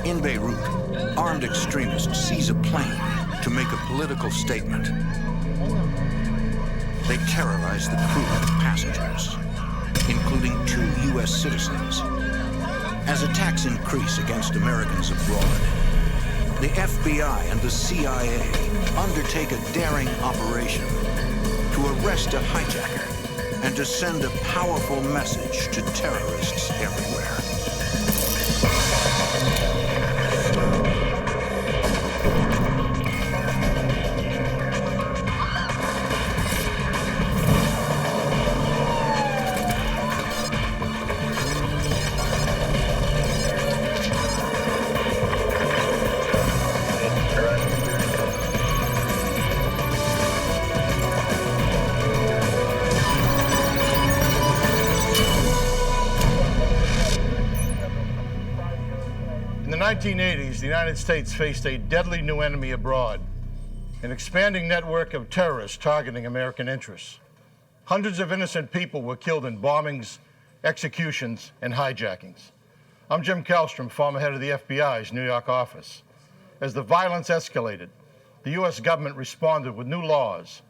In Beirut, armed extremists seize a plane to make a political statement. They terrorize the crew and passengers, including 2 U.S. citizens. As attacks increase against Americans abroad, the FBI and the CIA undertake a daring operation to arrest a hijacker and to send a powerful message to terrorists everywhere. In the 1980s, the United States faced a deadly new enemy abroad, an expanding network of terrorists targeting American interests. Hundreds of innocent people were killed in bombings, executions, and hijackings. I'm Jim Kallstrom, former head of the FBI's New York office. As the violence escalated, the U.S. government responded with new laws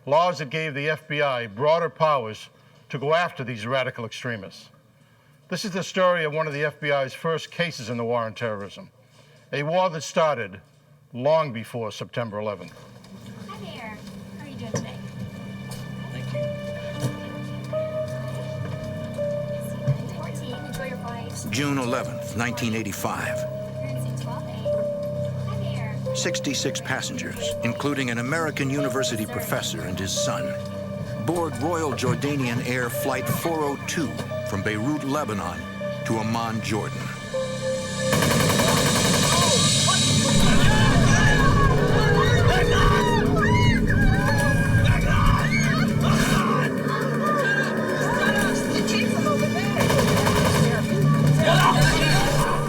that gave the FBI broader powers to go after these radical extremists. This is the story of one of the FBI's first cases in the war on terrorism, a war that started long before September 11th. Hi there. How are you doing today? Thank you. 14, enjoy your flight. June 11th, 1985. You're in seat 12A. Hi there. 66 passengers, including an American university professor and his son, board Royal Jordanian Air Flight 402 from Beirut, Lebanon to Amman, Jordan.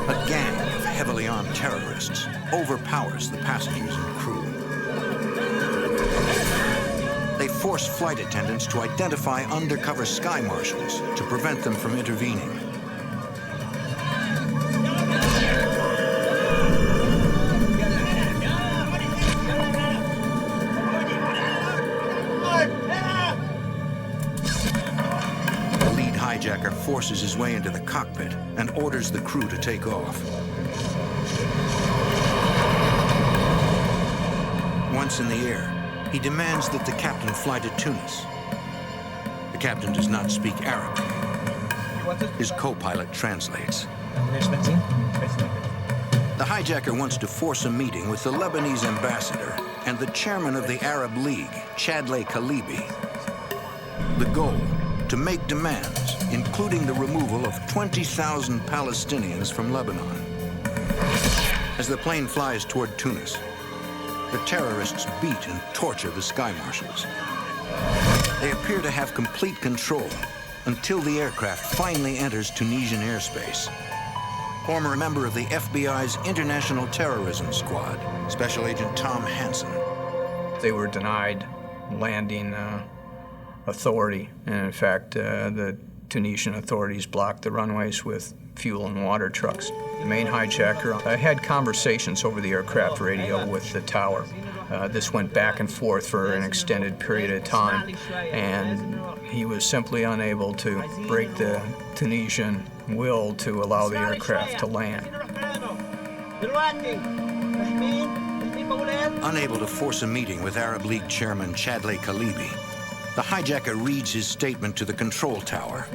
A gang of heavily armed terrorists overpowers the passengers and crew. They force flight attendants to identify undercover sky marshals to prevent them from intervening. The lead hijacker forces his way into the cockpit and orders the crew to take off. Once in the air, he demands that the captain fly to Tunis. The captain does not speak Arabic. His co-pilot translates. The hijacker wants to force a meeting with the Lebanese ambassador and the chairman of the Arab League, Chadley Khalibi. The goal, to make demands, including the removal of 20,000 Palestinians from Lebanon. As the plane flies toward Tunis, the terrorists beat and torture the sky marshals. They appear to have complete control until the aircraft finally enters Tunisian airspace. Former member of the FBI's International Terrorism Squad, Special Agent Tom Hansen. They were denied landing authority, and in fact, the Tunisian authorities blocked the runways with fuel and water trucks. The main hijacker had conversations over the aircraft radio with the tower. This went back and forth for an extended period of time, and he was simply unable to break the Tunisian will to allow the aircraft to land. Unable to force a meeting with Arab League Chairman Chadley Khalibi, the hijacker reads his statement to the control tower.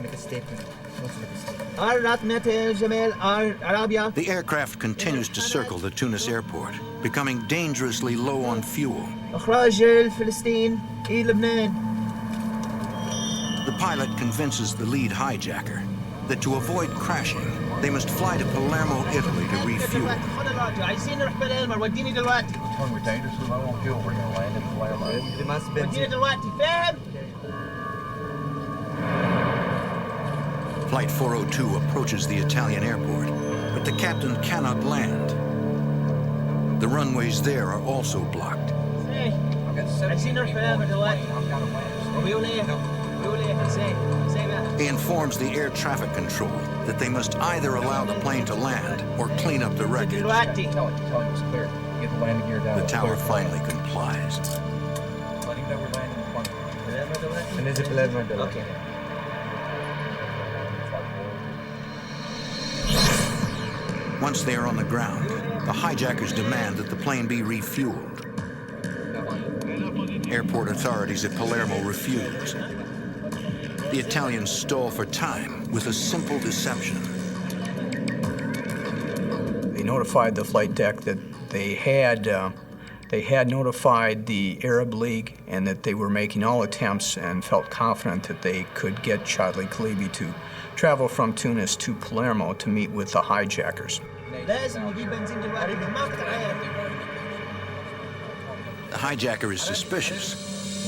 The aircraft continues to circle the Tunis airport, becoming dangerously low on fuel. The pilot convinces the lead hijacker that to avoid crashing, they must fly to Palermo, Italy to refuel. When we're dangerously low on fuel, we're going to land in Palermo. Flight 402 approaches the Italian airport, but the captain cannot land. The runways there are also blocked. He informs the air traffic control that they must either allow the plane to land or clean up the wreckage. Tell it it's clear. Get the landing gear down. The tower finally complies. Let him know we're landing in front. Okay. Once they are on the ground, the hijackers demand that the plane be refueled. Airport authorities at Palermo refuse. The Italians stall for time with a simple deception. They notified the flight deck that they had notified the Arab League and that they were making all attempts and felt confident that they could get Chadley Kalibi to travel from Tunis to Palermo to meet with the hijackers. The hijacker is suspicious.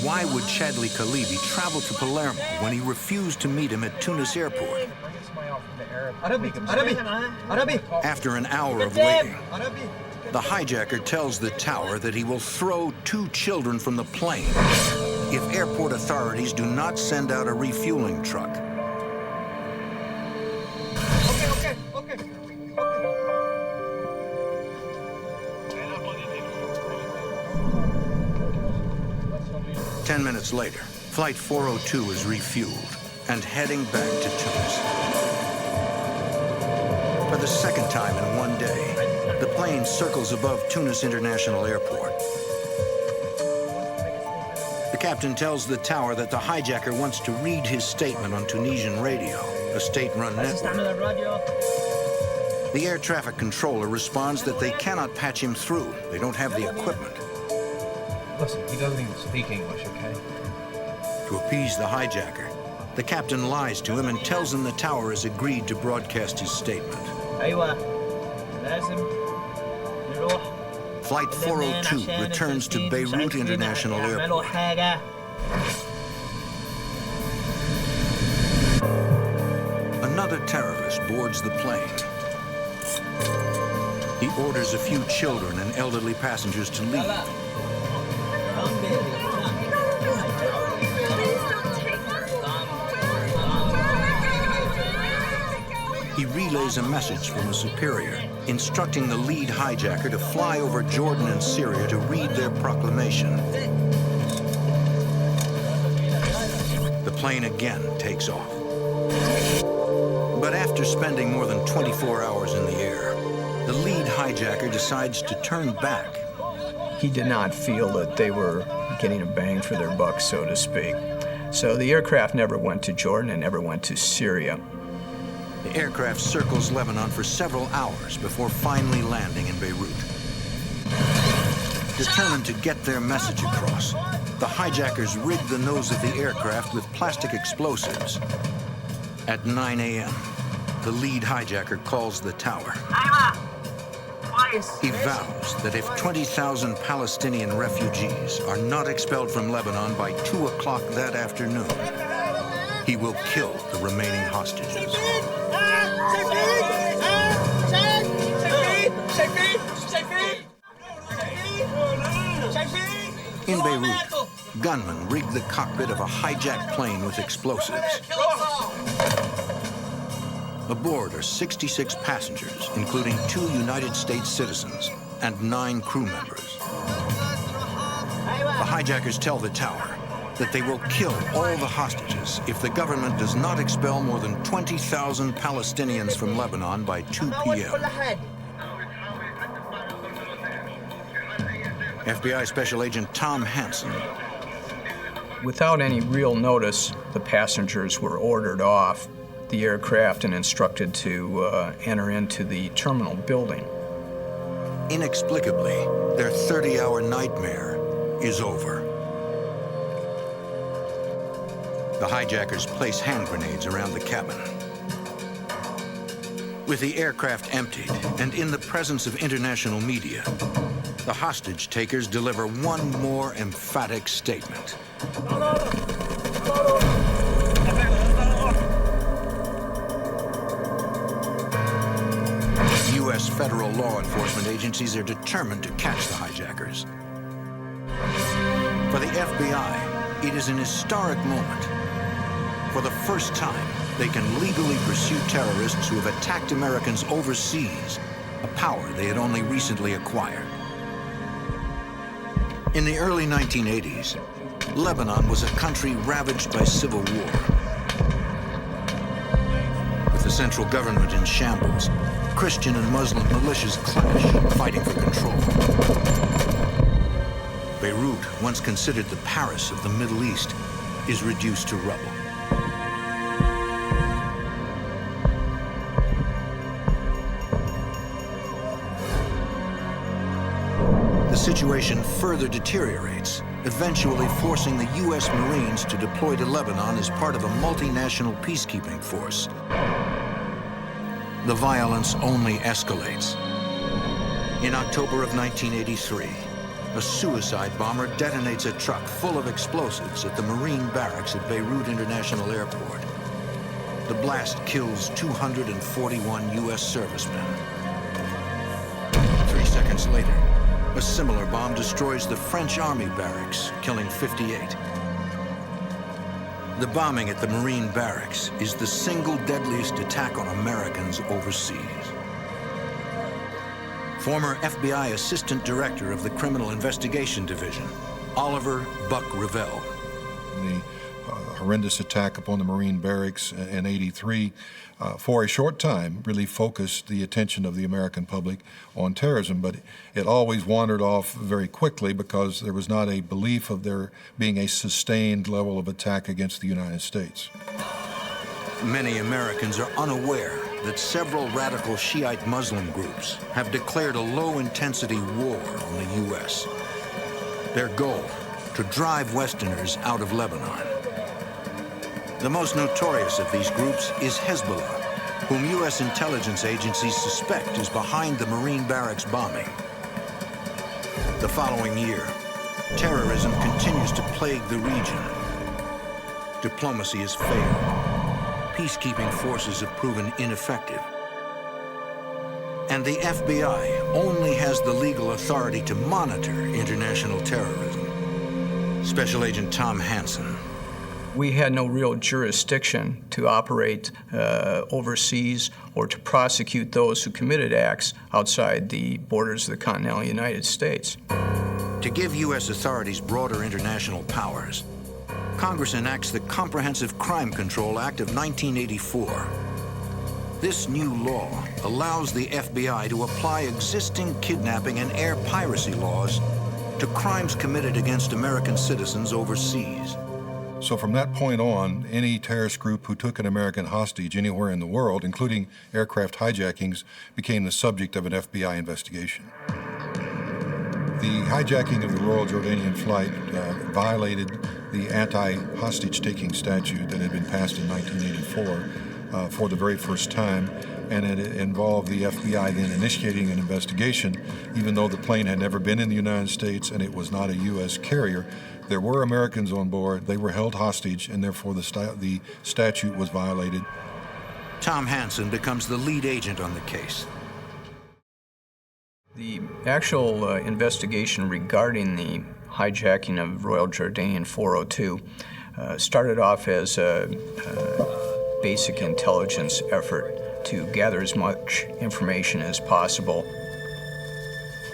Why would Chadley Kalibi travel to Palermo when he refused to meet him at Tunis airport? After an hour of waiting, the hijacker tells the tower that he will throw 2 children from the plane if airport authorities do not send out a refueling truck. Okay. 10 minutes later, Flight 402 is refueled and heading back to Tunis. For the second time in one day, the plane circles above Tunis International Airport. The captain tells the tower that the hijacker wants to read his statement on Tunisian radio, a state-run network. The air traffic controller responds that they cannot patch him through. They don't have the equipment. Listen, he doesn't even speak English, okay? To appease the hijacker, the captain lies to him and tells him the tower has agreed to broadcast his statement. Flight 402 returns to Beirut International Airport. Another terrorist boards the plane. He orders a few children and elderly passengers to leave. He relays a message from a superior, instructing the lead hijacker to fly over Jordan and Syria to read their proclamation. The plane again takes off. But after spending more than 24 hours in the air, the lead hijacker decides to turn back. He did not feel that they were getting a bang for their buck, so to speak. So the aircraft never went to Jordan and never went to Syria. The aircraft circles Lebanon for several hours before finally landing in Beirut. Determined to get their message across, the hijackers rig the nose of the aircraft with plastic explosives. At 9 a.m., the lead hijacker calls the tower. He vows that if 20,000 Palestinian refugees are not expelled from Lebanon by 2 o'clock that afternoon, he will kill the remaining hostages. In Beirut, gunmen rigged the cockpit of a hijacked plane with explosives. Aboard are 66 passengers, including 2 United States citizens and 9 crew members. The hijackers tell the tower that they will kill all the hostages if the government does not expel more than 20,000 Palestinians from Lebanon by 2 p.m. FBI Special Agent Tom Hansen. Without any real notice, the passengers were ordered off the aircraft and instructed to enter into the terminal building. Inexplicably, their 30-hour nightmare is over. The hijackers place hand grenades around the cabin. With the aircraft emptied and in the presence of international media, the hostage takers deliver one more emphatic statement. U.S. federal law enforcement agencies are determined to catch the hijackers. For the FBI, it is an historic moment. For the first time, they can legally pursue terrorists who have attacked Americans overseas, a power they had only recently acquired. In the early 1980s, Lebanon was a country ravaged by civil war. With the central government in shambles, Christian and Muslim militias clash, fighting for control. Beirut, once considered the Paris of the Middle East, is reduced to rubble. The situation further deteriorates, eventually forcing the U.S. Marines to deploy to Lebanon as part of a multinational peacekeeping force. The violence only escalates. In October of 1983, a suicide bomber detonates a truck full of explosives at the Marine barracks at Beirut International Airport. The blast kills 241 U.S. servicemen. 3 seconds later, a similar bomb destroys the French Army barracks, killing 58. The bombing at the Marine barracks is the single deadliest attack on Americans overseas. Former FBI Assistant Director of the Criminal Investigation Division, Oliver Buck Revell. The horrendous attack upon the Marine barracks in '83, for a short time, really focused the attention of the American public on terrorism, but it always wandered off very quickly because there was not a belief of there being a sustained level of attack against the United States. Many Americans are unaware that several radical Shiite Muslim groups have declared a low-intensity war on the U.S. Their goal, to drive Westerners out of Lebanon. The most notorious of these groups is Hezbollah, whom U.S. intelligence agencies suspect is behind the Marine barracks bombing. The following year, terrorism continues to plague the region. Diplomacy has failed. Peacekeeping forces have proven ineffective. And the FBI only has the legal authority to monitor international terrorism. Special Agent Tom Hansen. We had no real jurisdiction to operate overseas or to prosecute those who committed acts outside the borders of the continental United States. To give U.S. authorities broader international powers, Congress enacts the Comprehensive Crime Control Act of 1984. This new law allows the FBI to apply existing kidnapping and air piracy laws to crimes committed against American citizens overseas. So from that point on, any terrorist group who took an American hostage anywhere in the world, including aircraft hijackings, became the subject of an FBI investigation. The hijacking of the Royal Jordanian flight violated the anti-hostage-taking statute that had been passed in 1984 for the very first time, and it involved the FBI then initiating an investigation, even though the plane had never been in the United States and it was not a U.S. carrier. There were Americans on board, they were held hostage, and therefore the statute was violated. Tom Hansen becomes the lead agent on the case. The actual investigation regarding the hijacking of Royal Jordanian 402 started off as a basic intelligence effort to gather as much information as possible.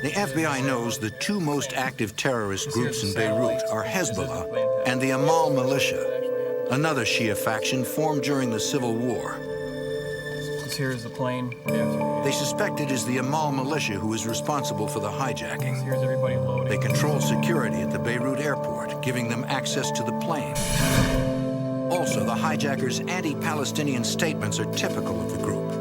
The FBI knows the two most active terrorist groups in Beirut are Hezbollah and the Amal militia, another Shia faction formed during the Civil War. Here's the plane. They suspect it is the Amal militia who is responsible for the hijacking. Here's everybody loading. They control security at the Beirut airport, giving them access to the plane. Also, the hijackers' anti-Palestinian statements are typical of the group.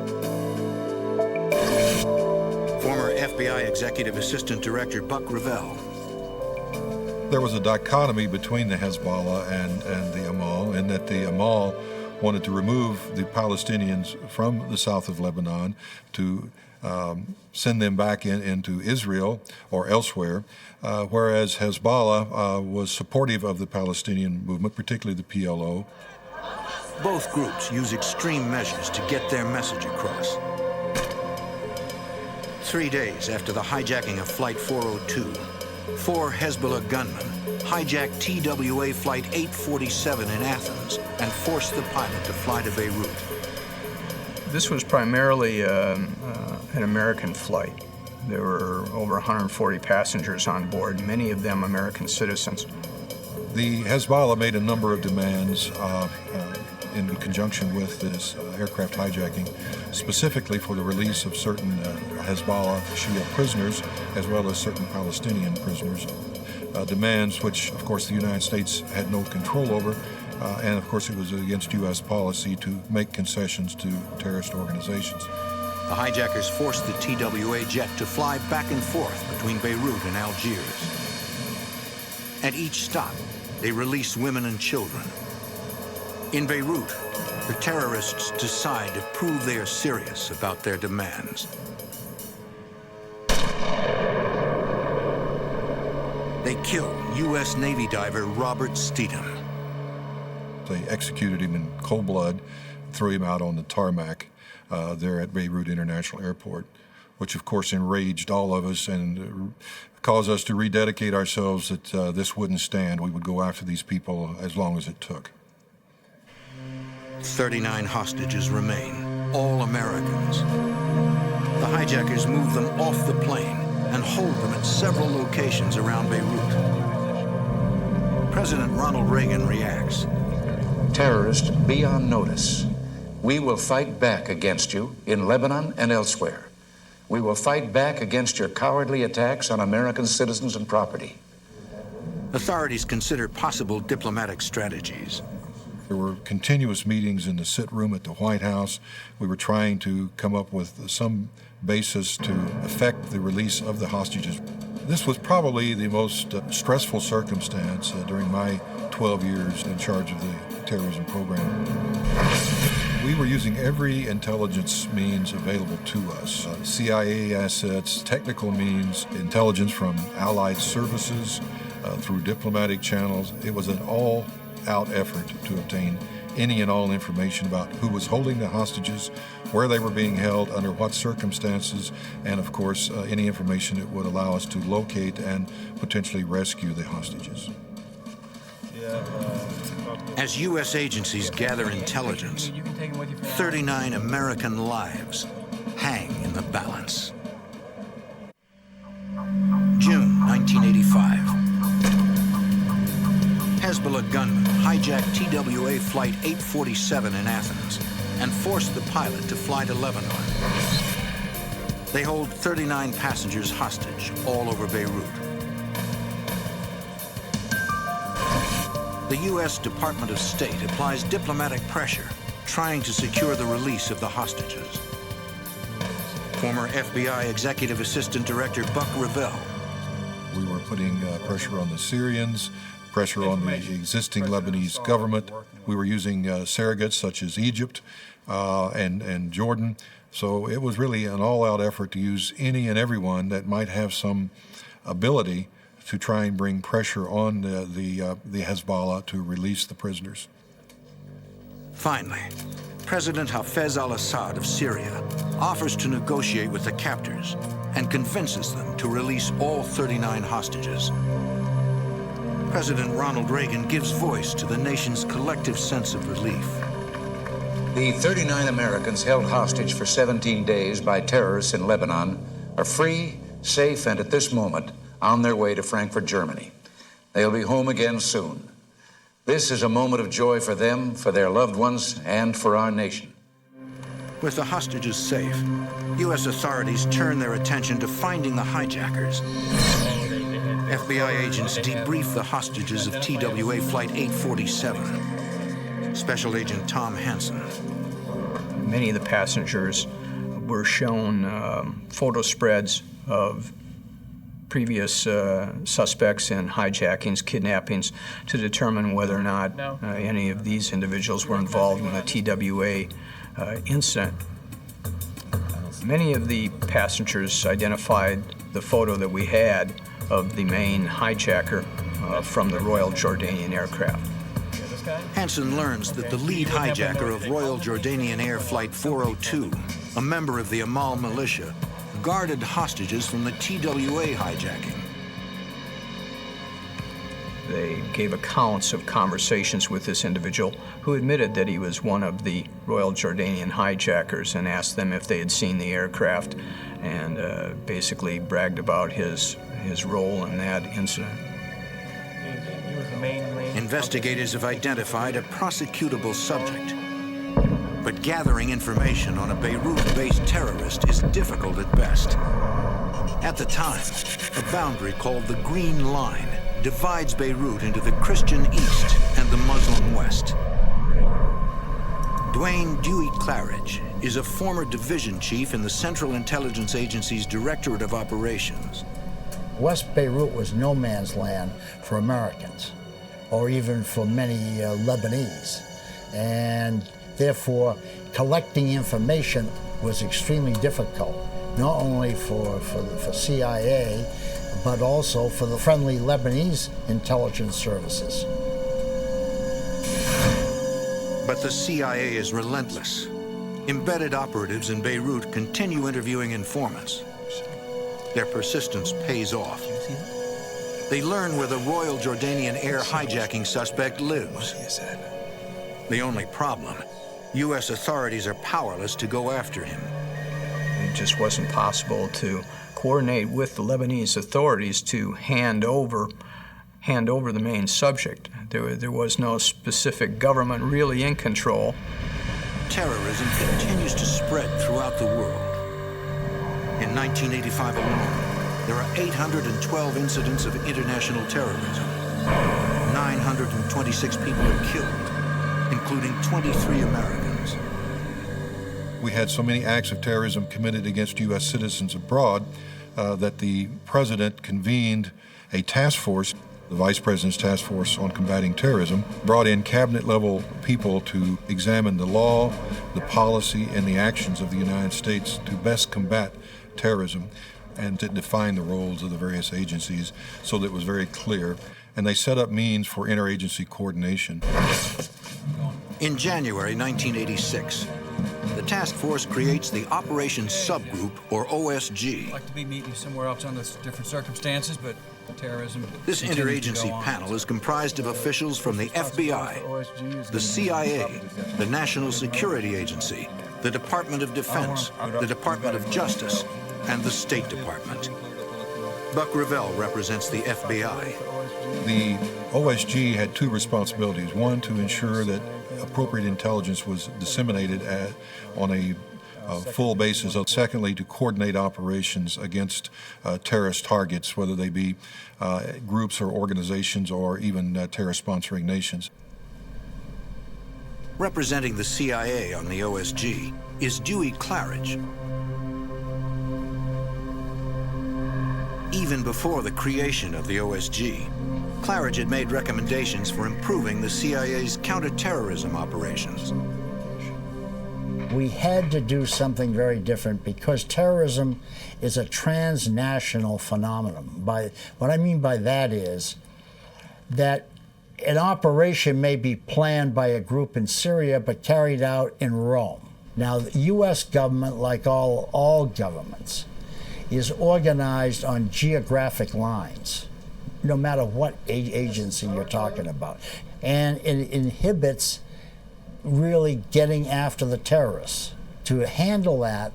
Former FBI Executive Assistant Director Buck Revell. There was a dichotomy between the Hezbollah and the Amal, in that the Amal wanted to remove the Palestinians from the south of Lebanon to send them back into Israel or elsewhere, whereas Hezbollah was supportive of the Palestinian movement, particularly the PLO. Both groups use extreme measures to get their message across. 3 days after the hijacking of Flight 402, 4 Hezbollah gunmen hijacked TWA Flight 847 in Athens and forced the pilot to fly to Beirut. This was primarily an American flight. There were over 140 passengers on board, many of them American citizens. The Hezbollah made a number of demands in conjunction with this aircraft hijacking, specifically for the release of certain Hezbollah Shia prisoners, as well as certain Palestinian prisoners. Demands which, of course, the United States had no control over, and of course it was against U.S. policy to make concessions to terrorist organizations. The hijackers forced the TWA jet to fly back and forth between Beirut and Algiers. At each stop, they release women and children. In Beirut, the terrorists decide to prove they are serious about their demands. They kill U.S. Navy diver Robert Steedham. They executed him in cold blood, threw him out on the tarmac there at Beirut International Airport, which of course enraged all of us and caused us to rededicate ourselves that this wouldn't stand. We would go after these people as long as it took. 39 hostages remain, all Americans. The hijackers move them off the plane and hold them at several locations around Beirut. President Ronald Reagan reacts. Terrorists, be on notice. We will fight back against you in Lebanon and elsewhere. We will fight back against your cowardly attacks on American citizens and property. Authorities consider possible diplomatic strategies. There were continuous meetings in the sit room at the White House. We were trying to come up with some basis to effect the release of the hostages. This was probably the most stressful circumstance during my 12 years in charge of the terrorism program. We were using every intelligence means available to us. CIA assets, technical means, intelligence from allied services, through diplomatic channels. It was an all-out effort to obtain any and all information about who was holding the hostages, where they were being held, under what circumstances, and of course, any information that would allow us to locate and potentially rescue the hostages. As U.S. agencies gather intelligence, 39 American lives hang in the balance. June 1985. Hezbollah gunmen hijacked TWA Flight 847 in Athens and forced the pilot to fly to Lebanon. They hold 39 passengers hostage all over Beirut. The U.S. Department of State applies diplomatic pressure, trying to secure the release of the hostages. Former FBI Executive Assistant Director Buck Revell. We were putting pressure on the Syrians, pressure on the existing Lebanese government. We were using surrogates such as Egypt and Jordan. So it was really an all-out effort to use any and everyone that might have some ability to try and bring pressure on the Hezbollah to release the prisoners. Finally, President Hafez al-Assad of Syria offers to negotiate with the captors and convinces them to release all 39 hostages. President Ronald Reagan gives voice to the nation's collective sense of relief. The 39 Americans held hostage for 17 days by terrorists in Lebanon are free, safe, and at this moment on their way to Frankfurt, Germany. They'll be home again soon. This is a moment of joy for them, for their loved ones, and for our nation. With the hostages safe, U.S. authorities turn their attention to finding the hijackers. FBI agents debrief the hostages of TWA Flight 847. Special Agent Tom Hansen. Many of the passengers were shown photo spreads of previous suspects in hijackings, kidnappings, to determine whether or not any of these individuals were involved in the TWA incident. Many of the passengers identified the photo that we had of the main hijacker from the Royal Jordanian aircraft. Hansen learns that the lead hijacker of Royal Jordanian Air Flight 402, a member of the Amal militia, guarded hostages from the TWA hijacking. They gave accounts of conversations with this individual who admitted that he was one of the Royal Jordanian hijackers, and asked them if they had seen the aircraft, and basically bragged about his role in that incident. He was the main Investigators have identified a prosecutable subject. But gathering information on a Beirut-based terrorist is difficult at best. At the time, a boundary called the Green Line divides Beirut into the Christian East and the Muslim West. Dwayne Dewey Claridge is a former division chief in the Central Intelligence Agency's Directorate of Operations. West Beirut was no man's land for Americans, or even for many Lebanese. And therefore, collecting information was extremely difficult, not only for CIA, but also for the friendly Lebanese intelligence services. But the CIA is relentless. Embedded operatives in Beirut continue interviewing informants. Their persistence pays off. They learn where the Royal Jordanian air hijacking suspect lives. The only problem, U.S. authorities are powerless to go after him. It just wasn't possible to coordinate with the Lebanese authorities to hand over the main subject. There was no specific government really in control. Terrorism continues to spread throughout the world. In 1985 alone, there are 812 incidents of international terrorism. 926 people are killed, including 23 Americans. We had so many acts of terrorism committed against U.S. citizens abroad that the president convened a task force, the Vice President's Task Force on Combating Terrorism, brought in cabinet-level people to examine the law, the policy, and the actions of the United States to best combat terrorism and to define the roles of the various agencies so that it was very clear. And they set up means for interagency coordination. In January 1986, the task force creates the Operations Subgroup, or OSG. I'd like to be meeting somewhere else under different circumstances, but terrorism. This interagency panel is comprised of officials from the FBI, the CIA, the National Security Agency, the Department of Defense, the Department of Justice, and the State Department. Buck Revell represents the FBI. The OSG had two responsibilities. One, to ensure that appropriate intelligence was disseminated on a full basis. Secondly, to coordinate operations against terrorist targets, whether they be groups or organizations or even terrorist-sponsoring nations. Representing the CIA on the OSG is Dewey Claridge. Even before the creation of the OSG, Claridge had made recommendations for improving the CIA's counterterrorism operations. We had to do something very different because terrorism is a transnational phenomenon. What I mean by that is that an operation may be planned by a group in Syria but carried out in Rome. Now, the U.S. government, like all governments, is organized on geographic lines, no matter what agency you're talking about. And it inhibits really getting after the terrorists. To handle that,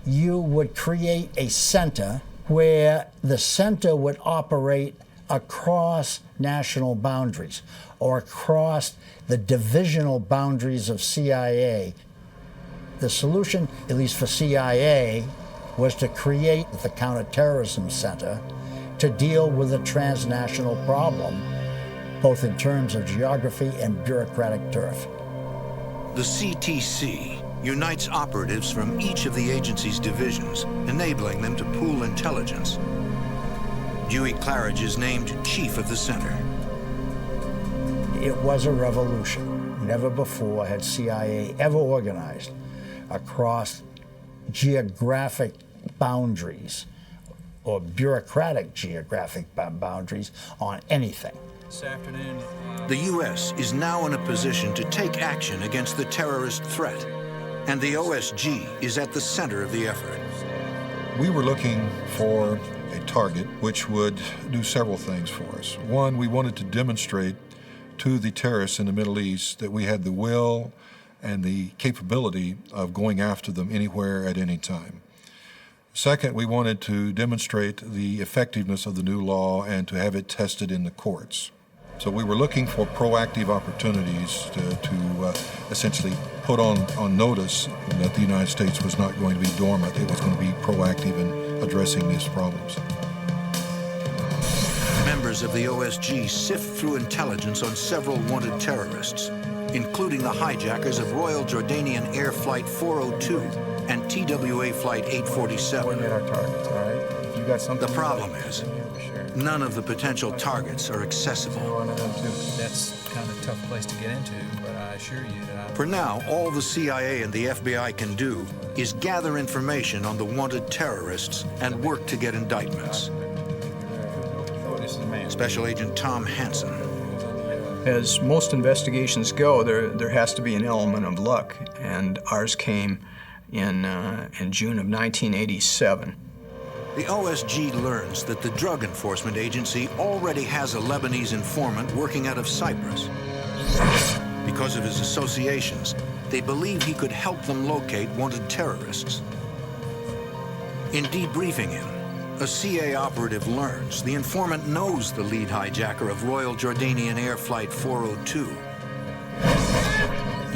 you would create a center where the center would operate across national boundaries or across the divisional boundaries of CIA. The solution, at least for CIA, was to create the Counterterrorism Center to deal with a transnational problem, both in terms of geography and bureaucratic turf. The CTC unites operatives from each of the agency's divisions, enabling them to pool intelligence. Dewey Claridge is named chief of the center. It was a revolution. Never before had CIA ever organized across geographic boundaries or bureaucratic geographic boundaries on anything. This afternoon, The U.S. is now in a position to take action against the terrorist threat, and the OSG is at the center of the effort. We were looking for a target which would do several things for us. One, we wanted to demonstrate to the terrorists in the Middle East that we had the will and the capability of going after them anywhere at any time. Second, we wanted to demonstrate the effectiveness of the new law and to have it tested in the courts. So we were looking for proactive opportunities to essentially put on notice that the United States was not going to be dormant. It was going to be proactive in addressing these problems. Members of the OSG sift through intelligence on several wanted terrorists, including the hijackers of Royal Jordanian Air Flight 402 and TWA Flight 847. The problem is, none of the potential targets are accessible. That's kind of a tough place to get into, but I assure you that For now, all the CIA and the FBI can do is gather information on the wanted terrorists and work to get indictments. Special Agent Tom Hansen. As most investigations go, there has to be an element of luck, and ours came in June of 1987. The OSG learns that the Drug Enforcement Agency already has a Lebanese informant working out of Cyprus. Because of his associations, they believe he could help them locate wanted terrorists. In debriefing him, a CA operative learns the informant knows the lead hijacker of Royal Jordanian Air Flight 402.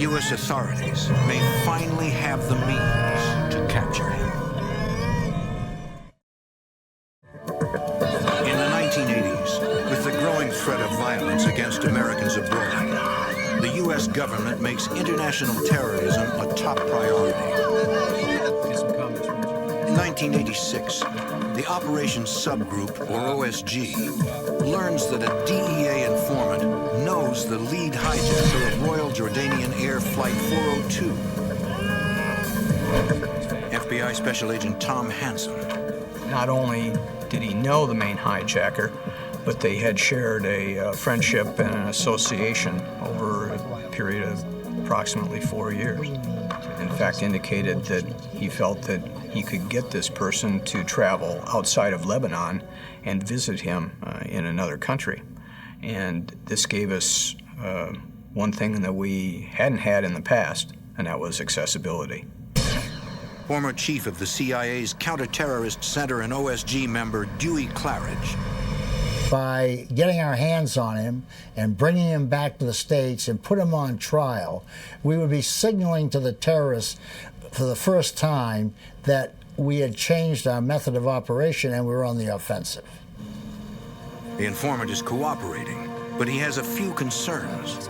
U.S. authorities may finally have the means to capture him. In the 1980s, with the growing threat of violence against Americans abroad, the U.S. government makes international terrorism a top priority. In 1986, the Operations Subgroup, or OSG, learns that a DEA informant knows the lead hijacker of Royal Jordanian Air Flight 402. FBI Special Agent Tom Hansen. Not only did he know the main hijacker, but they had shared a friendship and an association over a period of approximately 4 years. In fact, indicated that he felt that he could get this person to travel outside of Lebanon and visit him in another country. And this gave us one thing that we hadn't had in the past, and that was accessibility. Former chief of the CIA's Counterterrorist Center and OSG member Dewey Claridge. By getting our hands on him and bringing him back to the States and put him on trial, we would be signaling to the terrorists for the first time that we had changed our method of operation and we were on the offensive. The informant is cooperating, but he has a few concerns.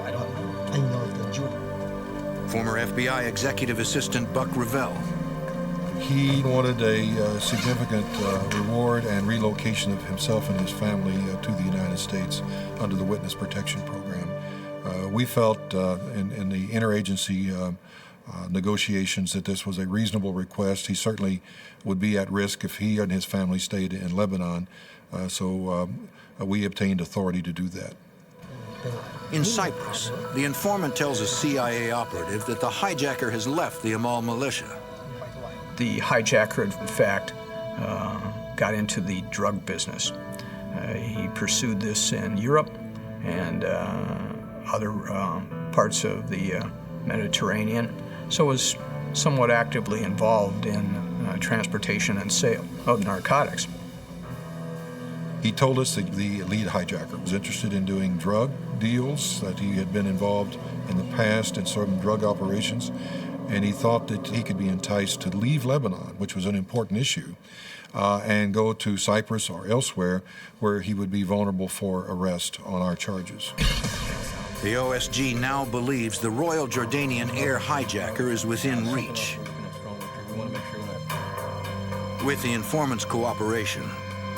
Former FBI Executive Assistant Buck Revell. He wanted a significant reward and relocation of himself and his family to the United States under the Witness Protection Program. We felt in the interagency negotiations that this was a reasonable request. He certainly would be at risk if he and his family stayed in Lebanon, so we obtained authority to do that. In Cyprus, the informant tells a CIA operative that the hijacker has left the Amal militia. The hijacker, in fact, got into the drug business. He pursued this in Europe and other parts of the Mediterranean, so was somewhat actively involved in transportation and sale of narcotics. He told us that the lead hijacker was interested in doing drug deals, that he had been involved in the past in certain drug operations, and he thought that he could be enticed to leave Lebanon, which was an important issue, and go to Cyprus or elsewhere where he would be vulnerable for arrest on our charges. The OSG now believes the Royal Jordanian air hijacker is within reach. With the informant's cooperation,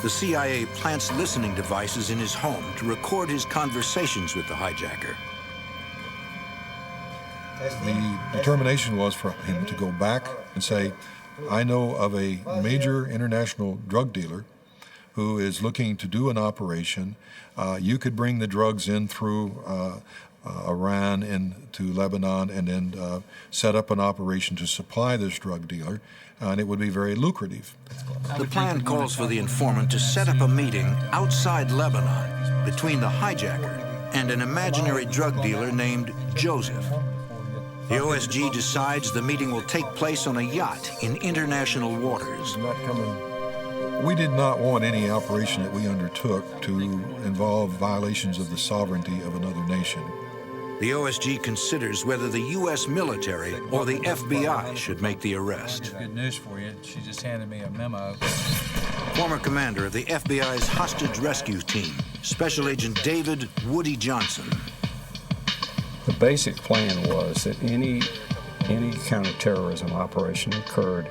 the CIA plants listening devices in his home to record his conversations with the hijacker. The determination was for him to go back and say, I know of a major international drug dealer who is looking to do an operation. You could bring the drugs in through Iran into Lebanon and then set up an operation to supply this drug dealer, and it would be very lucrative. The plan calls for the informant to set up a meeting outside Lebanon between the hijacker and an imaginary drug dealer named Joseph. The OSG decides the meeting will take place on a yacht in international waters. We did not want any operation that we undertook to involve violations of the sovereignty of another nation. The OSG considers whether the U.S. military or the FBI should make the arrest. Good news for you. She just handed me a memo. Former commander of the FBI's hostage rescue team, Special Agent David Woody Johnson. The basic plan was that any counterterrorism operation occurred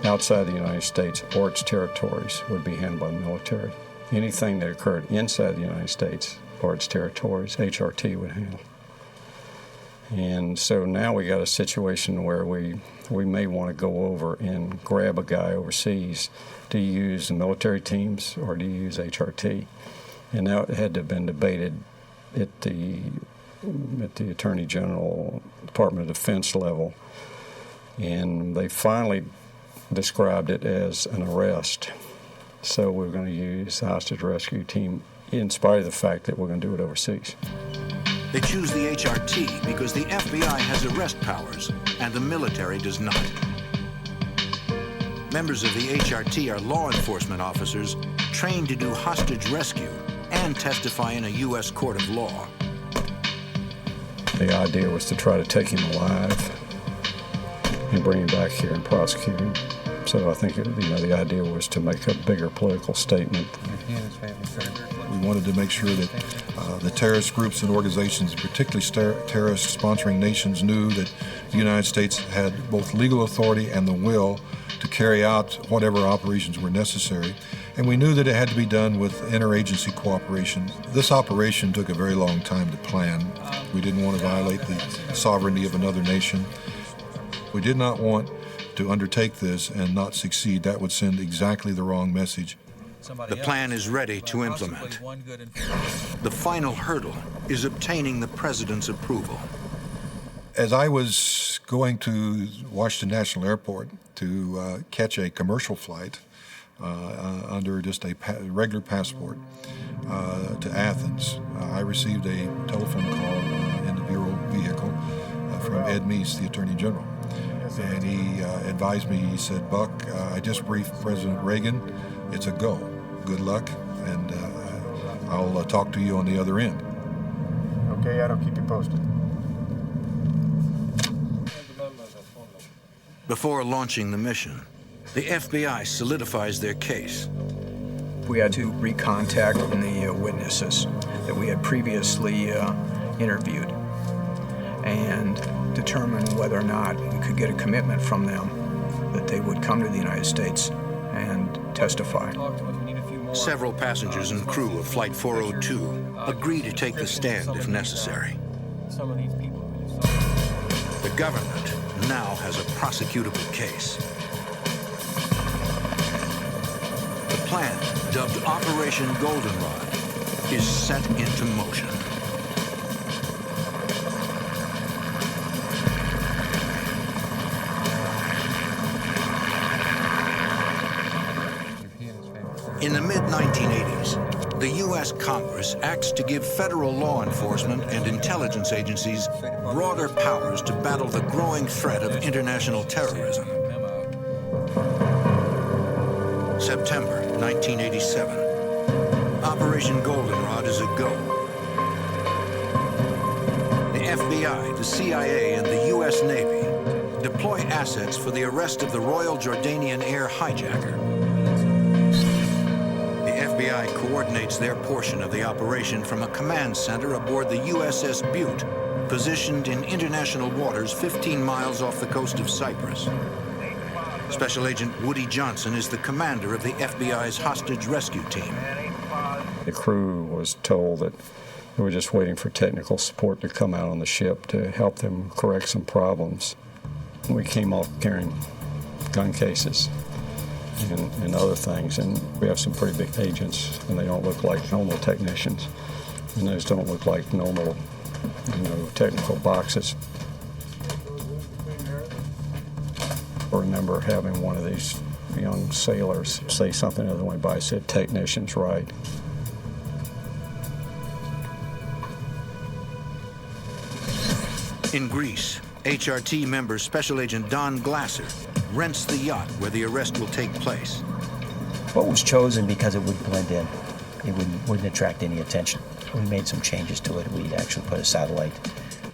outside the United States or its territories would be handled by the military. Anything that occurred inside the United States or its territories, HRT would handle. And so now we got a situation where we may want to go over and grab a guy overseas. Do you use the military teams or do you use HRT? And that had to have been debated at the Attorney General, Department of Defense level. And they finally described it as an arrest. So we're going to use the hostage rescue team in spite of the fact that we're going to do it overseas. They choose the HRT because the FBI has arrest powers and the military does not. Members of the HRT are law enforcement officers trained to do hostage rescue and testify in a U.S. court of law. The idea was to try to take him alive and bring him back here and prosecute him. So I think the idea was to make a bigger political statement. We wanted to make sure that the terrorist groups and organizations, particularly terrorist sponsoring nations, knew that the United States had both legal authority and the will to carry out whatever operations were necessary. And we knew that it had to be done with interagency cooperation. This operation took a very long time to plan. We didn't want to violate the sovereignty of another nation. We did not want to undertake this and not succeed. That would send exactly the wrong message. The plan is ready to implement. The final hurdle is obtaining the president's approval. As I was going to Washington National Airport to catch a commercial flight under just a regular passport to Athens, I received a telephone call in the Bureau vehicle from Ed Meese, the Attorney General. And he advised me, he said, "Buck, I just briefed President Reagan. It's a go. Good luck, and I'll talk to you on the other end." Okay, I'll keep you posted. Before launching the mission, the FBI solidifies their case. We had to recontact the witnesses that we had previously interviewed and determine whether or not we could get a commitment from them that they would come to the United States and testify. Several passengers and crew of Flight 402 agree to take the stand if necessary. The government now has a prosecutable case. The plan, dubbed Operation Goldenrod, is set into motion. In the mid-1980s, the U.S. Congress acts to give federal law enforcement and intelligence agencies broader powers to battle the growing threat of international terrorism. September 1987. Operation Goldenrod is a go. The FBI, the CIA, and the U.S. Navy deploy assets for the arrest of the Royal Jordanian air hijacker. The FBI coordinates their portion of the operation from a command center aboard the USS Butte, positioned in international waters 15 miles off the coast of Cyprus. Special Agent Woody Johnson is the commander of the FBI's hostage rescue team. The crew was told that they were just waiting for technical support to come out on the ship to help them correct some problems. We came off carrying gun cases and other things, and we have some pretty big agents, and they don't look like normal technicians, and those don't look like normal technical boxes. I remember having one of these young sailors say something the other way by. I said, "Technician's right." In Greece, HRT member Special Agent Don Glasser rents the yacht where the arrest will take place. What was chosen because it would blend in. It wouldn't attract any attention. We made some changes to it. We actually put a satellite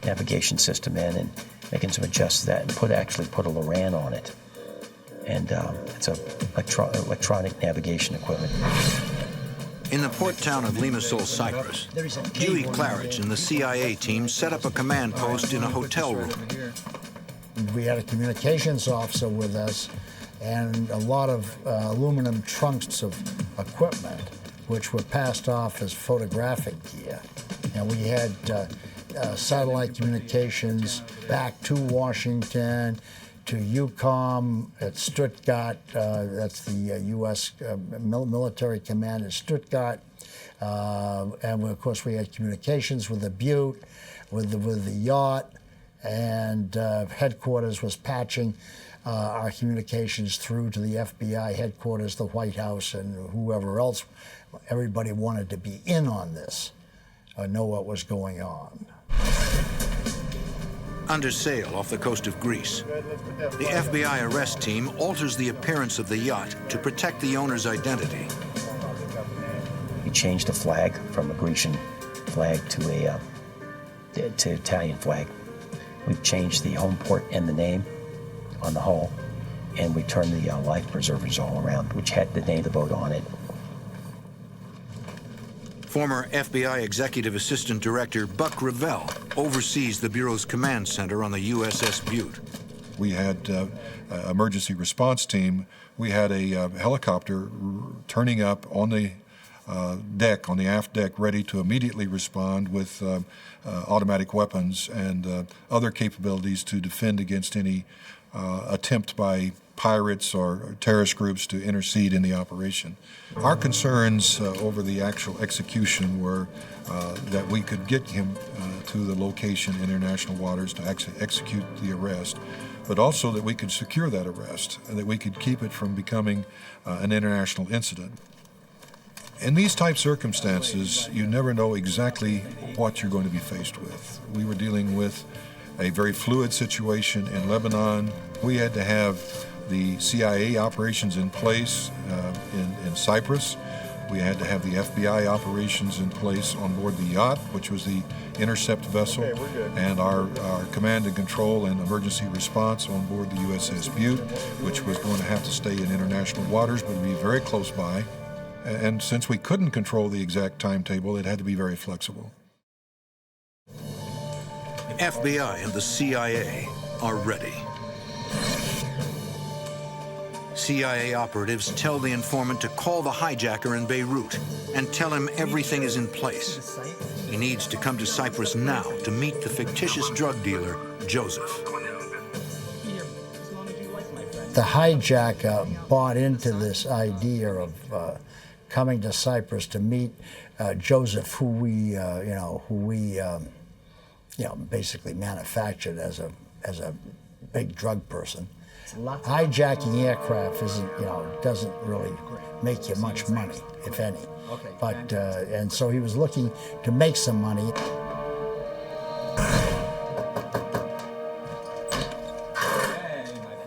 navigation system in and making some adjustments to that and actually put a Loran on it. And it's a electronic navigation equipment. In the port town of Levasseur, Cyprus, Huey Claridge and the CIA team set up a command post in a hotel room. We had a communications officer with us and a lot of aluminum trunks of equipment, which were passed off as photographic gear. And we had satellite communications back to Washington, to EUCOM at Stuttgart, that's the U.S. military command at Stuttgart. And of course we had communications with the Butte, with the yacht, and headquarters was patching our communications through to the FBI headquarters, the White House, and whoever else. Everybody wanted to be in on this, know what was going on. Under sail off the coast of Greece, the FBI arrest team alters the appearance of the yacht to protect the owner's identity. We changed the flag from a Grecian flag to Italian flag. We've changed the home port and the name on the hull, and we turned the life preservers all around, which had the name of the boat on it. Former FBI Executive Assistant Director Buck Revell oversees the Bureau's command center on the USS Butte. We had emergency response team. We had a helicopter turning up on the deck, on the aft deck, ready to immediately respond with automatic weapons and other capabilities to defend against any attempt by pirates or terrorist groups to intercede in the operation. Our concerns over the actual execution were that we could get him to the location in international waters to execute the arrest, but also that we could secure that arrest and that we could keep it from becoming an international incident. In these type circumstances, you never know exactly what you're going to be faced with. We were dealing with a very fluid situation in Lebanon. We had to have the CIA operations in place in Cyprus. We had to have the FBI operations in place on board the yacht, which was the intercept vessel, and our command and control and emergency response on board the USS Butte, which was going to have to stay in international waters but be very close by. And since we couldn't control the exact timetable, it had to be very flexible. FBI and the CIA are ready. CIA operatives tell the informant to call the hijacker in Beirut and tell him everything is in place. He needs to come to Cyprus now to meet the fictitious drug dealer, Joseph. The hijacker bought into this idea of coming to Cyprus to meet Joseph, who we basically manufactured as a big drug person. Hijacking aircraft doesn't really make you much money, if any. But and so he was looking to make some money.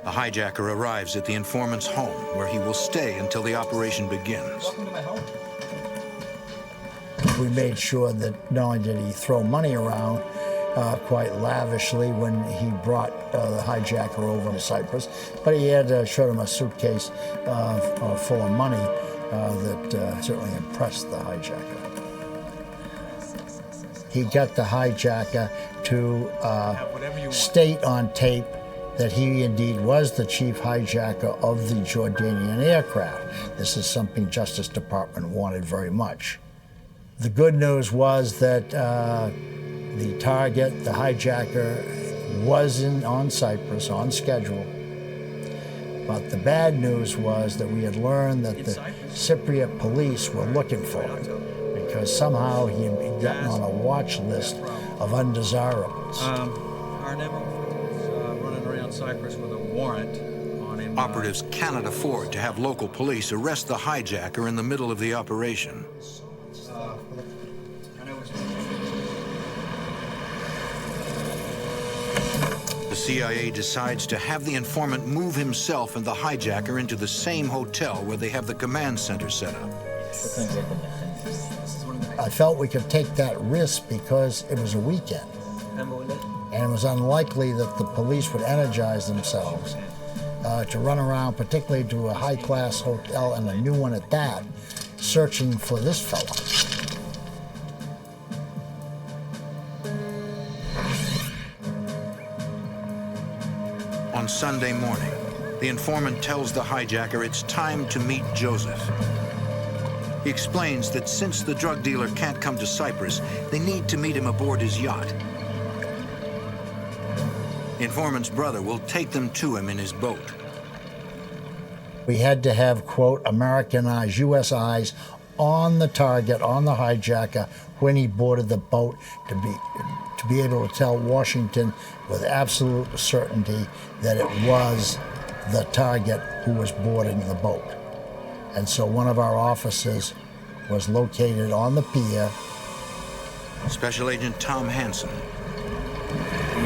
The hijacker arrives at the informant's home, where he will stay until the operation begins. We made sure that not only did he throw money around quite lavishly when he brought the hijacker over to Cyprus, but he had showed him a suitcase full of money that certainly impressed the hijacker. He got the hijacker to state on tape that he indeed was the chief hijacker of the Jordanian aircraft. This is something Justice Department wanted very much. The good news was that the target, the hijacker, was on Cyprus on schedule. But the bad news was that we had learned that the Cypriot police were looking for him because somehow he had gotten on a watch list of undesirables. Our neighbor was running around Cyprus with a warrant on him. Operatives cannot afford to have local police arrest the hijacker in the middle of the operation. The CIA decides to have the informant move himself and the hijacker into the same hotel where they have the command center set up. I felt we could take that risk because it was a weekend. And it was unlikely that the police would energize themselves to run around, particularly to a high-class hotel and a new one at that, searching for this fella. On Sunday morning, the informant tells the hijacker it's time to meet Joseph. He explains that since the drug dealer can't come to Cyprus, they need to meet him aboard his yacht. The informant's brother will take them to him in his boat. We had to have, quote, American eyes, U.S. eyes on the target, on the hijacker, when he boarded the boat to be able to tell Washington with absolute certainty that it was the target who was boarding the boat. And so one of our officers was located on the pier. Special Agent Tom Hansen.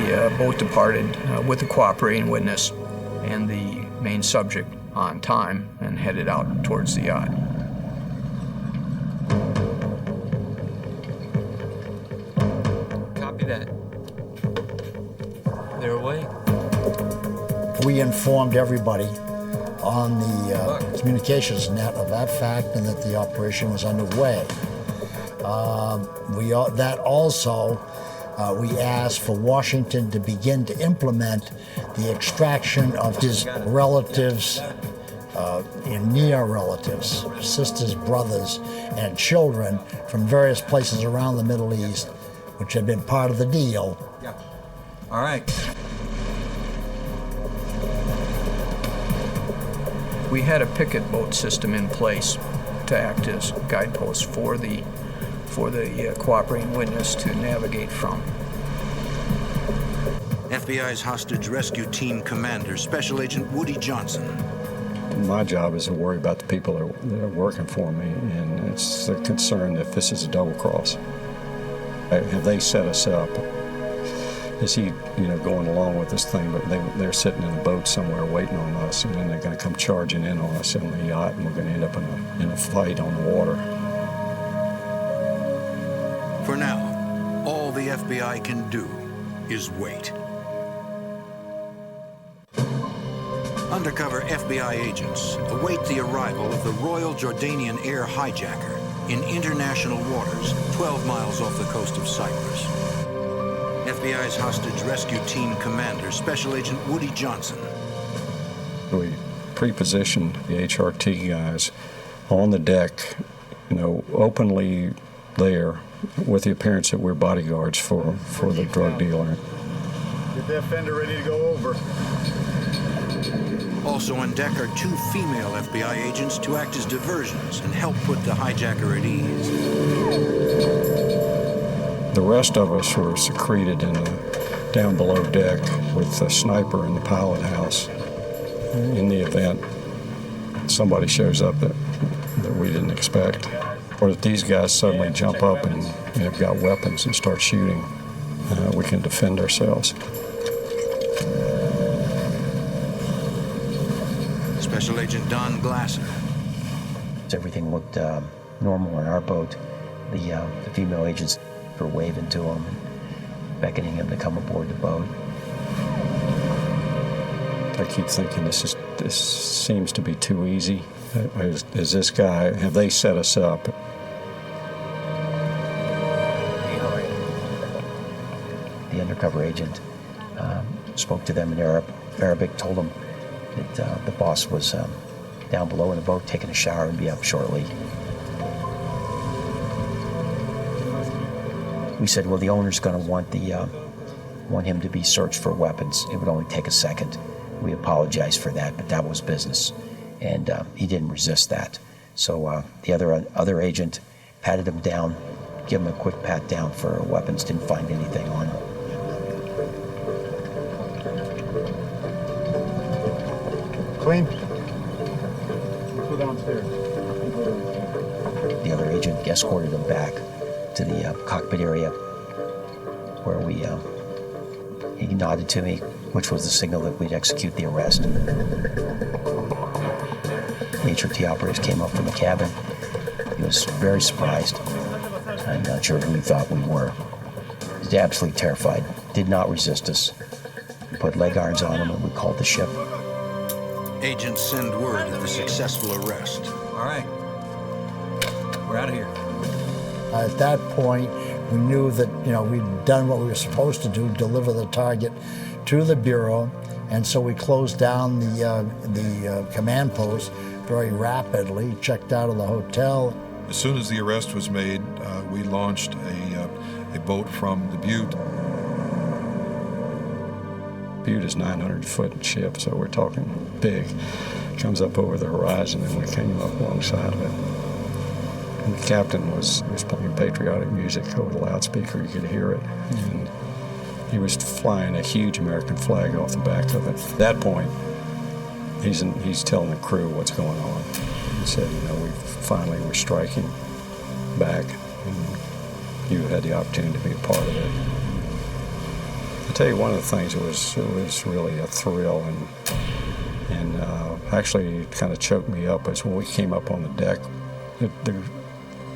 The boat departed with the cooperating witness and the main subject on time and headed out towards the yacht. Copy that. They're away. We informed everybody on the communications net of that fact and that the operation was underway. We asked for Washington to begin to implement the extraction of his relatives, near relatives, sisters, brothers, and children from various places around the Middle East, which had been part of the deal. Yeah. All right. We had a picket boat system in place to act as guideposts for the cooperating witness to navigate from. FBI's hostage rescue team commander, Special Agent Woody Johnson. My job is to worry about the people that are working for me, and it's a concern if this is a double cross. Have they set us up? Is he, going along with this thing, but they're sitting in a boat somewhere waiting on us, and then they're going to come charging in on us on the yacht, and we're going to end up in a fight on the water. For now, all the FBI can do is wait. Undercover FBI agents await the arrival of the Royal Jordanian air hijacker in international waters 12 miles off the coast of Cyprus. FBI's hostage rescue team commander, Special Agent Woody Johnson. We pre-positioned the HRT guys on the deck, openly there with the appearance that we're bodyguards for the drug dealer. Get that fender ready to go over. Also on deck are two female FBI agents to act as diversions and help put the hijacker at ease. The rest of us were secreted down below deck with a sniper in the pilot house in the event somebody shows up that we didn't expect. Or if these guys suddenly jump up and have got weapons and start shooting, we can defend ourselves. Special Agent Don Glasser. Everything looked normal on our boat. The female agents were waving to him and beckoning him to come aboard the boat. I keep thinking this seems to be too easy. Is this guy, have they set us up? The undercover agent spoke to them in Arabic, told them that the boss was down below in the boat taking a shower and be up shortly. We said, well, the owner's going to want him to be searched for weapons. It would only take a second. We apologized for that, but that was business, and he didn't resist that. So the other agent patted him down give them a quick pat down for weapons. Didn't find anything on them. Clean. Go downstairs. The other agent escorted them back to the cockpit area where he nodded to me, which was the signal that we'd execute the arrest. The HRT operators came up from the cabin. He was very surprised. I'm not sure who he thought we were. He was absolutely terrified. Did not resist us. We put leg irons on him and we called the ship. Agents send word of the successful arrest. All right. We're out of here. At that point, we knew that we'd done what we were supposed to do, deliver the target to the Bureau, and so we closed down the command post very rapidly, checked out of the hotel. As soon as the arrest was made, we launched a boat from the Butte. Butte is 900-foot ship, so we're talking big. Comes up over the horizon, and we came up alongside of it. And the captain was playing patriotic music over the loudspeaker. You could hear it. And he was flying a huge American flag off the back of it. At that point, he's telling the crew what's going on. He said, we finally were striking back, and you had the opportunity to be a part of it. I'll tell you one of the things, it was really a thrill, and actually kind of choked me up is when we came up on the deck. There were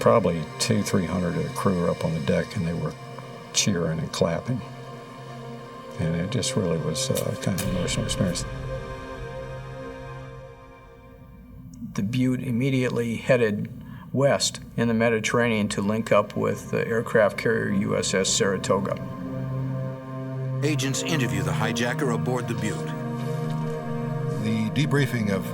probably 200-300 of the crew were up on the deck, and they were cheering and clapping. And it just really was kind of an emotional experience. The Butte immediately headed west in the Mediterranean to link up with the aircraft carrier USS Saratoga. Agents interview the hijacker aboard the Butte. The debriefing of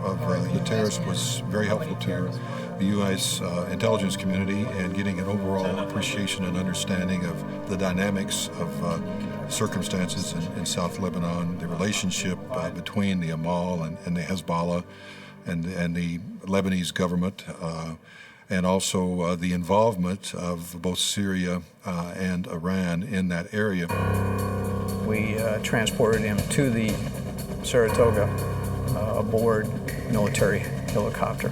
the terrorist was very helpful to the U.S. Intelligence community and getting an overall appreciation and understanding of the dynamics of circumstances in South Lebanon, the relationship between the Amal and the Hezbollah and the Lebanese government, and also the involvement of both Syria and Iran in that area. We transported him to the Saratoga aboard military helicopter.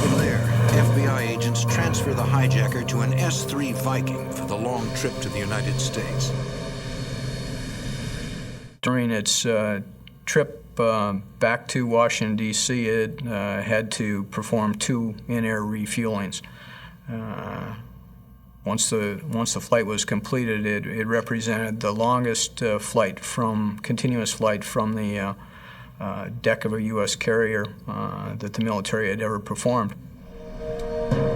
From there, FBI agents transfer the hijacker to an S-3 Viking for the long trip to the United States. During its trip back to Washington, D.C., it had to perform 2 in-air refuelings. Once the flight was completed, it represented the longest continuous flight from the deck of a U.S. carrier that the military had ever performed.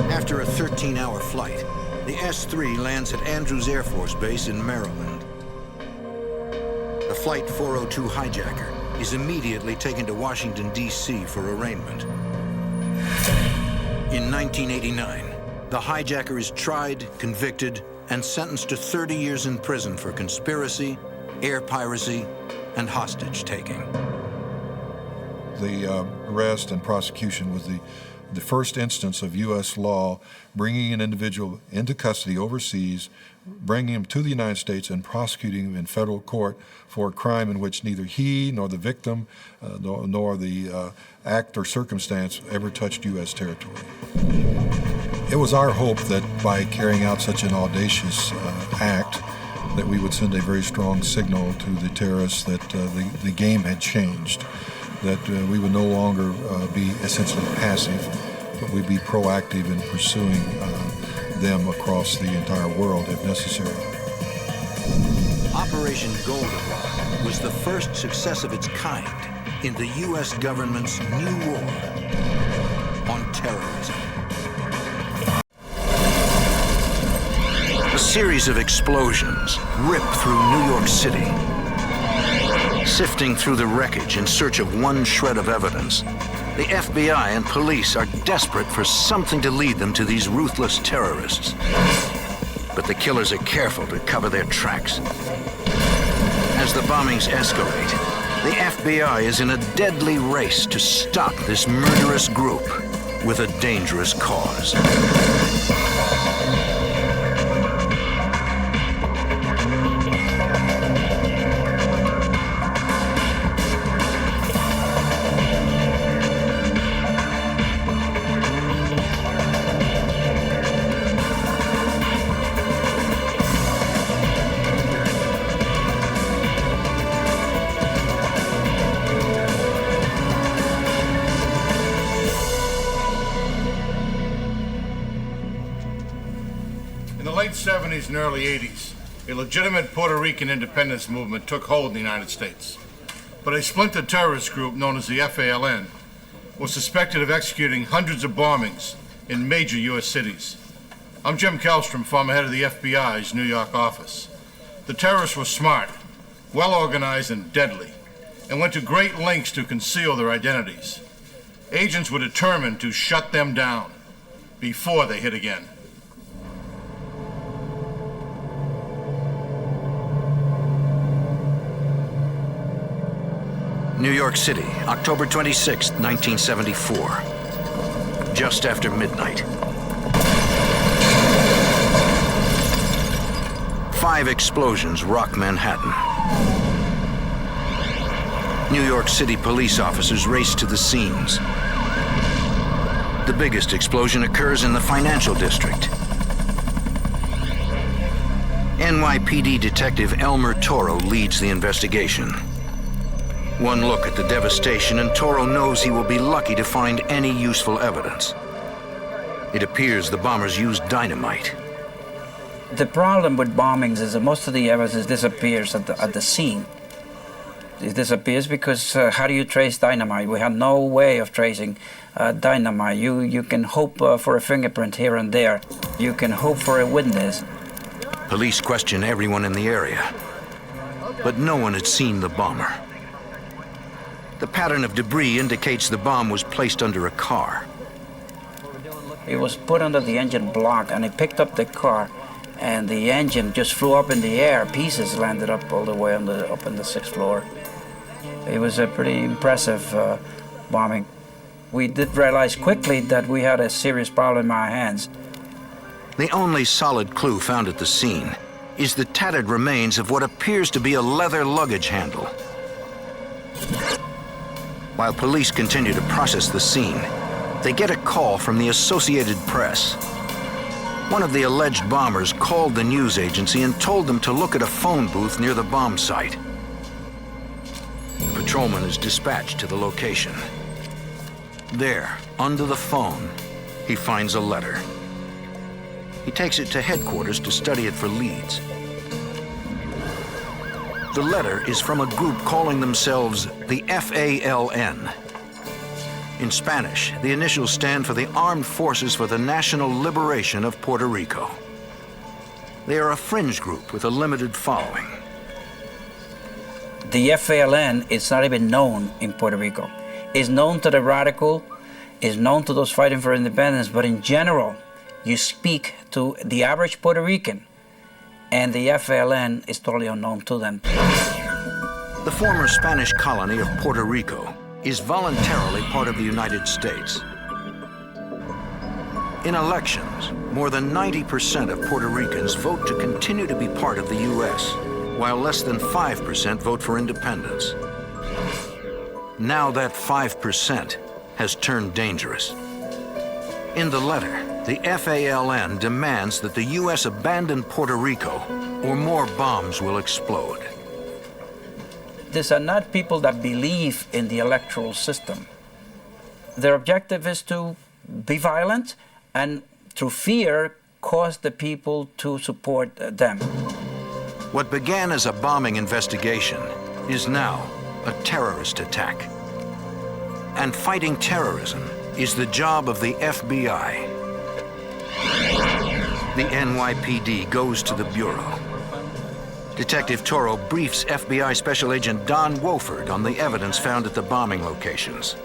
After a 13-hour flight, the S-3 lands at Andrews Air Force Base in Maryland. The Flight 402 hijacker is immediately taken to Washington, D.C. for arraignment. In 1989, the hijacker is tried, convicted, and sentenced to 30 years in prison for conspiracy, air piracy, and hostage-taking. The arrest and prosecution was the first instance of U.S. law bringing an individual into custody overseas, bringing him to the United States, and prosecuting him in federal court for a crime in which neither he nor the victim nor the act or circumstance ever touched U.S. territory. It was our hope that by carrying out such an audacious act, that we would send a very strong signal to the terrorists that the game had changed, that we would no longer be essentially passive, but we'd be proactive in pursuing them across the entire world if necessary. Operation Goldenrod was the first success of its kind in the U.S. government's new war on terrorism. A series of explosions rip through New York City. Sifting through the wreckage in search of one shred of evidence, the FBI and police are desperate for something to lead them to these ruthless terrorists. But the killers are careful to cover their tracks. As the bombings escalate, the FBI is in a deadly race to stop this murderous group with a dangerous cause. In the late 70s and early 80s, a legitimate Puerto Rican independence movement took hold in the United States. But a splinter terrorist group known as the FALN was suspected of executing hundreds of bombings in major U.S. cities. I'm Jim Kellstrom, former head of the FBI's New York office. The terrorists were smart, well-organized, and deadly, and went to great lengths to conceal their identities. Agents were determined to shut them down before they hit again. New York City, October 26, 1974. Just after midnight. 5 explosions rock Manhattan. New York City police officers race to the scenes. The biggest explosion occurs in the financial district. NYPD detective Elmer Toro leads the investigation. One look at the devastation and Toro knows he will be lucky to find any useful evidence. It appears the bombers used dynamite. The problem with bombings is that most of the evidence disappears at the scene. It disappears because how do you trace dynamite? We had no way of tracing dynamite. You can hope for a fingerprint here and there. You can hope for a witness. Police question everyone in the area, but no one had seen the bomber. The pattern of debris indicates the bomb was placed under a car. It was put under the engine block, and it picked up the car, and the engine just flew up in the air. Pieces landed up all the way up on the 6th floor. It was a pretty impressive bombing. We did realize quickly that we had a serious problem in our hands. The only solid clue found at the scene is the tattered remains of what appears to be a leather luggage handle. While police continue to process the scene, they get a call from the Associated Press. One of the alleged bombers called the news agency and told them to look at a phone booth near the bomb site. The patrolman is dispatched to the location. There, under the phone, he finds a letter. He takes it to headquarters to study it for leads. The letter is from a group calling themselves the FALN. In Spanish, the initials stand for the Armed Forces for the National Liberation of Puerto Rico. They are a fringe group with a limited following. The FALN is not even known in Puerto Rico. It's known to the radical, it's known to those fighting for independence, but in general, you speak to the average Puerto Rican, and the FALN is totally unknown to them. The former Spanish colony of Puerto Rico is voluntarily part of the United States. In elections, more than 90% of Puerto Ricans vote to continue to be part of the U.S., while less than 5% vote for independence. Now that 5% has turned dangerous. In the letter, the FALN demands that the U.S. abandon Puerto Rico, or more bombs will explode. These are not people that believe in the electoral system. Their objective is to be violent and, through fear, cause the people to support them. What began as a bombing investigation is now a terrorist attack. And fighting terrorism is the job of the FBI. The NYPD goes to the Bureau. Detective Toro briefs FBI Special Agent Don Wofford on the evidence found at the bombing locations.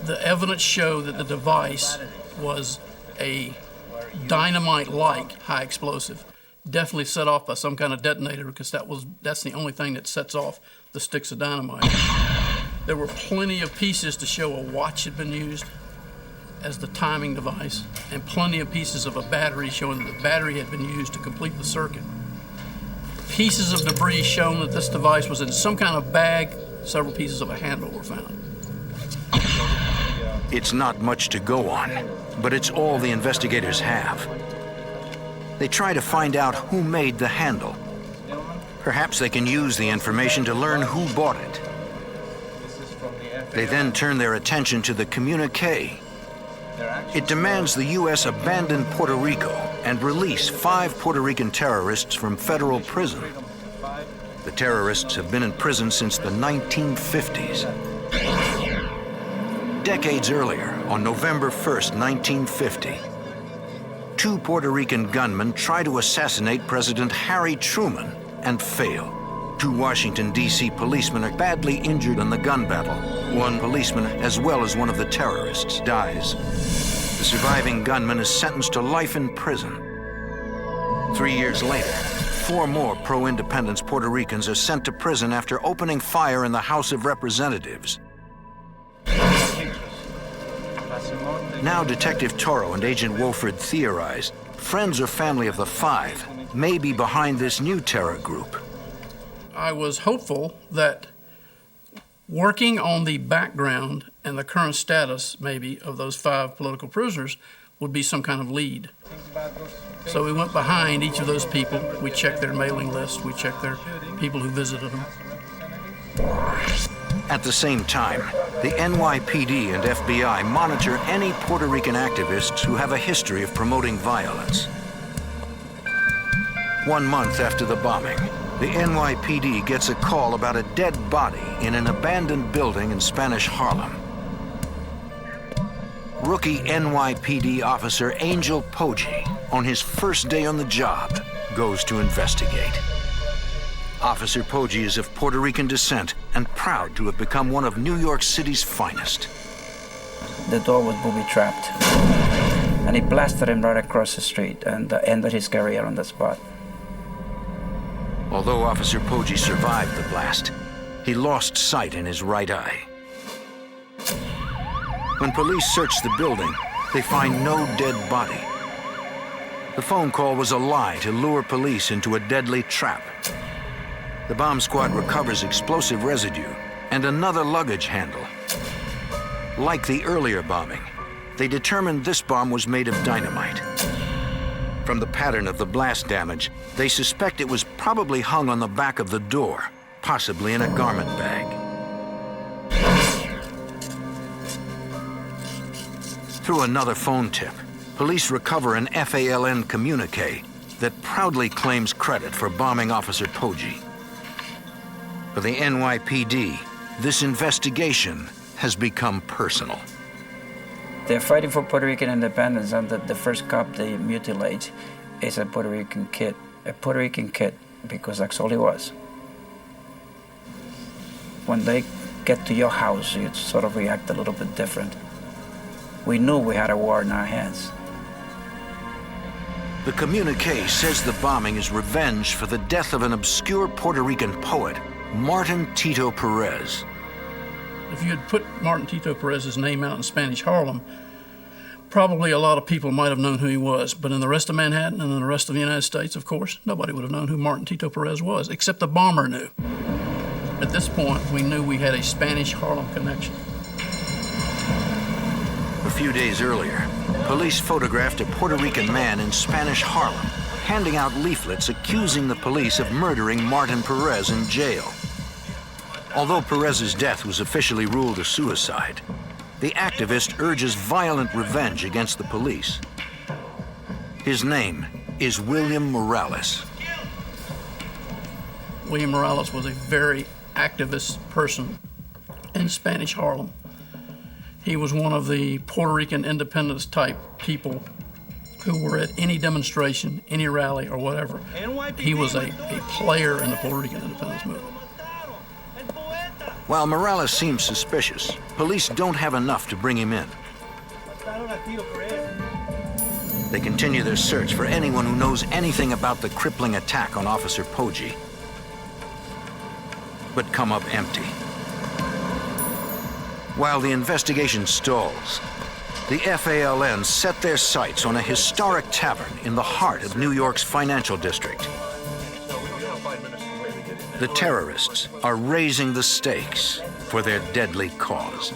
The evidence showed that the device was a dynamite-like high explosive, definitely set off by some kind of detonator, because that's the only thing that sets off the sticks of dynamite. There were plenty of pieces to show a watch had been used, as the timing device, and plenty of pieces of a battery showing that the battery had been used to complete the circuit. Pieces of debris showing that this device was in some kind of bag. Several pieces of a handle were found. It's not much to go on, but it's all the investigators have. They try to find out who made the handle. Perhaps they can use the information to learn who bought it. They then turn their attention to the communique. It demands the U.S. abandon Puerto Rico and release 5 Puerto Rican terrorists from federal prison. The terrorists have been in prison since the 1950s. Decades earlier, on November 1st, 1950, 2 Puerto Rican gunmen try to assassinate President Harry Truman and fail. 2 Washington, D.C. policemen are badly injured in the gun battle. 1 policeman, as well as one of the terrorists, dies. The surviving gunman is sentenced to life in prison. 3 years later, 4 more pro-independence Puerto Ricans are sent to prison after opening fire in the House of Representatives. Now Detective Toro and Agent Wolford theorize friends or family of the 5 may be behind this new terror group. I was hopeful that working on the background and the current status, maybe, of those 5 political prisoners would be some kind of lead. So we went behind each of those people. We checked their mailing list. We checked their people who visited them. At the same time, the NYPD and FBI monitor any Puerto Rican activists who have a history of promoting violence. 1 month after the bombing, the NYPD gets a call about a dead body in an abandoned building in Spanish Harlem. Rookie NYPD officer Angel Poggi, on his first day on the job, goes to investigate. Officer Poggi is of Puerto Rican descent and proud to have become one of New York City's finest. The door was booby-trapped, and he blasted him right across the street and ended his career on the spot. Although Officer Poggi survived the blast, he lost sight in his right eye. When police search the building, they find no dead body. The phone call was a lie to lure police into a deadly trap. The bomb squad recovers explosive residue and another luggage handle. Like the earlier bombing, they determined this bomb was made of dynamite. From the pattern of the blast damage, they suspect it was probably hung on the back of the door, possibly in a garment bag. Through another phone tip, police recover an FALN communique that proudly claims credit for bombing Officer Poggi. For the NYPD, this investigation has become personal. They're fighting for Puerto Rican independence, and the first cop they mutilate is a Puerto Rican kid. A Puerto Rican kid, because that's all he was. When they get to your house, you sort of react a little bit different. We knew we had a war in our hands. The communique says the bombing is revenge for the death of an obscure Puerto Rican poet, Martin Tito Perez. If you had put Martin Tito Perez's name out in Spanish Harlem, probably a lot of people might have known who he was. But in the rest of Manhattan and in the rest of the United States, of course, nobody would have known who Martin Tito Perez was, except the bomber knew. At this point, we knew we had a Spanish Harlem connection. A few days earlier, police photographed a Puerto Rican man in Spanish Harlem, handing out leaflets accusing the police of murdering Martin Perez in jail. Although Perez's death was officially ruled a suicide, the activist urges violent revenge against the police. His name is William Morales. William Morales was a very activist person in Spanish Harlem. He was one of the Puerto Rican independence type people who were at any demonstration, any rally, or whatever. He was a player in the Puerto Rican independence movement. While Morales seems suspicious, police don't have enough to bring him in. They continue their search for anyone who knows anything about the crippling attack on Officer Poggi, but come up empty. While the investigation stalls, The FALN set their sights on a historic tavern in the heart of New York's financial district. The terrorists are raising the stakes for their deadly cause.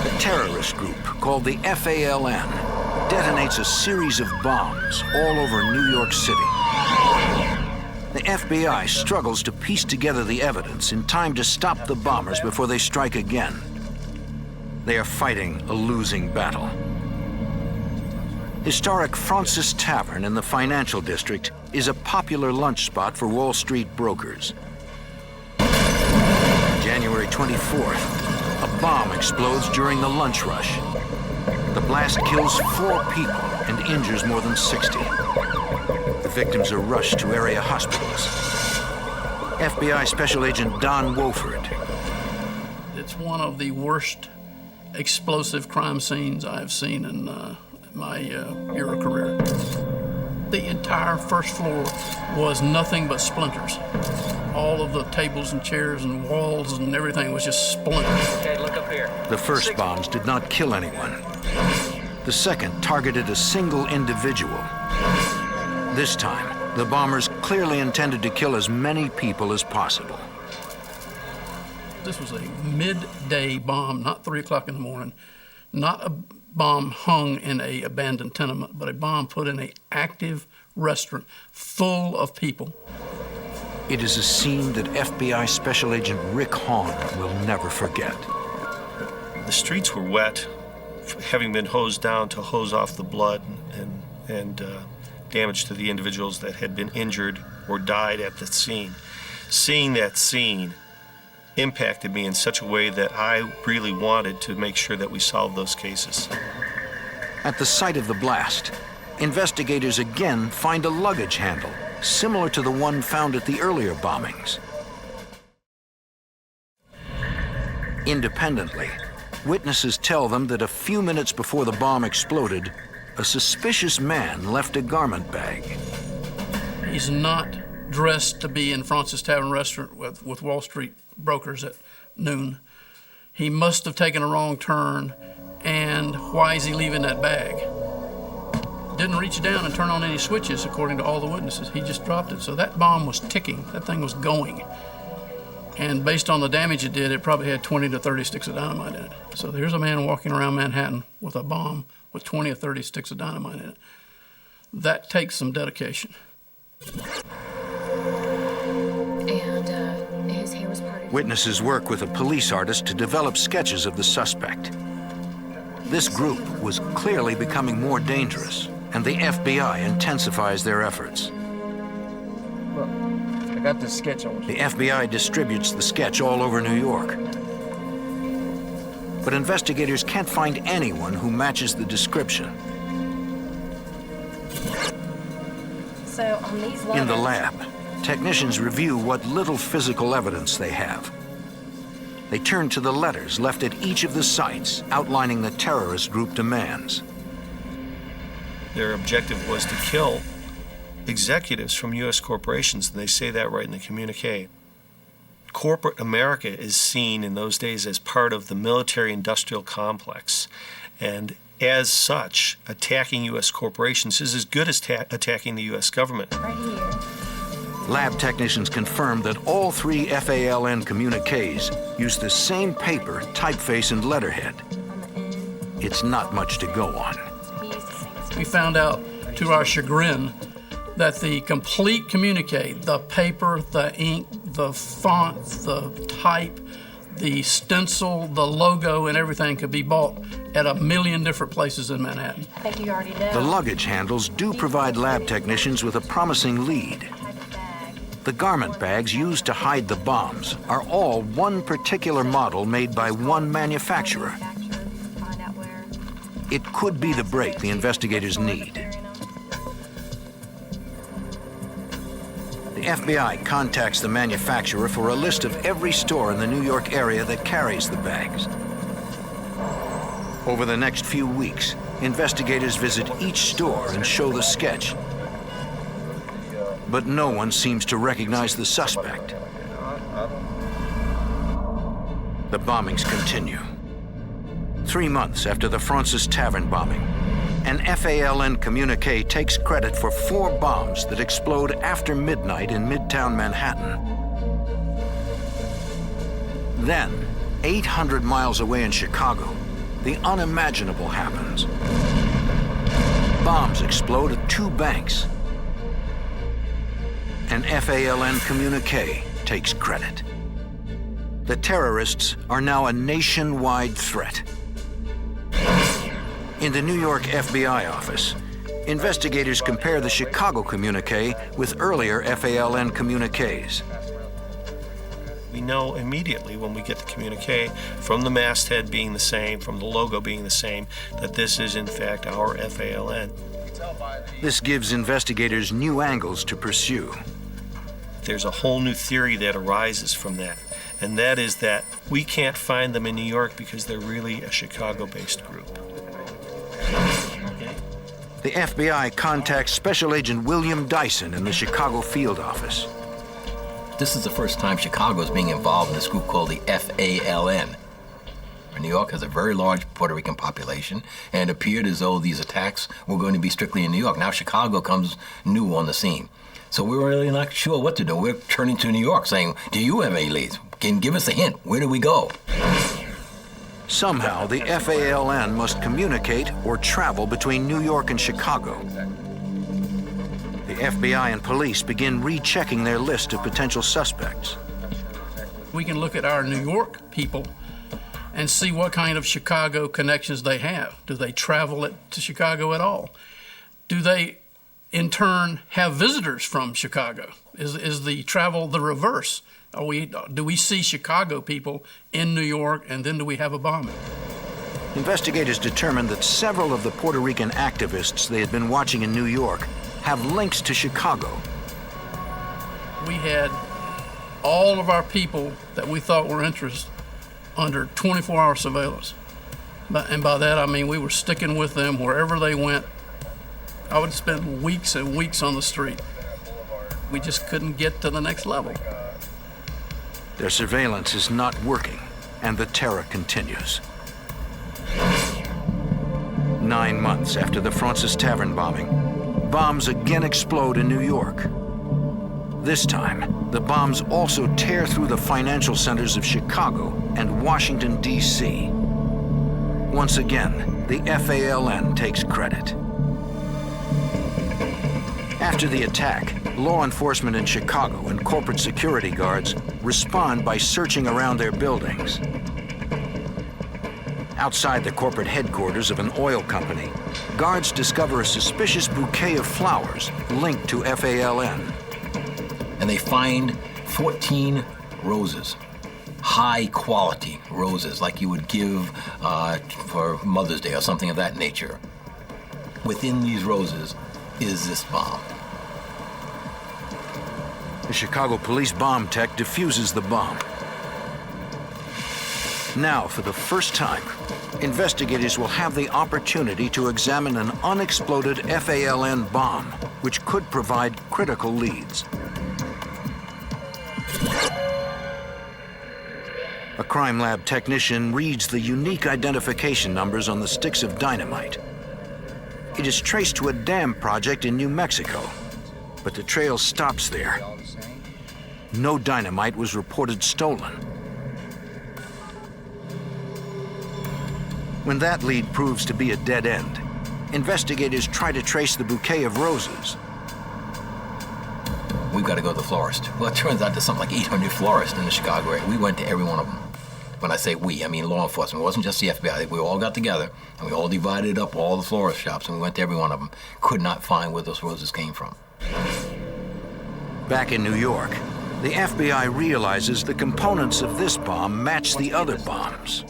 A terrorist group called the FALN detonates a series of bombs all over New York City. The FBI struggles to piece together the evidence in time to stop the bombers before they strike again. They are fighting a losing battle. Historic Fraunces Tavern in the financial district is a popular lunch spot for Wall Street brokers. January 24th, a bomb explodes during the lunch rush. The blast kills 4 people and injures more than 60. The victims are rushed to area hospitals. FBI Special Agent Don Wofford. It's one of the worst explosive crime scenes I have seen in my bureau career. The entire first floor was nothing but splinters. All of the tables and chairs and walls and everything was just splinters. Okay, look up here. The first bombs did not kill anyone. The second targeted a single individual. This time, the bombers clearly intended to kill as many people as possible. This was a midday bomb, not 3 o'clock in the morning, not a bomb hung in an abandoned tenement, but a bomb put in an active restaurant full of people. It is a scene that FBI Special Agent Rick Hahn will never forget. The streets were wet, having been hosed down to hose off the blood and damage to the individuals that had been injured or died at the scene. Seeing that scene impacted me in such a way that I really wanted to make sure that we solved those cases. At the site of the blast, investigators again find a luggage handle similar to the one found at the earlier bombings. Independently, witnesses tell them that a few minutes before the bomb exploded, a suspicious man left a garment bag. He's not dressed to be in Fraunces Tavern restaurant with Wall Street brokers at noon. He must have taken a wrong turn, and why is he leaving that bag? Didn't reach down and turn on any switches, according to all the witnesses. He just dropped it. So that bomb was ticking. That thing was going. And based on the damage it did, it probably had 20 to 30 sticks of dynamite in it. So there's a man walking around Manhattan with a bomb with 20 or 30 sticks of dynamite in it. That takes some dedication. And his hair was parted. Witnesses work with a police artist to develop sketches of the suspect. This group was clearly becoming more dangerous, and the FBI intensifies their efforts. Look, I got this sketch on. The FBI distributes the sketch all over New York. But investigators can't find anyone who matches the description. So on these letters, In the lab, technicians review what little physical evidence they have. They turn to the letters left at each of the sites outlining the terrorist group demands. Their objective was to kill executives from U.S. corporations, and they say that right in the communique. Corporate America is seen in those days as part of the military-industrial complex, and as such, attacking U.S. corporations is as good as attacking the U.S. government. right here. Lab technicians confirmed that all 3 FALN communiques use the same paper, typeface, and letterhead. It's not much to go on. We found out, to our chagrin, that the complete communique, the paper, the ink, the font, the type, the stencil, the logo, and everything could be bought at 1 million different places in Manhattan. I think you already know. The luggage handles do provide lab technicians with a promising lead. The garment bags used to hide the bombs are all one particular model made by one manufacturer. It could be the break the investigators need. The FBI contacts the manufacturer for a list of every store in the New York area that carries the bags. Over the next few weeks, investigators visit each store and show the sketch. but no one seems to recognize the suspect. The bombings continue. 3 months after the Fraunces Tavern bombing, an FALN communique takes credit for 4 bombs that explode after midnight in Midtown Manhattan. Then, 800 miles away in Chicago, the unimaginable happens. Bombs explode at 2 banks. An FALN communique takes credit. The terrorists are now a nationwide threat. In the New York FBI office, investigators compare the Chicago communique with earlier FALN communiques. We know immediately when we get the communique, from the masthead being the same, from the logo being the same, that this is in fact our FALN. This gives investigators new angles to pursue. There's a whole new theory that arises from that, and that is that we can't find them in New York because they're really a Chicago-based group. The FBI contacts Special Agent William Dyson in the Chicago field office. This is the first time Chicago is being involved in this group called the FALN. New York has a very large Puerto Rican population, and it appeared as though these attacks were going to be strictly in New York. Now Chicago comes new on the scene. So we were really not sure what to do. We're turning to New York saying, do you have any leads? Can you give us a hint? Where do we go? Somehow, the FALN must communicate or travel between New York and Chicago. The FBI and police begin rechecking their list of potential suspects. We can look at our New York people and see what kind of Chicago connections they have. Do they travel to Chicago at all? Do they, in turn, have visitors from Chicago? Is the travel the reverse? Do we see Chicago people in New York, and then do we have a bombing? Investigators determined that several of the Puerto Rican activists they had been watching in New York have links to Chicago. We had all of our people that we thought were interested under 24-hour surveillance. And by that, I mean we were sticking with them wherever they went. I would spend weeks and weeks on the street. We just couldn't get to the next level. Their surveillance is not working, and the terror continues. 9 months after the Fraunces Tavern bombing, bombs again explode in New York. This time, the bombs also tear through the financial centers of Chicago and Washington, D.C. Once again, the FALN takes credit. After the attack, law enforcement in Chicago and corporate security guards respond by searching around their buildings. Outside the corporate headquarters of an oil company, guards discover a suspicious bouquet of flowers linked to FALN. And they find 14 roses, high quality roses, like you would give for Mother's Day or something of that nature. Within these roses is this bomb. The Chicago police bomb tech defuses the bomb. Now, for the first time, investigators will have the opportunity to examine an unexploded FALN bomb, which could provide critical leads. A crime lab technician reads the unique identification numbers on the sticks of dynamite. It is traced to a dam project in New Mexico, but the trail stops there. No dynamite was reported stolen. When that lead proves to be a dead end, investigators try to trace the bouquet of roses. We've got to go to the florist. Well, it turns out there's something like 800 florists in the Chicago area. We went to every one of them. When I say we, I mean law enforcement. It wasn't just the FBI. We all got together, and we all divided up all the florist shops, and we went to every one of them. Could not find where those roses came from. Back in New York, the FBI realizes the components of this bomb match the other bombs.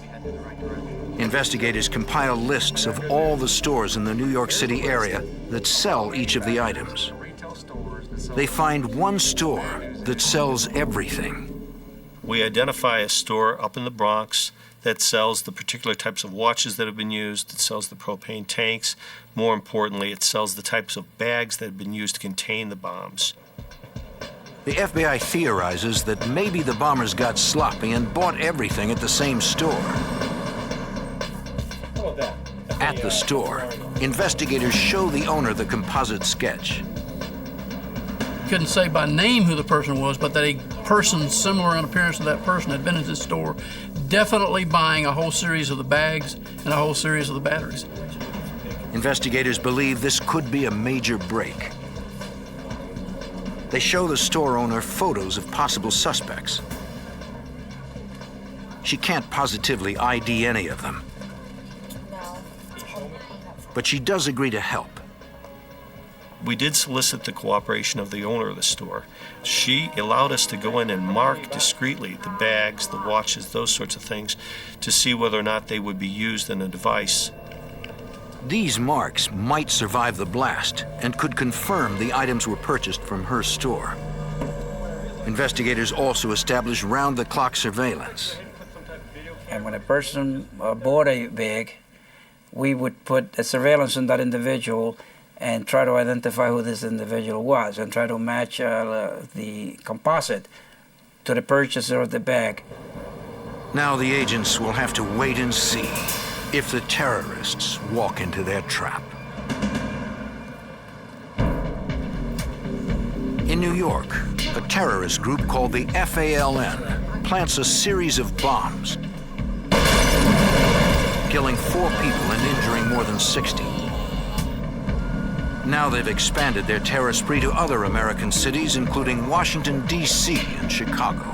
Investigators compile lists of all the stores in the New York City area that sell each of the items. They find one store that sells everything. We identify a store up in the Bronx that sells the particular types of watches that have been used, it sells the propane tanks. More importantly, it sells the types of bags that have been used to contain the bombs. The FBI theorizes that maybe the bombers got sloppy and bought everything at the same store. At the store, investigators show the owner the composite sketch. Couldn't say by name who the person was, but that a person similar in appearance to that person had been at this store, definitely buying a whole series of the bags and a whole series of the batteries. Investigators believe this could be a major break. They show the store owner photos of possible suspects. She can't positively ID any of them, but she does agree to help. We did solicit the cooperation of the owner of the store. She allowed us to go in and mark discreetly the bags, the watches, those sorts of things, to see whether or not they would be used in a device. These marks might survive the blast and could confirm the items were purchased from her store. Investigators also establish round-the-clock surveillance. And when a person bought a bag, we would put a surveillance on that individual and try to identify who this individual was and try to match the composite to the purchaser of the bag. Now the agents will have to wait and see if the terrorists walk into their trap. In New York, a terrorist group called the FALN plants a series of bombs, killing 4 people and injuring more than 60. Now they've expanded their terror spree to other American cities, including Washington, D.C. and Chicago.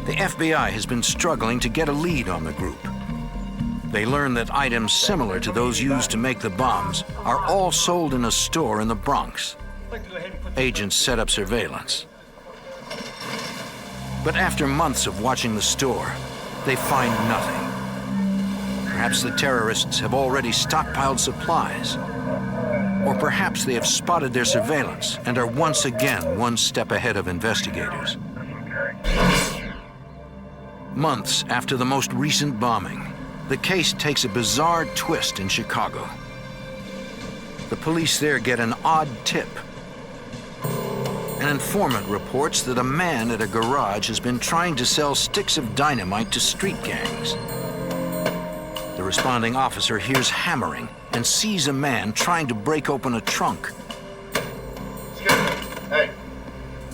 The FBI has been struggling to get a lead on the group. They learn that items similar to those used to make the bombs are all sold in a store in the Bronx. Agents set up surveillance. But after months of watching the store, they find nothing. Perhaps the terrorists have already stockpiled supplies. Or perhaps they have spotted their surveillance and are once again one step ahead of investigators. Months after the most recent bombing, the case takes a bizarre twist in Chicago. The police there get an odd tip. An informant reports that a man at a garage has been trying to sell sticks of dynamite to street gangs. The responding officer hears hammering and sees a man trying to break open a trunk. Hey,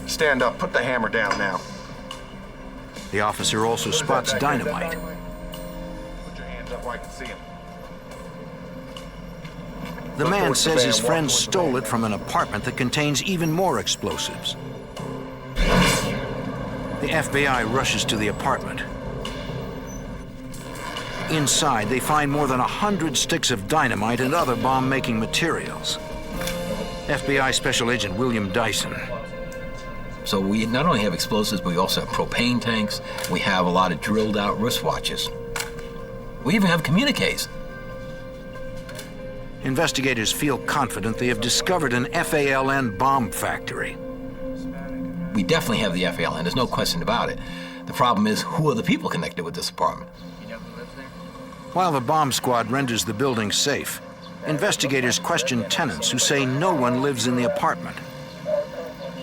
stand up, put the hammer down now. The officer also spots dynamite. Put your hands up where I can see him. The man says his friend stole it from an apartment that contains even more explosives. The FBI rushes to the apartment. Inside, they find more than 100 sticks of dynamite and other bomb-making materials. FBI Special Agent William Dyson. So we not only have explosives, but we also have propane tanks. We have a lot of drilled-out wristwatches. We even have communiques. Investigators feel confident they have discovered an FALN bomb factory. We definitely have the FALN, there's no question about it. The problem is, who are the people connected with this apartment? While the bomb squad renders the building safe, investigators question tenants who say no one lives in the apartment.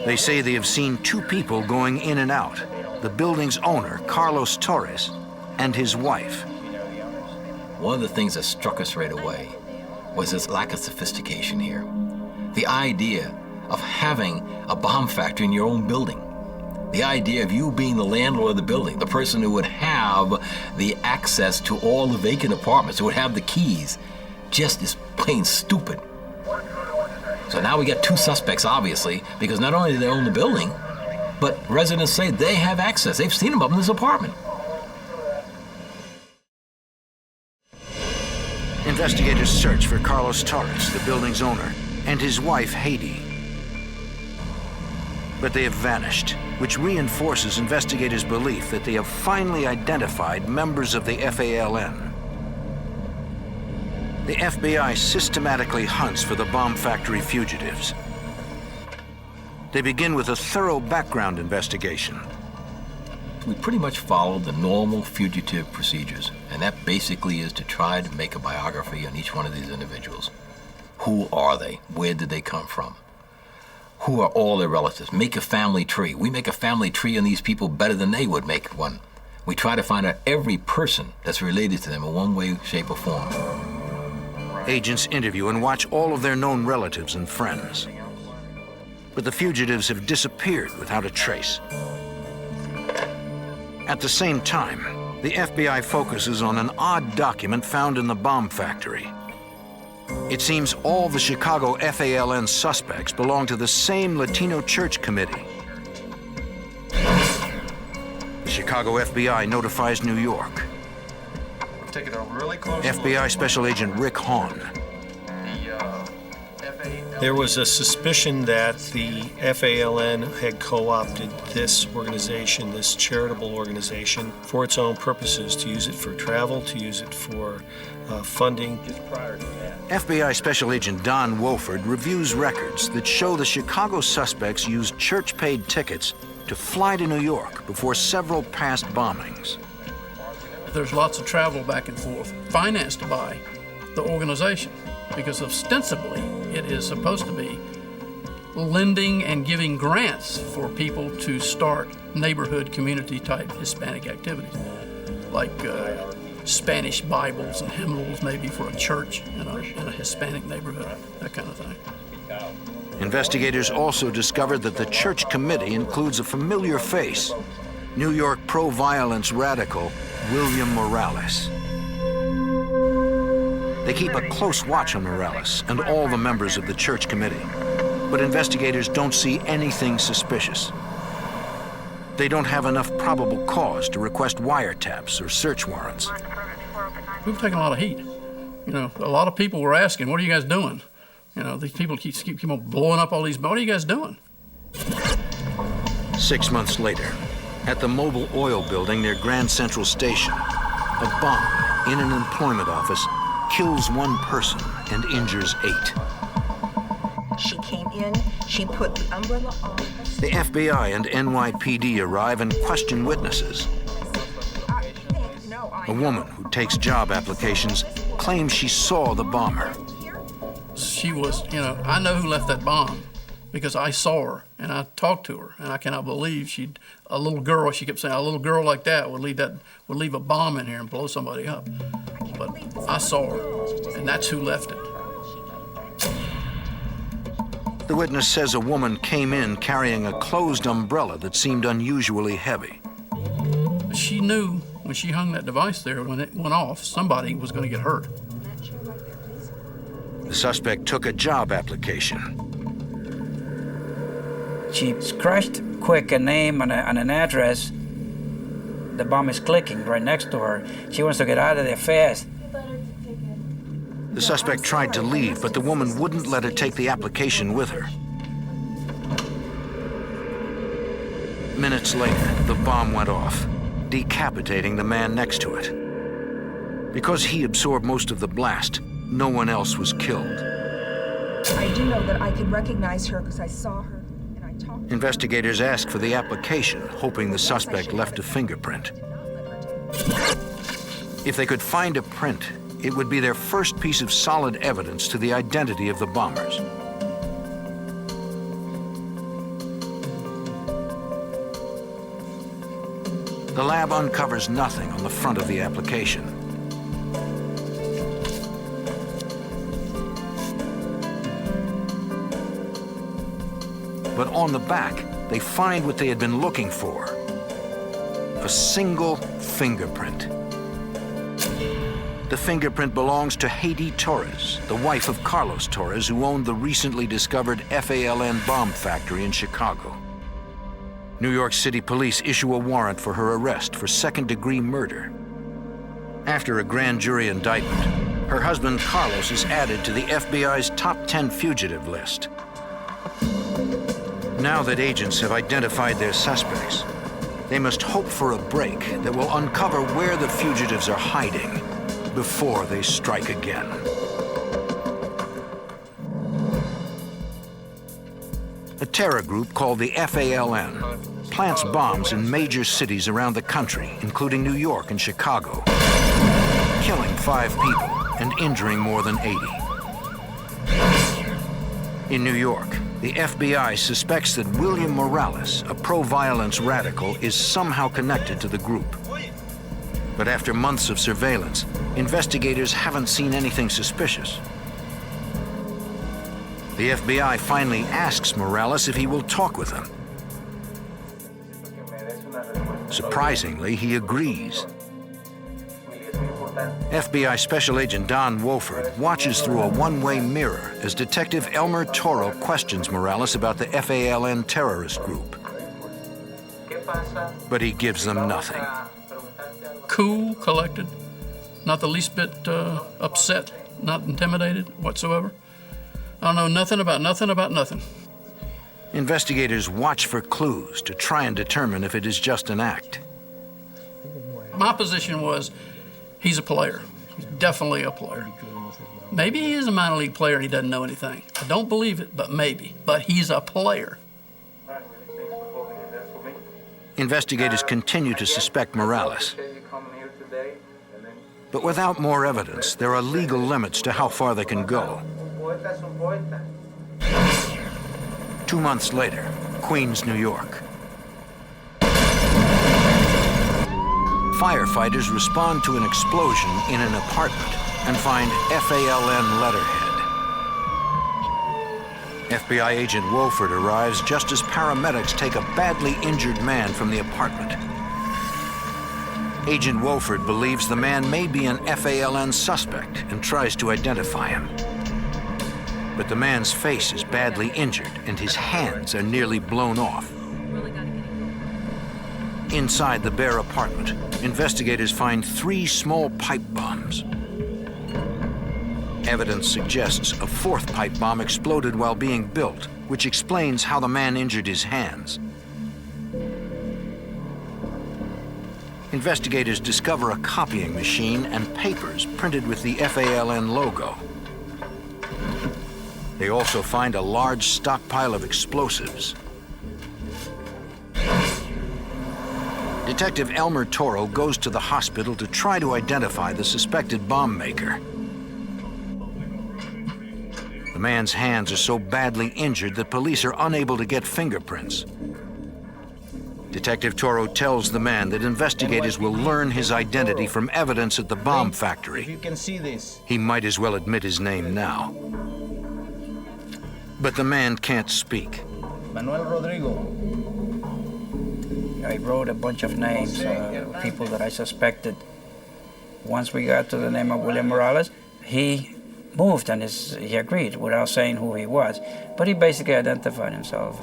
They say they have seen 2 people going in and out, the building's owner, Carlos Torres, and his wife. One of the things that struck us right away was this lack of sophistication here. The idea of having a bomb factory in your own building. The idea of you being the landlord of the building, the person who would have the access to all the vacant apartments, who would have the keys, just is plain stupid. So now we got 2 suspects, obviously, because not only do they own the building, but residents say they have access. They've seen them up in this apartment. Investigators search for Carlos Torres, the building's owner, and his wife, Haiti. But they have vanished, which reinforces investigators' belief that they have finally identified members of the FALN. The FBI systematically hunts for the bomb factory fugitives. They begin with a thorough background investigation. We pretty much followed the normal fugitive procedures, and that basically is to try to make a biography on each one of these individuals. Who are they? Where did they come from? who are all their relatives. Make a family tree. We make a family tree on these people better than they would make one. We try to find out every person that's related to them in one way, shape, or form. Agents interview and watch all of their known relatives and friends. But the fugitives have disappeared without a trace. At the same time, the FBI focuses on an odd document found in the bomb factory. It seems all the Chicago FALN suspects belong to the same Latino church committee. The Chicago FBI notifies New York. Take it a really close FBI Special Agent Rick Hahn. There was a suspicion that the FALN had co-opted this organization, this charitable organization, for its own purposes, to use it for travel, to use it for funding. FBI Special Agent Don Wofford reviews records that show the Chicago suspects used church-paid tickets to fly to New York before several past bombings. There's lots of travel back and forth, financed by the organization, because ostensibly it is supposed to be lending and giving grants for people to start neighborhood community type Hispanic activities, like Spanish Bibles and hymnals maybe for a church in a Hispanic neighborhood, that kind of thing. Investigators also discovered that the church committee includes a familiar face, New York pro-violence radical William Morales. They keep a close watch on Morales and all the members of the church committee, but investigators don't see anything suspicious. They don't have enough probable cause to request wiretaps or search warrants. We've taken a lot of heat. You know, a lot of people were asking, what are you guys doing? You know, these people keep on blowing up all these, what are you guys doing? 6 months later, at the Mobile Oil Building near Grand Central Station, a bomb in an employment office kills one person and injures 8. She came in, she put the umbrella on. The FBI and NYPD arrive and question witnesses. A woman who takes job applications claims she saw the bomber. She was, you know, I know who left that bomb because I saw her and I talked to her, and I cannot believe a little girl, she kept saying, a little girl like that would leave a bomb in here and blow somebody up. But I saw her, and that's who left it. The witness says a woman came in carrying a closed umbrella that seemed unusually heavy. She knew when she hung that device there, when it went off, somebody was going to get hurt. The suspect took a job application. She scratched quick a name and an address. The bomb is clicking right next to her. She wants to get out of there fast. The suspect tried to leave, but the woman wouldn't let her take the application with her. Minutes later, the bomb went off, decapitating the man next to it. Because he absorbed most of the blast, no one else was killed. I do know that I could recognize her because I saw her and I talked to her. Investigators asked for the application, hoping the suspect left a fingerprint. If they could find a print, it would be their first piece of solid evidence to the identity of the bombers. The lab uncovers nothing on the front of the application. But on the back, they find what they had been looking for: a single fingerprint. The fingerprint belongs to Haiti Torres, the wife of Carlos Torres, who owned the recently discovered FALN bomb factory in Chicago. New York City police issue a warrant for her arrest for second-degree murder. After a grand jury indictment, her husband Carlos is added to the FBI's top 10 fugitive list. Now that agents have identified their suspects, they must hope for a break that will uncover where the fugitives are hiding before they strike again. A terror group called the FALN plants bombs in major cities around the country, including New York and Chicago, killing 5 people and injuring more than 80. In New York, the FBI suspects that William Morales, a pro-violence radical, is somehow connected to the group. But after months of surveillance, investigators haven't seen anything suspicious. The FBI finally asks Morales if he will talk with them. Surprisingly, he agrees. FBI Special Agent Don Wofford watches through a one-way mirror as Detective Elmer Toro questions Morales about the FALN terrorist group. But he gives them nothing. Cool, collected, not the least bit upset, not intimidated whatsoever. I don't know nothing about nothing. Investigators watch for clues to try and determine if it is just an act. My position was, he's a player. He's definitely a player. Maybe he is a minor league player and he doesn't know anything. I don't believe it, but maybe. But he's a player. Investigators continue to suspect Morales. But without more evidence, there are legal limits to how far they can go. 2 months later, Queens, New York. Firefighters respond to an explosion in an apartment and find FALN letterhead. FBI agent Wofford arrives just as paramedics take a badly injured man from the apartment. Agent Wofford believes the man may be an FALN suspect and tries to identify him. But the man's face is badly injured and his hands are nearly blown off. Inside the bare apartment, investigators find 3 small pipe bombs. Evidence suggests a 4th pipe bomb exploded while being built, which explains how the man injured his hands. Investigators discover a copying machine and papers printed with the FALN logo. They also find a large stockpile of explosives. Detective Elmer Toro goes to the hospital to try to identify the suspected bomb maker. The man's hands are so badly injured that police are unable to get fingerprints. Detective Toro tells the man that investigators will learn his identity from evidence at the bomb factory. You can see this. He might as well admit his name now. But the man can't speak. Manuel Rodrigo. I wrote a bunch of names, people that I suspected. Once we got to the name of William Morales, he moved and he agreed without saying who he was. But he basically identified himself.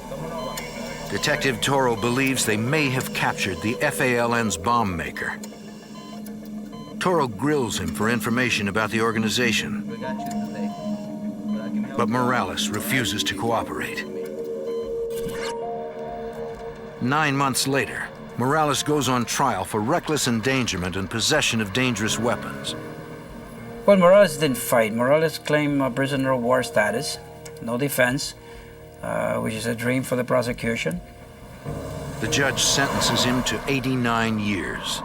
Detective Toro believes they may have captured the FALN's bomb maker. Toro grills him for information about the organization. But Morales refuses to cooperate. 9 months later, Morales goes on trial for reckless endangerment and possession of dangerous weapons. Well, Morales didn't fight. Morales claimed a prisoner of war status, no defense, which is a dream for the prosecution. The judge sentences him to 89 years.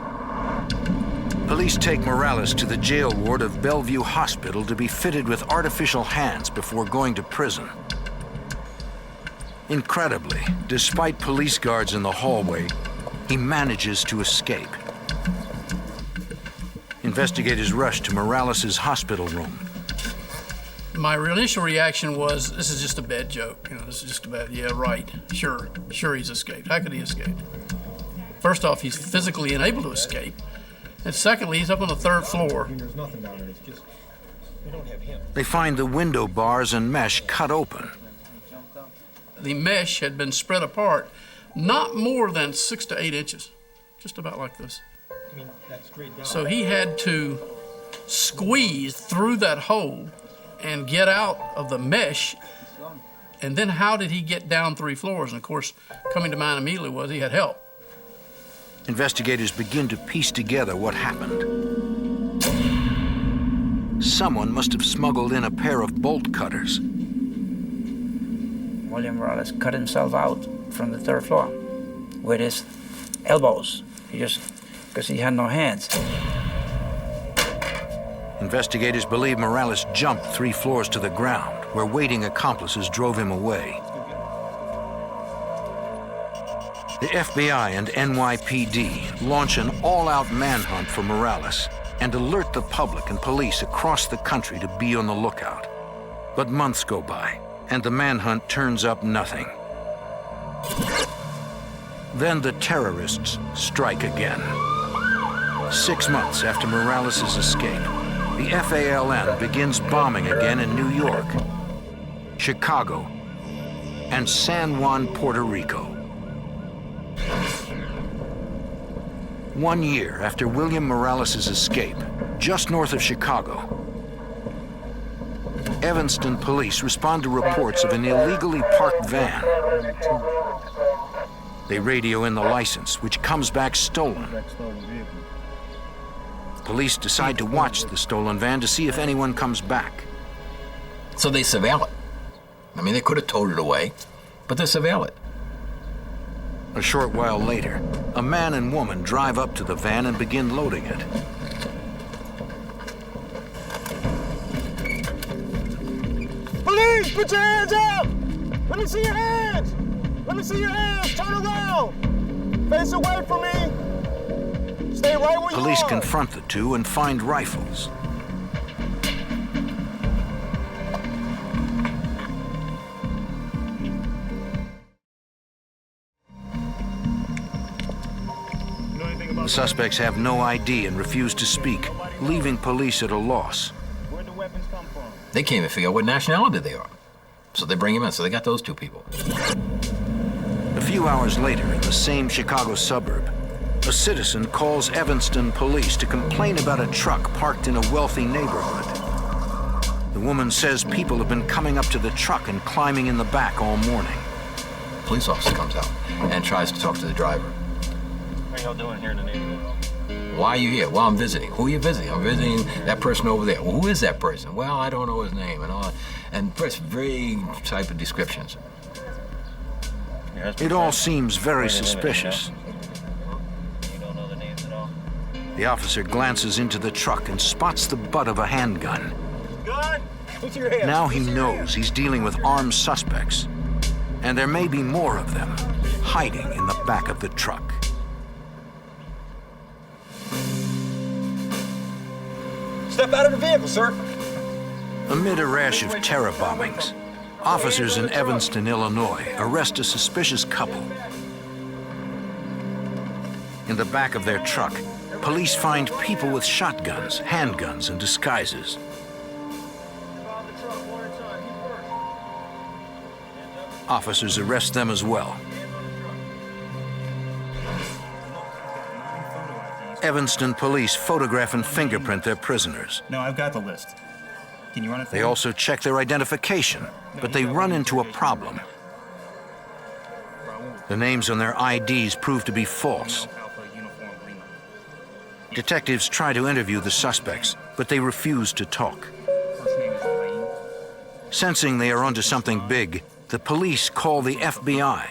Police take Morales to the jail ward of Bellevue Hospital to be fitted with artificial hands before going to prison. Incredibly, despite police guards in the hallway, he manages to escape. Investigators rush to Morales' hospital room. My initial reaction was, this is just a bad joke. You know, this is just a bad, yeah, right, sure he's escaped. How could he escape? First off, he's physically unable to escape. And secondly, he's up on the 3rd floor. There's nothing down there. It's just, we don't have him. They find the window bars and mesh cut open. The mesh had been spread apart not more than 6 to 8 inches, just about like this. I mean, that's straight down. So he had to squeeze through that hole and get out of the mesh. And then how did he get down 3 floors? And of course, coming to mind immediately was he had help. Investigators begin to piece together what happened. Someone must have smuggled in a pair of bolt cutters. William Morales cut himself out from the 3rd floor with his elbows, because he had no hands. Investigators believe Morales jumped 3 floors to the ground. where waiting accomplices drove him away. The FBI and NYPD launch an all-out manhunt for Morales and alert the public and police across the country to be on the lookout. But months go by, and the manhunt turns up nothing. Then the terrorists strike again. 6 months after Morales' escape, the FALN begins bombing again in New York, Chicago, and San Juan, Puerto Rico. 1 year after William Morales' escape, just north of Chicago, Evanston police respond to reports of an illegally parked van. They radio in the license, which comes back stolen. Police decide to watch the stolen van to see if anyone comes back. So they surveil it. I mean, they could have towed it away, but they surveil it. A short while later, a man and woman drive up to the van and begin loading it. Police, put your hands up! Let me see your hands! Let me see your hands! Turn around! Face away from me! Stay right where you are! Police confront the two and find rifles. The suspects have no ID and refuse to speak, leaving police at a loss. Where'd the weapons come from? They can't even figure out what nationality they are. So they bring him in. So they got those two people. A few hours later, in the same Chicago suburb, a citizen calls Evanston police to complain about a truck parked in a wealthy neighborhood. The woman says people have been coming up to the truck and climbing in the back all morning. A police officer comes out and tries to talk to the driver. What are y'all doing here in the neighborhood? Why are you here? Well, I'm visiting. Who are you visiting? I'm visiting that person over there. Well, who is that person? Well, I don't know his name and all. And just vague type of descriptions. It all seems very suspicious. The officer glances into the truck and spots the butt of a handgun. Now he knows he's dealing with armed suspects, and there may be more of them hiding in the back of the truck. Step out of the vehicle, sir. Amid a rash of terror bombings, officers in Evanston, Illinois, arrest a suspicious couple. In the back of their truck, police find people with shotguns, handguns, and disguises. Officers arrest them as well. Evanston police photograph and fingerprint their prisoners. No, I've got the list. Can you run it for They me? also check their identification, but they run into a problem. The names on their IDs prove to be false. Detectives try to interview the suspects, but they refuse to talk. Sensing they are onto something big, the police call the FBI.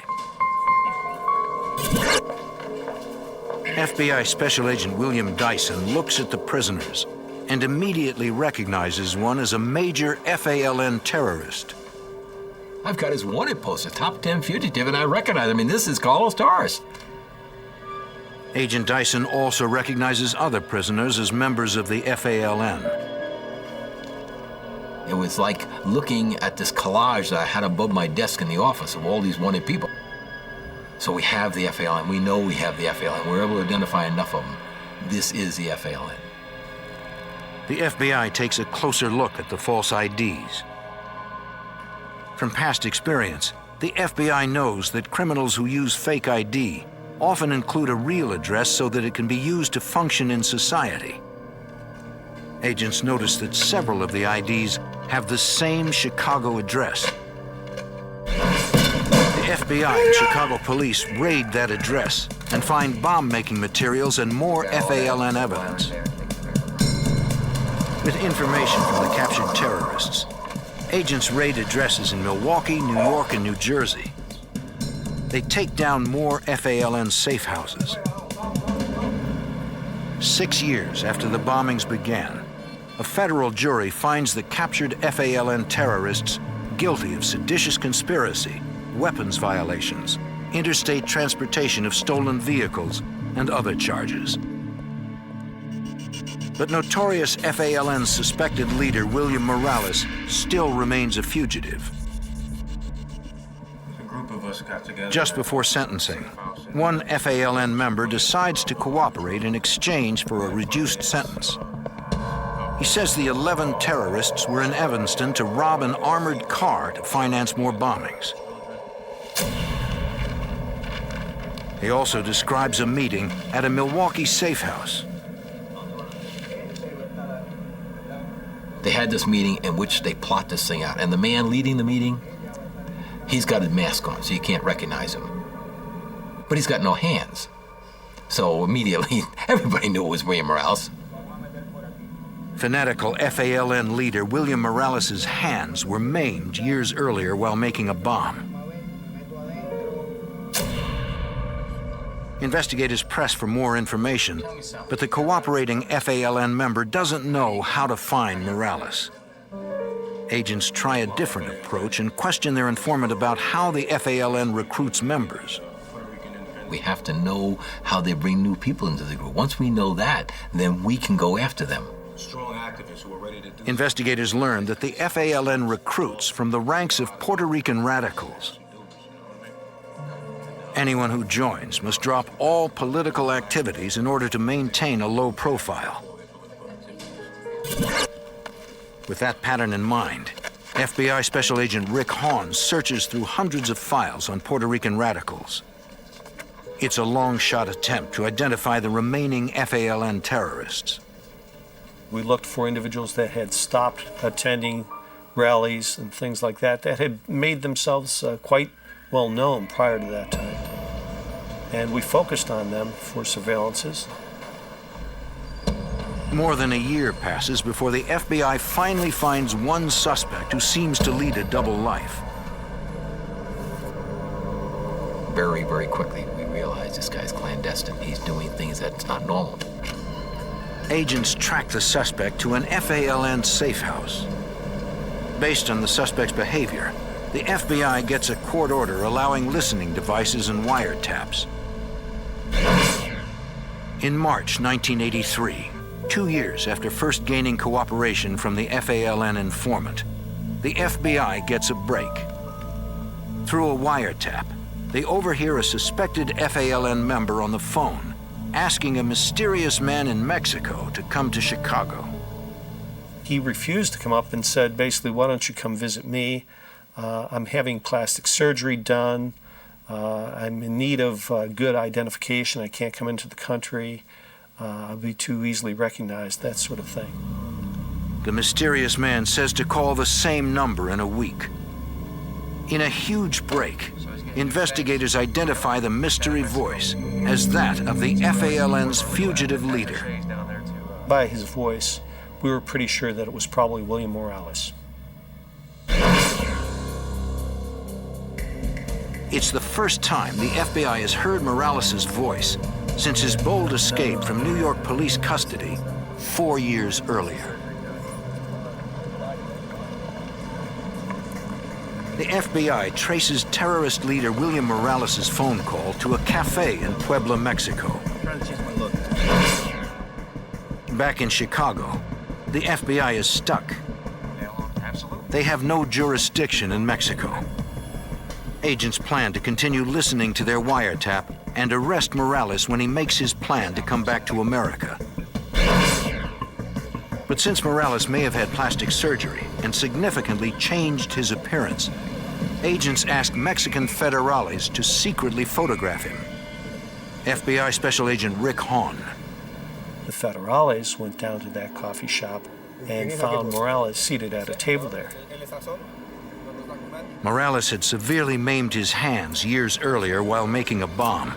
FBI Special Agent William Dyson looks at the prisoners and immediately recognizes one as a major FALN terrorist. I've got his wanted poster, top 10 fugitive, and I recognize him. I mean, this is Carlos Torres. Agent Dyson also recognizes other prisoners as members of the FALN. It was like looking at this collage that I had above my desk in the office of all these wanted people. So we have the FALN. We know we have the FALN. We're able to identify enough of them. This is the FALN. The FBI takes a closer look at the false IDs. From past experience, the FBI knows that criminals who use fake ID often include a real address so that it can be used to function in society. Agents notice that several of the IDs have the same Chicago address. The FBI and Chicago police raid that address and find bomb-making materials and more FALN evidence. With information from the captured terrorists, agents raid addresses in Milwaukee, New York, and New Jersey. They take down more FALN safe houses. 6 years after the bombings began, a federal jury finds the captured FALN terrorists guilty of seditious conspiracy, weapons violations, interstate transportation of stolen vehicles, and other charges. But notorious FALN suspected leader William Morales still remains a fugitive. A group of us got together. Just before sentencing, one FALN member decides to cooperate in exchange for a reduced sentence. He says the 11 terrorists were in Evanston to rob an armored car to finance more bombings. He also describes a meeting at a Milwaukee safe house. They had this meeting in which they plot this thing out, and the man leading the meeting, he's got a mask on, so you can't recognize him. But he's got no hands. So immediately, everybody knew it was William Morales. Fanatical FALN leader William Morales' hands were maimed years earlier while making a bomb. Investigators press for more information, but the cooperating FALN member doesn't know how to find Morales. Agents try a different approach and question their informant about how the FALN recruits members. We have to know how they bring new people into the group. Once we know that, then we can go after them. Strong activists who are ready to do. Investigators learned that the FALN recruits from the ranks of Puerto Rican radicals. Anyone who joins must drop all political activities in order to maintain a low profile. With that pattern in mind, FBI Special Agent Rick Hahn searches through hundreds of files on Puerto Rican radicals. It's a long-shot attempt to identify the remaining FALN terrorists. We looked for individuals that had stopped attending rallies and things like that, that had made themselves quite well known prior to that time. And we focused on them for surveillances. More than a year passes before the FBI finally finds one suspect who seems to lead a double life. Very, very quickly, we realize this guy's clandestine. He's doing things that's not normal. Agents track the suspect to an FALN safe house. Based on the suspect's behavior, the FBI gets a court order allowing listening devices and wiretaps. In March 1983, 2 years after first gaining cooperation from the FALN informant, the FBI gets a break. Through a wiretap, they overhear a suspected FALN member on the phone asking a mysterious man in Mexico to come to Chicago. He refused to come up and said, basically, why don't you come visit me? I'm having plastic surgery done. I'm in need of good identification. I can't come into the country. I'll be too easily recognized, that sort of thing. The mysterious man says to call the same number in a week. In a huge break, investigators identify the mystery voice as that of the FALN's fugitive leader. By his voice, we were pretty sure that it was probably William Morales. It's the first time the FBI has heard Morales' voice since his bold escape from New York police custody 4 years earlier. The FBI traces terrorist leader William Morales' phone call to a cafe in Puebla, Mexico. Back in Chicago, the FBI is stuck. They have no jurisdiction in Mexico. Agents plan to continue listening to their wiretap and arrest Morales when he makes his plan to come back to America. But since Morales may have had plastic surgery and significantly changed his appearance, agents ask Mexican federales to secretly photograph him. FBI Special Agent Rick Hahn. The federales went down to that coffee shop and found Morales seated at a table there. Morales had severely maimed his hands years earlier while making a bomb.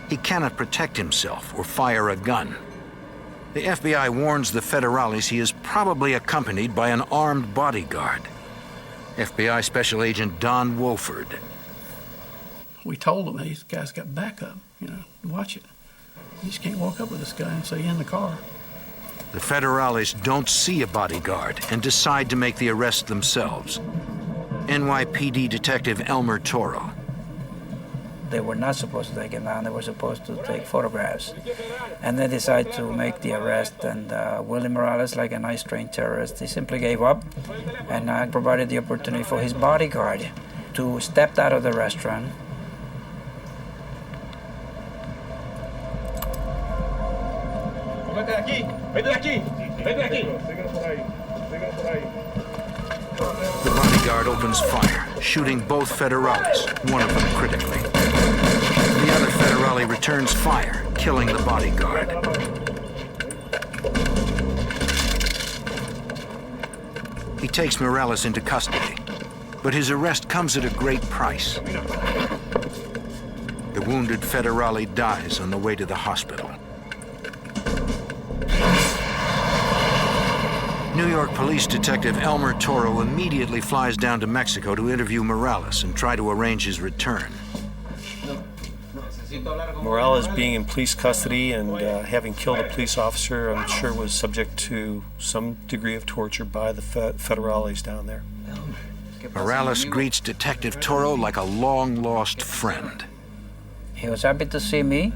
He cannot protect himself or fire a gun. The FBI warns the federales he is probably accompanied by an armed bodyguard. FBI Special Agent Don Wolford. We told him, hey, this guy's got backup, watch it. You just can't walk up with this guy and say, in the car. The federales don't see a bodyguard and decide to make the arrest themselves. NYPD Detective Elmer Toro. They were not supposed to take him down. They were supposed to take photographs. And they decided to make the arrest. And Willie Morales, like a nice trained terrorist, he simply gave up. And I provided the opportunity for his bodyguard to step out of the restaurant. The bodyguard opens fire, shooting both federales, one of them critically. The other federale returns fire, killing the bodyguard. He takes Morales into custody, but his arrest comes at a great price. The wounded federale dies on the way to the hospital. New York Police Detective Elmer Toro immediately flies down to Mexico to interview Morales and try to arrange his return. Morales being in police custody and having killed a police officer, I'm sure was subject to some degree of torture by the federales down there. Morales greets Detective Toro like a long-lost friend. He was happy to see me,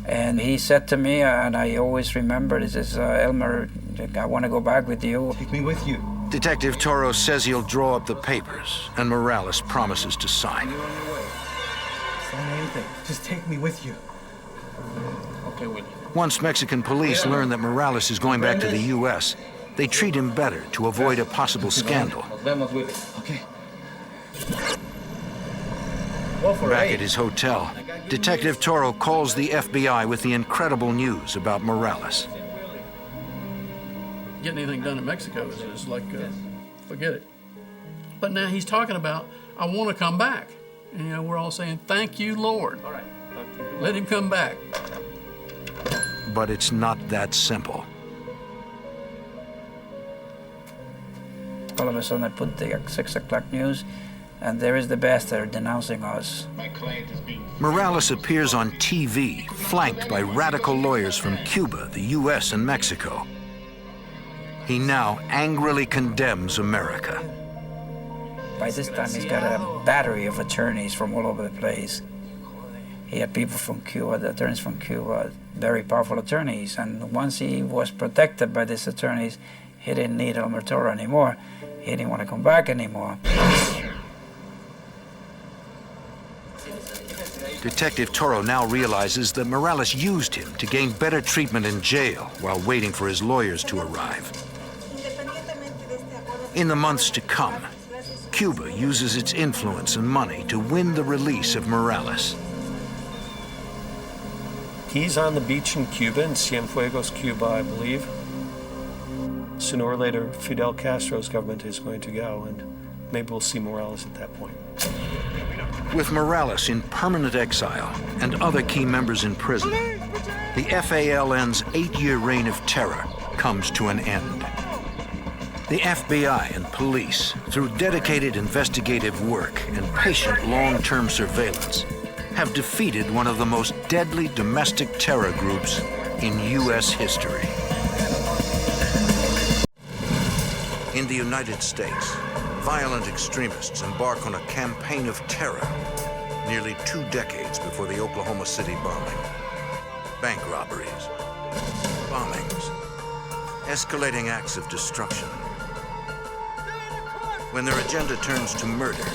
and he said to me, and I always remember, he says, Elmer, I want to go back with you. Take me with you. Detective Toro says he'll draw up the papers, and Morales promises to sign. Sign anything. Just take me with you. Okay, Willie. Once Mexican police learn that Morales is going back to the U.S., they treat him better to avoid a possible scandal. Okay. Back at his hotel, Detective Toro calls the FBI with the incredible news about Morales. Getting anything done in Mexico is like, forget it. But now he's talking about, I want to come back. And, you know, we're all saying, thank you, Lord. All right. Let him come back. But it's not that simple. All of a sudden I put the 6 o'clock news, and there is the bastard denouncing us. Morales appears on TV, flanked by radical lawyers from Cuba, the U.S., and Mexico. He now angrily condemns America. By this time, he's got a battery of attorneys from all over the place. He had people from Cuba, the attorneys from Cuba, very powerful attorneys. And once he was protected by these attorneys, he didn't need Elmer Toro anymore. He didn't want to come back anymore. Detective Toro now realizes that Morales used him to gain better treatment in jail while waiting for his lawyers to arrive. In the months to come, Cuba uses its influence and money to win the release of Morales. He's on the beach in Cuba, in Cienfuegos, Cuba, I believe. Sooner or later, Fidel Castro's government is going to go, and maybe we'll see Morales at that point. With Morales in permanent exile and other key members in prison, the FALN's 8-year reign of terror comes to an end. The FBI and police, through dedicated investigative work and patient long-term surveillance, have defeated one of the most deadly domestic terror groups in U.S. history. In the United States, violent extremists embark on a campaign of terror nearly 2 decades before the Oklahoma City bombing. Bank robberies, bombings, escalating acts of destruction. When their agenda turns to murder,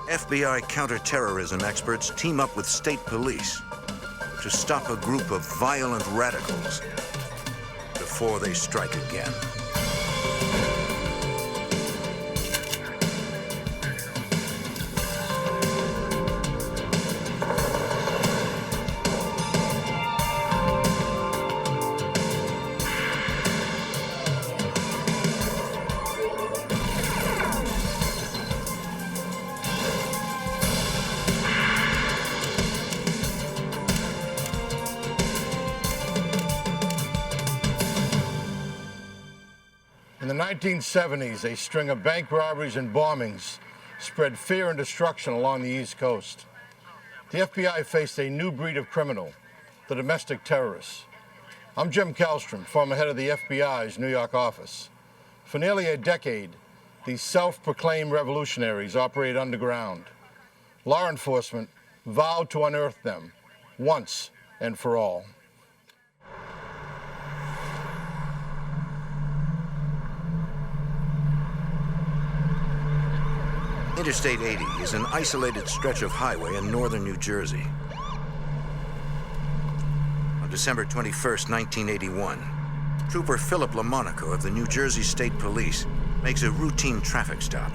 FBI counterterrorism experts team up with state police to stop a group of violent radicals before they strike again. In the 1970s, a string of bank robberies and bombings spread fear and destruction along the East Coast. The FBI faced a new breed of criminal, the domestic terrorists. I'm Jim Kallstrom, former head of the FBI's New York office. For nearly a decade, These self-proclaimed revolutionaries operate underground. Law enforcement vowed to unearth them once and for all. Interstate 80 is an isolated stretch of highway in northern New Jersey. On December 21st, 1981, Trooper Philip Monaco of the New Jersey State Police makes a routine traffic stop.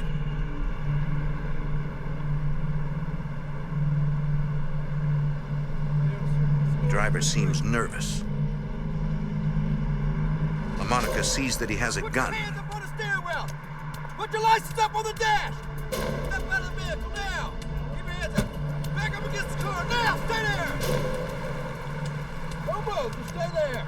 The driver seems nervous. Monaco sees that he has a gun. Put your license up on the dash! Step out of the vehicle now! Keep your hands up! Back up against the car now! Stay there! Don't move, just stay there!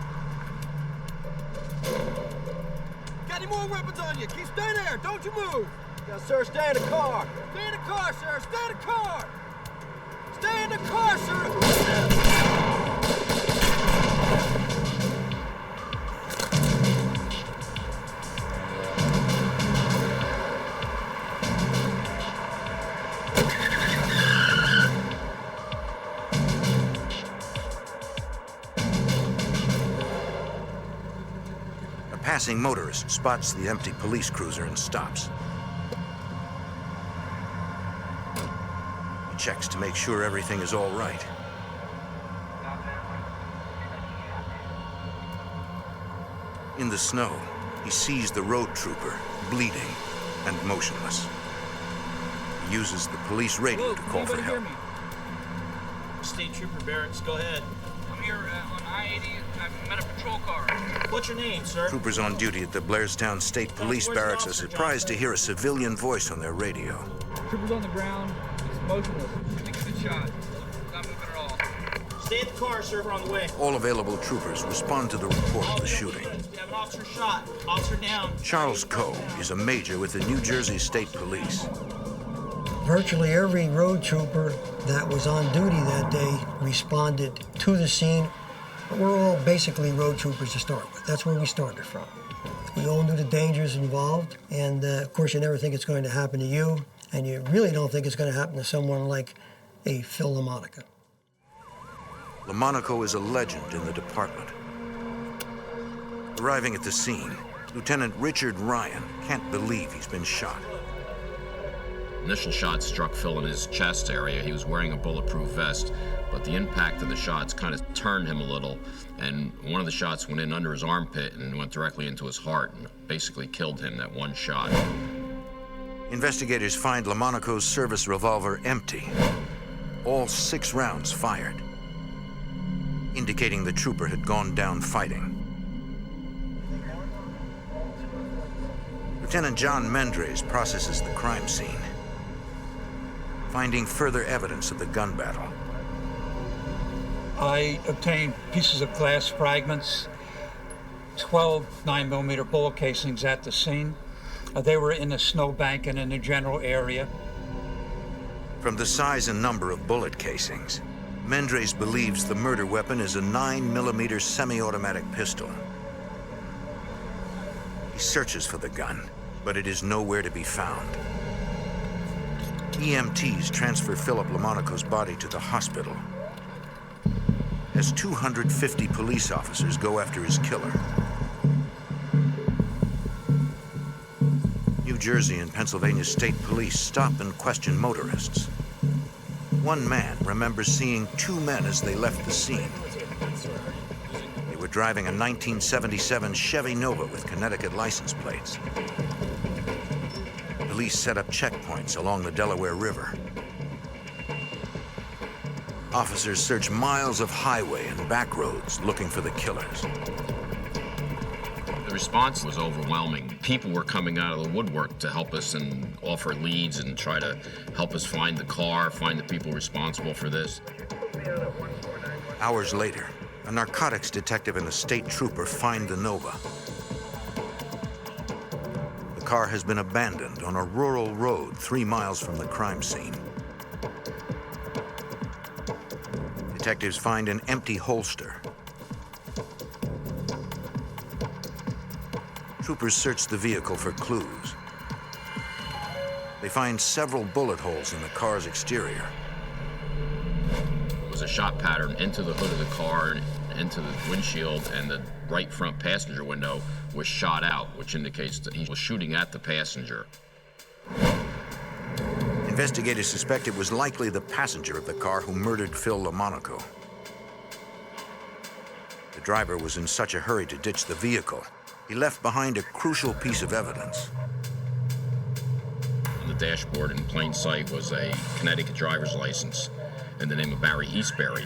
Got any more weapons on you? Keep stay there, don't you move! Yes, sir, stay in the car! Stay in the car, sir! Stay in the car! Stay in the car, sir! A passing motorist spots the empty police cruiser and stops. He checks to make sure everything is all right. In the snow, he sees the road trooper, bleeding and motionless. He uses the police radio to call for help. State Trooper Barracks, go ahead. I'm here on I-80. I've met a patrol car. What's your name, sir? Troopers on duty at the Blairstown State Police Barracks are surprised to hear a civilian voice on their radio. Trooper's on the ground. He's motionless. Take a good shot. Not moving at all. Stay at the car, sir. We're on the way. All available troopers respond to the report of the shooting. We have an officer shot. Officer down. Charles Coe is a major with the New Jersey State Police. Virtually every road trooper that was on duty that day responded to the scene. We're all basically road troopers to start with. That's where we started from. We all knew the dangers involved, and of course you never think it's going to happen to you, and you really don't think it's going to happen to someone like a Phil LaMonaco. LaMonaco is a legend in the department. Arriving at the scene, Lieutenant Richard Ryan can't believe he's been shot. Initial shot struck Phil in his chest area. He was wearing a bulletproof vest, but the impact of the shots kind of turned him a little, and one of the shots went in under his armpit and went directly into his heart and basically killed him, that one shot. Investigators find LaMonaco's service revolver empty. All 6 rounds fired, indicating the trooper had gone down fighting. Lieutenant John Mendres processes the crime scene, finding further evidence of the gun battle. I obtained pieces of glass fragments, 12 9mm bullet casings at the scene. They were in the snowbank and in the general area. From the size and number of bullet casings, Mendres believes the murder weapon is a 9mm semi-automatic pistol. He searches for the gun, but it is nowhere to be found. EMTs transfer Philip LaMonaco's body to the hospital as 250 police officers go after his killer. New Jersey and Pennsylvania State Police stop and question motorists. One man remembers seeing 2 men as they left the scene. They were driving a 1977 Chevy Nova with Connecticut license plates. Police set up checkpoints along the Delaware River. Officers search miles of highway and back roads looking for the killers. The response was overwhelming. People were coming out of the woodwork to help us and offer leads and try to help us find the car, find the people responsible for this. Hours later, a narcotics detective and a state trooper find the Nova. The car has been abandoned on a rural road 3 miles from the crime scene. Detectives find an empty holster. Troopers search the vehicle for clues. They find several bullet holes in the car's exterior. It was a shot pattern into the hood of the car, into the windshield, and the right front passenger window was shot out, which indicates that he was shooting at the passenger. Investigators suspect it was likely the passenger of the car who murdered Phil Monaco. The driver was in such a hurry to ditch the vehicle, he left behind a crucial piece of evidence. On the dashboard in plain sight was a Connecticut driver's license in the name of Barry Eastbury.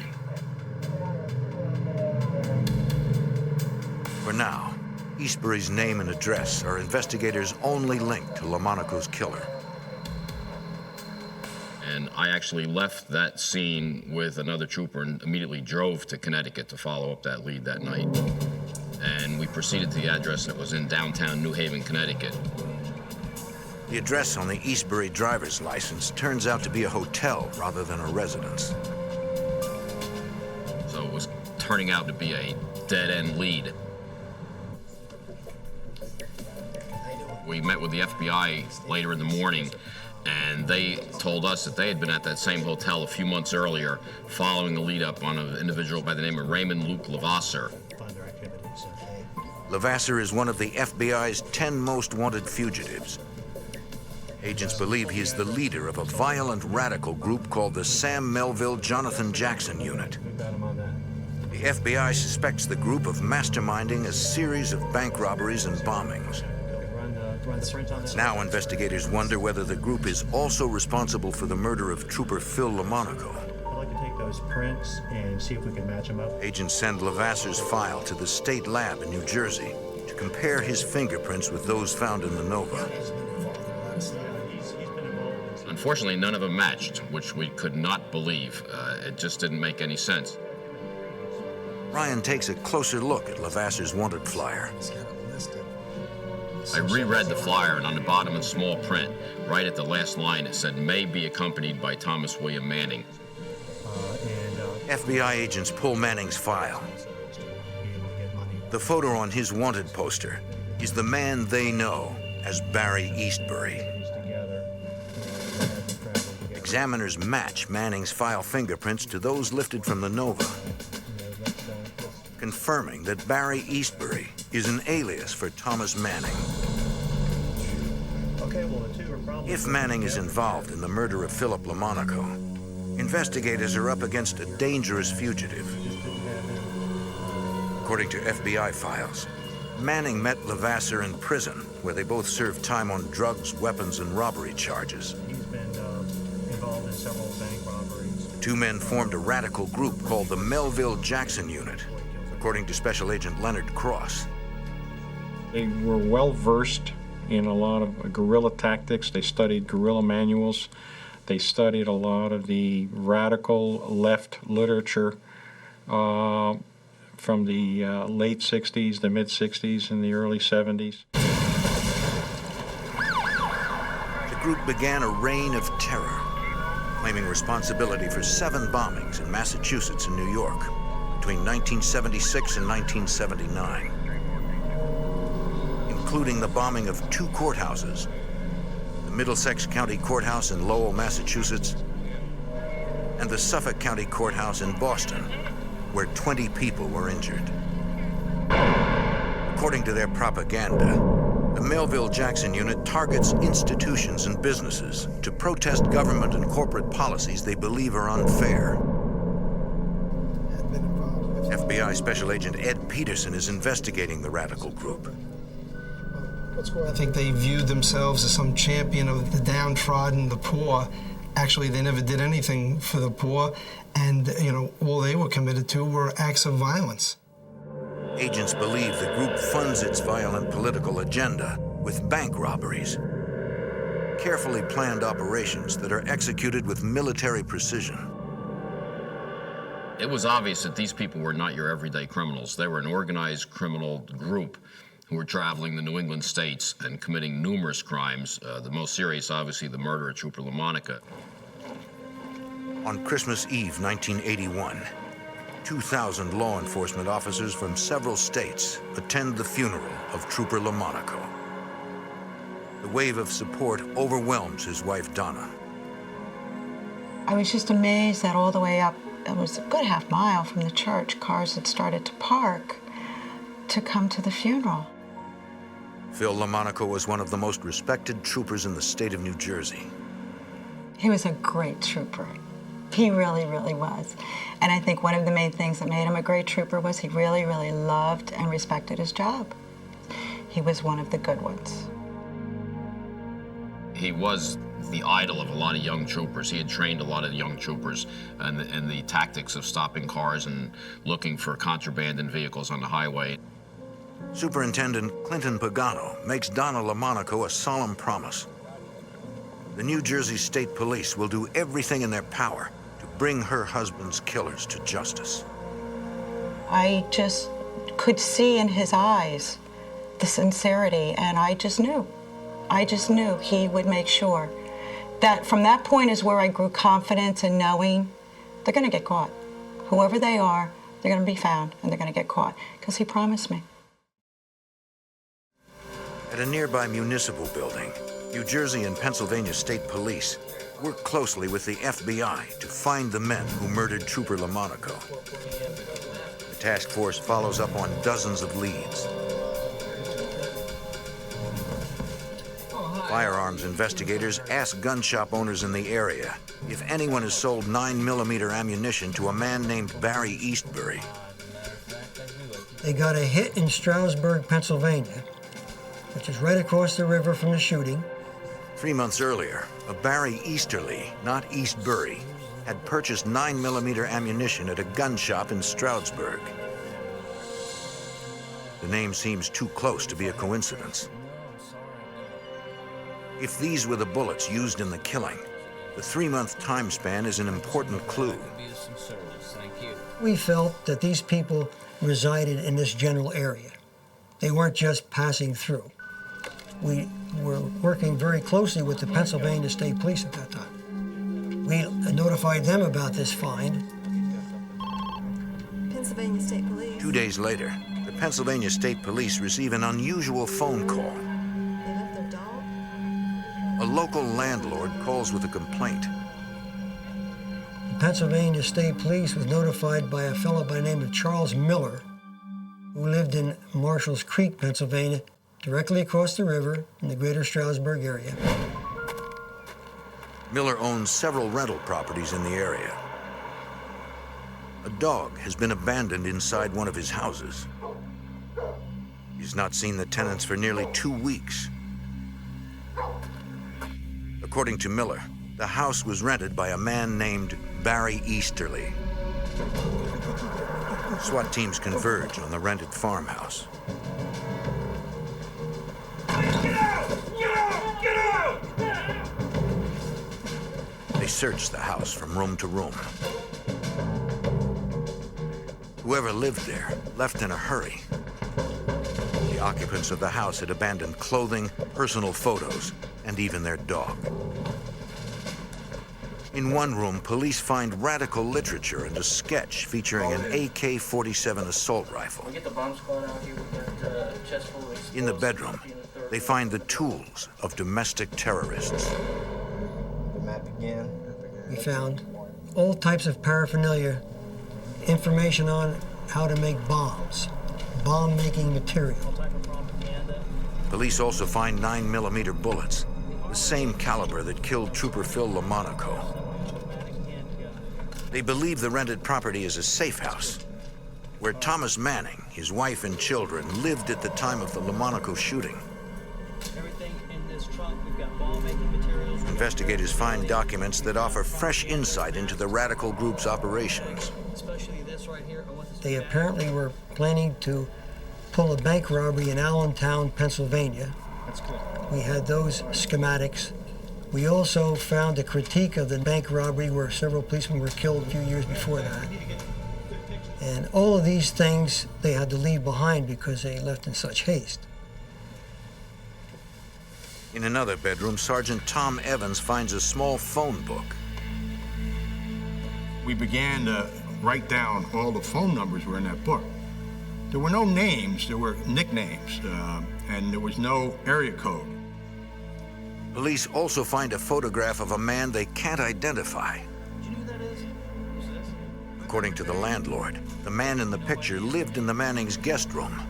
For now, Eastbury's name and address are investigators' only link to Monaco's killer. And I actually left that scene with another trooper and immediately drove to Connecticut to follow up that lead that night. And we proceeded to the address that was in downtown New Haven, Connecticut. The address on the Eastbury driver's license turns out to be a hotel rather than a residence. So it was turning out to be a dead-end lead. We met with the FBI later in the morning, and they told us that they had been at that same hotel a few months earlier following the lead up on an individual by the name of Raymond Levasseur. Levasseur is one of the FBI's 10 most wanted fugitives. Agents believe he is the leader of a violent radical group called the Sam Melville Jonathan Jackson Unit. The FBI suspects the group of masterminding a series of bank robberies and bombings. Now investigators wonder whether the group is also responsible for the murder of Trooper Phil Monaco. I'd like to take those prints and see if we can match them up. Agents send Levasseur's file to the state lab in New Jersey to compare his fingerprints with those found in the Nova. Unfortunately, none of them matched, which we could not believe. It just didn't make any sense. Ryan takes a closer look at Levasseur's wanted flyer. I reread the flyer, and on the bottom in small print, right at the last line, it said, "May be accompanied by Thomas William Manning." FBI agents pull Manning's file. The photo on his wanted poster is the man they know as Barry Eastbury. Examiners match Manning's file fingerprints to those lifted from the Nova, confirming that Barry Eastbury is an alias for Thomas Manning. If Manning is involved in the murder of Philip Monaco, investigators are up against a dangerous fugitive. According to FBI files, Manning met Levasseur in prison, where they both served time on drugs, weapons, and robbery charges. Involved in several bank robberies. The two men formed a radical group called the Melville Jackson Unit, according to Special Agent Leonard Cross. They were well versed in a lot of guerrilla tactics. They studied guerrilla manuals. They studied a lot of the radical left literature from the late 60s, the mid 60s, and the early 70s. The group began a reign of terror, claiming responsibility for 7 bombings in Massachusetts and New York between 1976 and 1979, including the bombing of 2 courthouses, the Middlesex County Courthouse in Lowell, Massachusetts, and the Suffolk County Courthouse in Boston, where 20 people were injured. According to their propaganda, the Melville Jackson Unit targets institutions and businesses to protest government and corporate policies they believe are unfair. FBI Special Agent Ed Peterson is investigating the radical group. I think they viewed themselves as some champion of the downtrodden, the poor. Actually, they never did anything for the poor, and, all they were committed to were acts of violence. Agents believe the group funds its violent political agenda with bank robberies, carefully planned operations that are executed with military precision. It was obvious that these people were not your everyday criminals. They were an organized criminal group who were traveling the New England states and committing numerous crimes, the most serious, obviously, the murder of Trooper Monaco. On Christmas Eve, 1981, 2,000 law enforcement officers from several states attend the funeral of Trooper Monaco. The wave of support overwhelms his wife, Donna. I was just amazed that all the way up, it was a good half mile from the church, cars had started to park to come to the funeral. Phil LaMonaco was one of the most respected troopers in the state of New Jersey. He was a great trooper. He really, really was. And I think one of the main things that made him a great trooper was he really, really loved and respected his job. He was one of the good ones. He was the idol of a lot of young troopers. He had trained a lot of young troopers in the tactics of stopping cars and looking for contraband in vehicles on the highway. Superintendent Clinton Pagano makes Donna LaMonaco a solemn promise. The New Jersey State Police will do everything in their power to bring her husband's killers to justice. I just could see in his eyes the sincerity, and I just knew he would make sure. That from that point is where I grew confidence in knowing they're going to get caught. Whoever they are, they're going to be found and they're going to get caught, because he promised me. At a nearby municipal building, New Jersey and Pennsylvania State Police work closely with the FBI to find the men who murdered Trooper LaMonaco. The task force follows up on dozens of leads. Firearms investigators ask gun shop owners in the area if anyone has sold 9mm ammunition to a man named Barry Eastbury. They got a hit in Stroudsburg, Pennsylvania, which is right across the river from the shooting. 3 months earlier, a Barry Easterly, not Eastbury, had purchased 9mm ammunition at a gun shop in Stroudsburg. The name seems too close to be a coincidence. If these were the bullets used in the killing, the 3-month time span is an important clue. We felt that these people resided in this general area. They weren't just passing through. We were working very closely with the Pennsylvania State Police at that time. We notified them about this find. Pennsylvania State Police. 2 days later, the Pennsylvania State Police receive an unusual phone call. They left their dog? A local landlord calls with a complaint. The Pennsylvania State Police was notified by a fellow by the name of Charles Miller, who lived in Marshall's Creek, Pennsylvania, directly across the river in the greater Stroudsburg area. Miller owns several rental properties in the area. A dog has been abandoned inside one of his houses. He's not seen the tenants for nearly 2 weeks. According to Miller, the house was rented by a man named Barry Easterly. SWAT teams converge on the rented farmhouse. Get out! Get out! Get out! They search the house from room to room. Whoever lived there left in a hurry. The occupants of the house had abandoned clothing, personal photos, and even their dog. In one room, police find radical literature and a sketch featuring an AK-47 assault rifle. We get the bomb squad out here. We got chest full of explosives. In the bedroom, they find the tools of domestic terrorists. The map again. We found all types of paraphernalia, information on how to make bombs, bomb-making material. Police also find 9mm bullets, the same caliber that killed Trooper Phil LaMonaco. They believe the rented property is a safe house, where Thomas Manning, his wife and children, lived at the time of the LaMonaco shooting. Everything in this trunk, we've got bomb-making materials. Investigators find documents that offer fresh insight into the radical group's operations. Especially this right here. They apparently were planning to pull a bank robbery in Allentown, Pennsylvania. That's good. We had those schematics. We also found a critique of the bank robbery where several policemen were killed a few years before that. And all of these things they had to leave behind because they left in such haste. In another bedroom, Sergeant Tom Evans finds a small phone book. We began to write down all the phone numbers were in that book. There were no names, there were nicknames, and there was no area code. Police also find a photograph of a man they can't identify. According to the landlord, the man in the picture lived in the Mannings' guest room.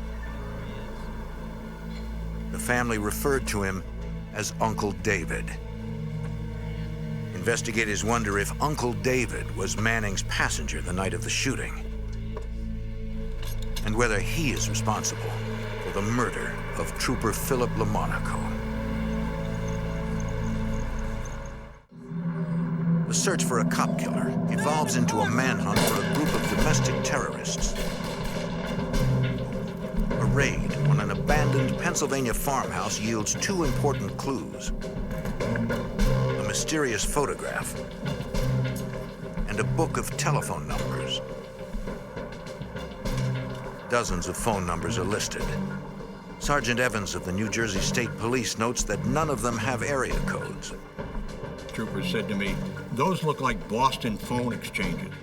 The family referred to him as Uncle David. Investigators wonder if Uncle David was Manning's passenger the night of the shooting, and whether he is responsible for the murder of Trooper Philip LaMonaco. The search for a cop killer evolves into a manhunt for a group of domestic terrorists. A raid on an abandoned Pennsylvania farmhouse yields two important clues: a mysterious photograph and a book of telephone numbers. Dozens of phone numbers are listed. Sergeant Evans of the New Jersey State Police notes that none of them have area codes. Trooper said to me, "Those look like Boston phone exchanges."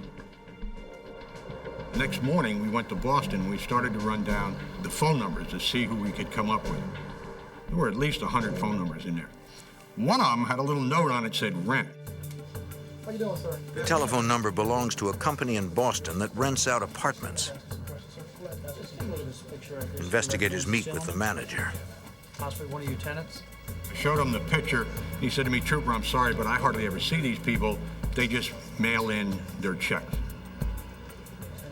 The next morning, we went to Boston and we started to run down the phone numbers to see who we could come up with. There were at least 100 phone numbers in there. One of them had a little note on it that said rent. How you doing, sir? The telephone number belongs to a company in Boston that rents out apartments. Investigators meet with the manager. Possibly one of your tenants? I showed him the picture. He said to me, "Trooper, I'm sorry, but I hardly ever see these people. They just mail in their checks."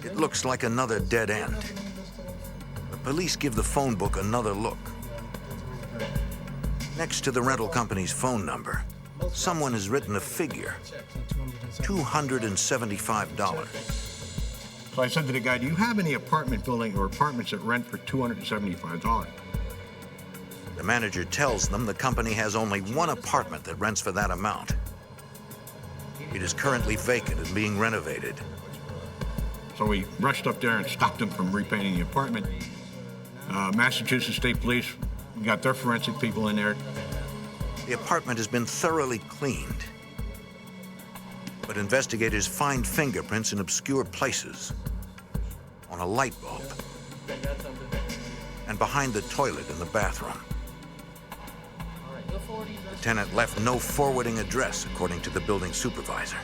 It looks like another dead end. The police give the phone book another look. Next to the rental company's phone number, someone has written a figure: $275. So I said to the guy, "Do you have any apartment building or apartments that rent for $275? The manager tells them the company has only one apartment that rents for that amount. It is currently vacant and being renovated. So we rushed up there and stopped them from repainting the apartment. Massachusetts State Police got their forensic people in there. The apartment has been thoroughly cleaned, but investigators find fingerprints in obscure places, on a light bulb, and behind the toilet in the bathroom. The tenant left no forwarding address, according to the building supervisor.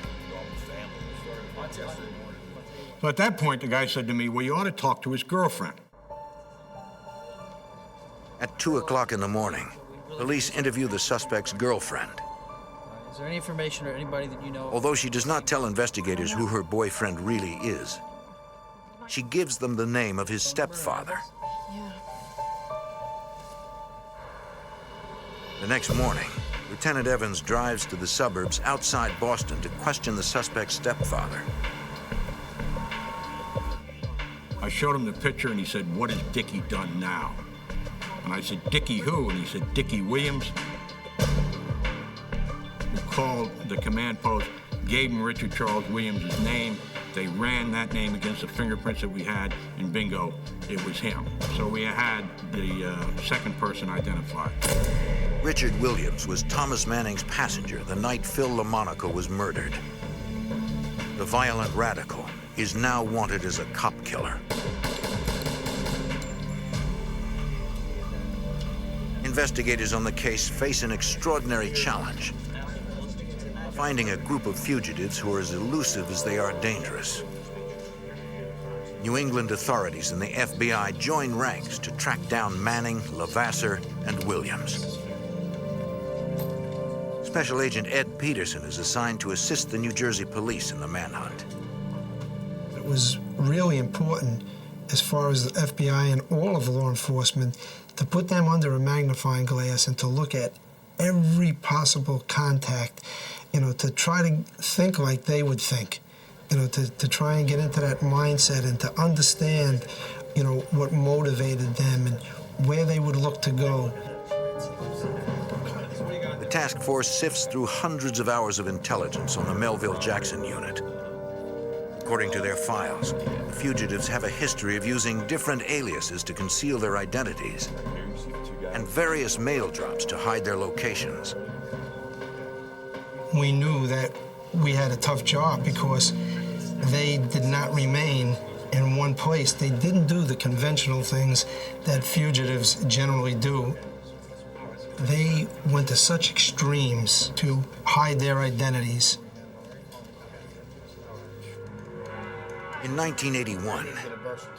So at that point, the guy said to me, "Well, you ought to talk to his girlfriend." At 2 o'clock in the morning, police interview the suspect's girlfriend. Is there any information or anybody that you know? Although she does not tell investigators who her boyfriend really is, she gives them the name of his stepfather. The next morning, Lieutenant Evans drives to the suburbs outside Boston to question the suspect's stepfather. I showed him the picture and he said, "What has Dickie done now?" And I said, "Dickie who?" And he said, "Dickie Williams." We called the command post, gave him Richard Charles Williams' name. They ran that name against the fingerprints that we had, and bingo, it was him. So we had the second person identified. Richard Williams was Thomas Manning's passenger the night Phil LaMonaco was murdered. The violent radical is now wanted as a cop killer. Investigators on the case face an extraordinary challenge: finding a group of fugitives who are as elusive as they are dangerous. New England authorities and the FBI join ranks to track down Manning, Levasseur, and Williams. Special Agent Ed Peterson is assigned to assist the New Jersey police in the manhunt. It was really important, as far as the FBI and all of law enforcement, to put them under a magnifying glass and to look at every possible contact, to try to think like they would think, to try and get into that mindset and to understand, what motivated them and where they would look to go. The task force sifts through hundreds of hours of intelligence on the Melville Jackson unit. According to their files, the fugitives have a history of using different aliases to conceal their identities, and various mail drops to hide their locations. We knew that we had a tough job because they did not remain in one place. They didn't do the conventional things that fugitives generally do. They went to such extremes to hide their identities. In 1981,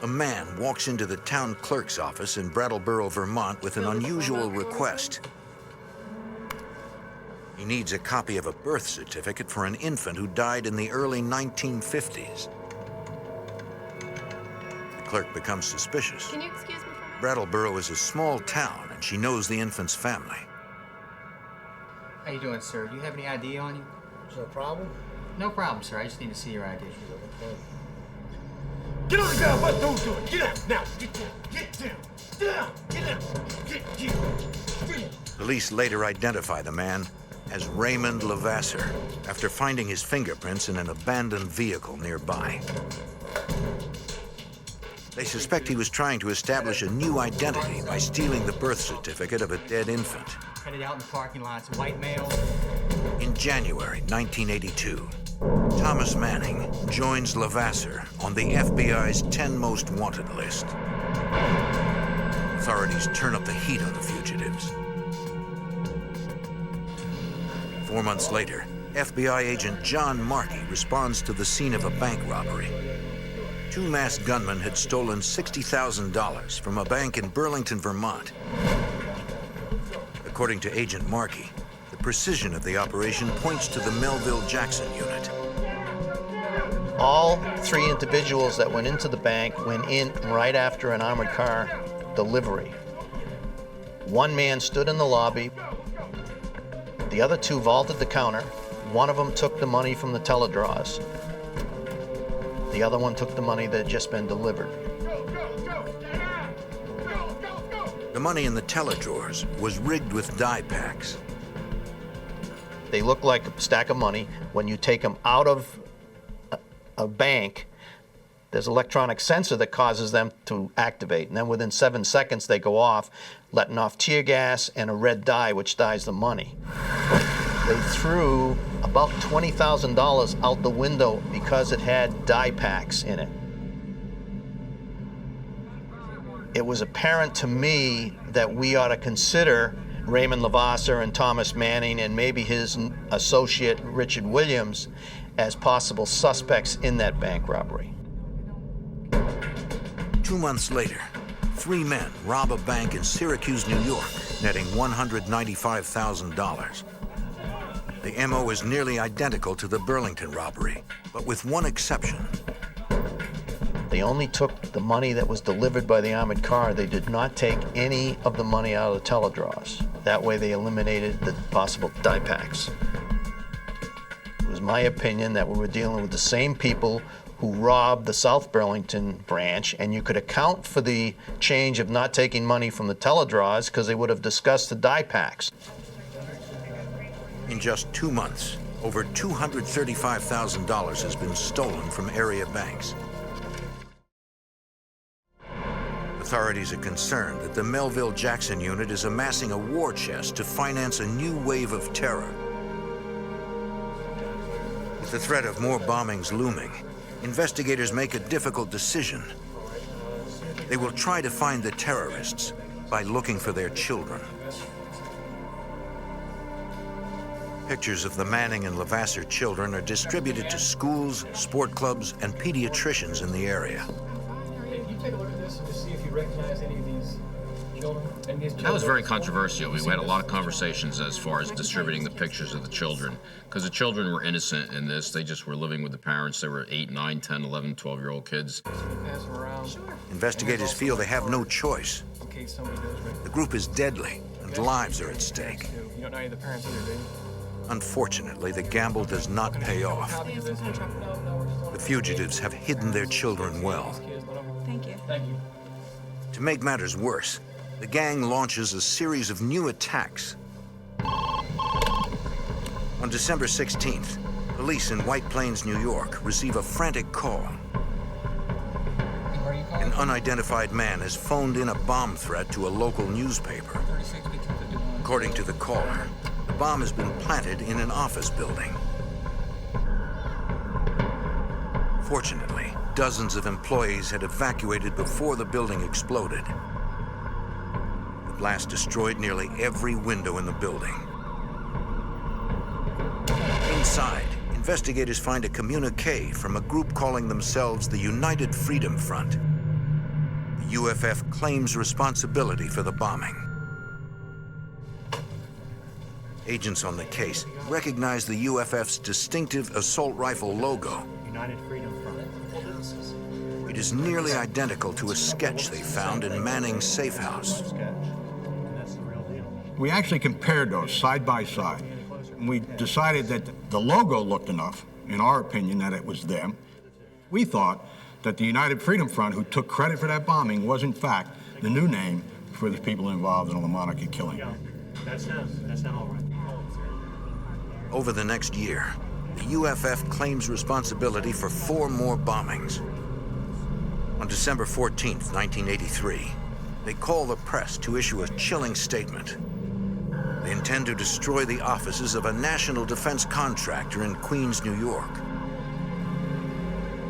a man walks into the town clerk's office in Brattleboro, Vermont with an unusual request. He needs a copy of a birth certificate for an infant who died in the early 1950s. The clerk becomes suspicious. Can you excuse me for a minute? Brattleboro is a small town, and she knows the infant's family. How you doing, sir? Do you have any ID on you? Is there a problem? No problem, sir. I just need to see your ID. Get on the ground, what those doing? Get out, now, get down, get down, down, get down, get down. Police later identify the man as Raymond Levasseur after finding his fingerprints in an abandoned vehicle nearby. They suspect he was trying to establish a new identity by stealing the birth certificate of a dead infant. Headed out in the parking lot. It's a white male. In January 1982, Thomas Manning joins Levasseur on the FBI's 10 most wanted list. Authorities turn up the heat on the fugitives. 4 months later, FBI agent John Markey responds to the scene of a bank robbery. Two masked gunmen had stolen $60,000 from a bank in Burlington, Vermont. According to Agent Markey, the precision of the operation points to the Melville Jackson unit. All three individuals that went into the bank went in right after an armored car delivery. One man stood in the lobby. The other two vaulted the counter. One of them took the money from the teledraws. The other one took the money that had just been delivered. The money in the teledrawers was rigged with die packs. They look like a stack of money. When you take them out of a bank, there's an electronic sensor that causes them to activate. And then within 7 seconds, they go off, letting off tear gas and a red dye, which dyes the money. They threw about $20,000 out the window because it had die packs in it. It was apparent to me that we ought to consider Raymond Levasseur and Thomas Manning and maybe his associate Richard Williams as possible suspects in that bank robbery. 2 months later, 3 men rob a bank in Syracuse, New York, netting $195,000. The MO is nearly identical to the Burlington robbery, but with one exception. They only took the money that was delivered by the armored car. They did not take any of the money out of the teledraws. That way they eliminated the possible die packs. It was my opinion that we were dealing with the same people who robbed the South Burlington branch, and you could account for the change of not taking money from the teledraws because they would have discussed the die packs. In just 2 months, over $235,000 has been stolen from area banks. Authorities are concerned that the Melville Jackson unit is amassing a war chest to finance a new wave of terror. With the threat of more bombings looming, investigators make a difficult decision. They will try to find the terrorists by looking for their children. Pictures of the Manning and Levasseur children are distributed to schools, sport clubs, and pediatricians in the area. Can you take a look at this and just see if you recognize any of these children? That was very controversial. We had a lot of conversations as far as distributing the pictures of the children, because the children were innocent in this. They just were living with the parents. They were 8, 9, 10, 11, 12-year-old kids. Investigators feel they have no choice. The group is deadly, and lives are at stake. You don't know any of the parents either, do you? Unfortunately, the gamble does not pay off. The fugitives have hidden their children well. Thank you. Thank you. To make matters worse, the gang launches a series of new attacks. On December 16th, police in White Plains, New York, receive a frantic call. An unidentified man has phoned in a bomb threat to a local newspaper. According to the caller, the bomb has been planted in an office building. Fortunately, dozens of employees had evacuated before the building exploded. The blast destroyed nearly every window in the building. Inside, investigators find a communique from a group calling themselves the United Freedom Front. The UFF claims responsibility for the bombing. Agents on the case recognize the UFF's distinctive assault rifle logo. United Freedom Front. It is nearly identical to a sketch they found in Manning's safe house. We actually compared those side by side. And we decided that the logo looked enough, in our opinion, that it was them. We thought that the United Freedom Front, who took credit for that bombing, was in fact the new name for the people involved in the Monaco killing. That's not all right. Over the next year, the UFF claims responsibility for 4 more bombings. On December 14th, 1983, they call the press to issue a chilling statement. They intend to destroy the offices of a national defense contractor in Queens, New York.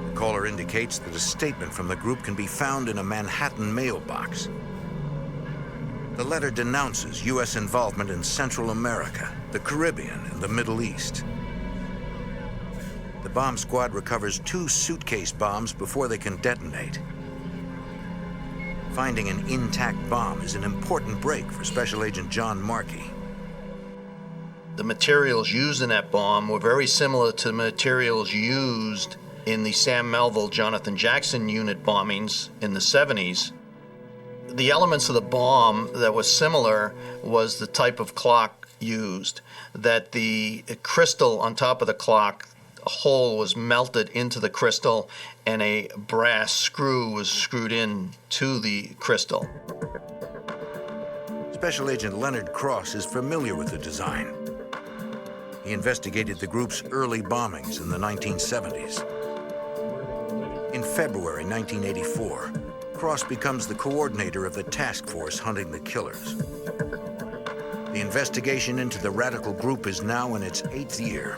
The caller indicates that a statement from the group can be found in a Manhattan mailbox. The letter denounces U.S. involvement in Central America, the Caribbean, and the Middle East. The bomb squad recovers 2 suitcase bombs before they can detonate. Finding an intact bomb is an important break for Special Agent John Markey. The materials used in that bomb were very similar to the materials used in the Sam Melville, Jonathan Jackson unit bombings in the 70s. The elements of the bomb that was similar was the type of clock used, that the crystal on top of the clock, a hole was melted into the crystal and a brass screw was screwed in to the crystal. Special Agent Leonard Cross is familiar with the design. He investigated the group's early bombings in the 1970s. In February 1984, Cross becomes the coordinator of the task force hunting the killers. The investigation into the radical group is now in its 8th year.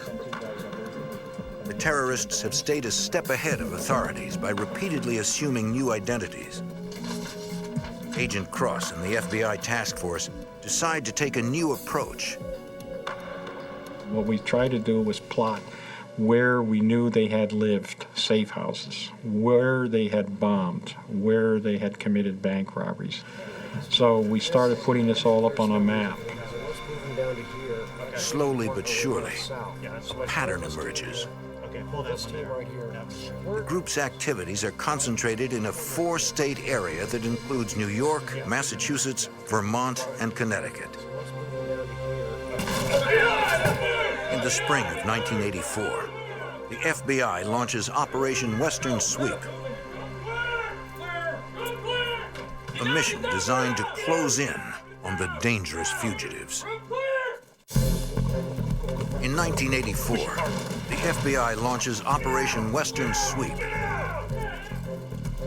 The terrorists have stayed a step ahead of authorities by repeatedly assuming new identities. Agent Cross and the FBI task force decide to take a new approach. What we tried to do was plot where we knew they had lived, safe houses, where they had bombed, where they had committed bank robberies. So we started putting this all up on a map. Slowly but surely, a pattern emerges. The group's activities are concentrated in a 4-state area that includes New York, Massachusetts, Vermont, and Connecticut. In the spring of 1984, the FBI launches Operation Western Sweep, a mission designed to close in on the dangerous fugitives. In 1984, the FBI launches Operation Western Sweep,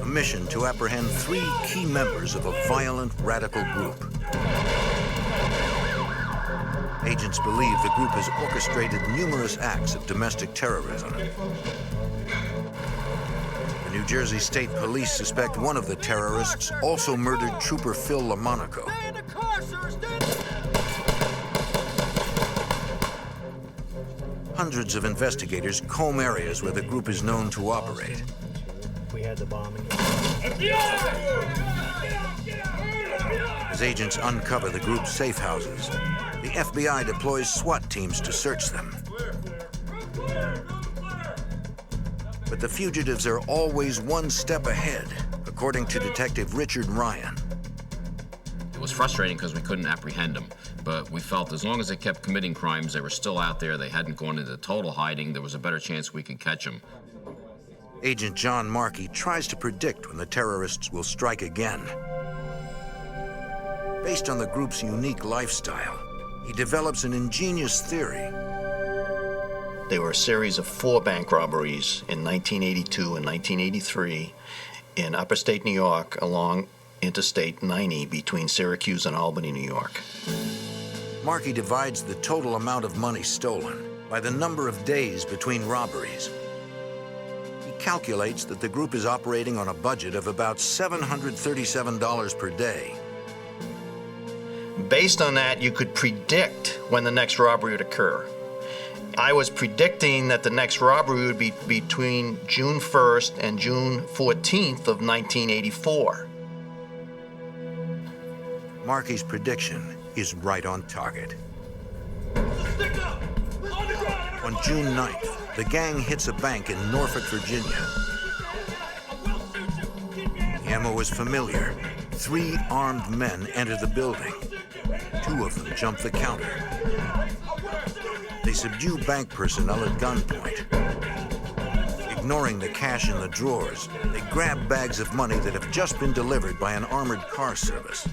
a mission to apprehend 3 key members of a violent radical group. Agents believe the group has orchestrated numerous acts of domestic terrorism. The New Jersey State Police suspect one of the terrorists also murdered Trooper Phil LaMonaco. Hundreds of investigators comb areas where the group is known to operate. We had the bombing. As agents uncover the group's safe houses, the FBI deploys SWAT teams to search them. But the fugitives are always one step ahead, according to Detective Richard Ryan. It was frustrating because we couldn't apprehend them, but we felt as long as they kept committing crimes, they were still out there, they hadn't gone into total hiding, there was a better chance we could catch them. Agent John Markey tries to predict when the terrorists will strike again. Based on the group's unique lifestyle, he develops an ingenious theory. There were a series of 4 bank robberies in 1982 and 1983 in upstate New York along Interstate 90 between Syracuse and Albany, New York. Markey divides the total amount of money stolen by the number of days between robberies. He calculates that the group is operating on a budget of about $737 per day. Based on that, you could predict when the next robbery would occur. I was predicting that the next robbery would be between June 1st and June 14th of 1984. Markey's prediction is right on target. On June 9th, the gang hits a bank in Norfolk, Virginia. The ammo is familiar. 3 armed men enter the building. 2 of them jump the counter. They subdue bank personnel at gunpoint. Ignoring the cash in the drawers, they grab bags of money that have just been delivered by an armored car service.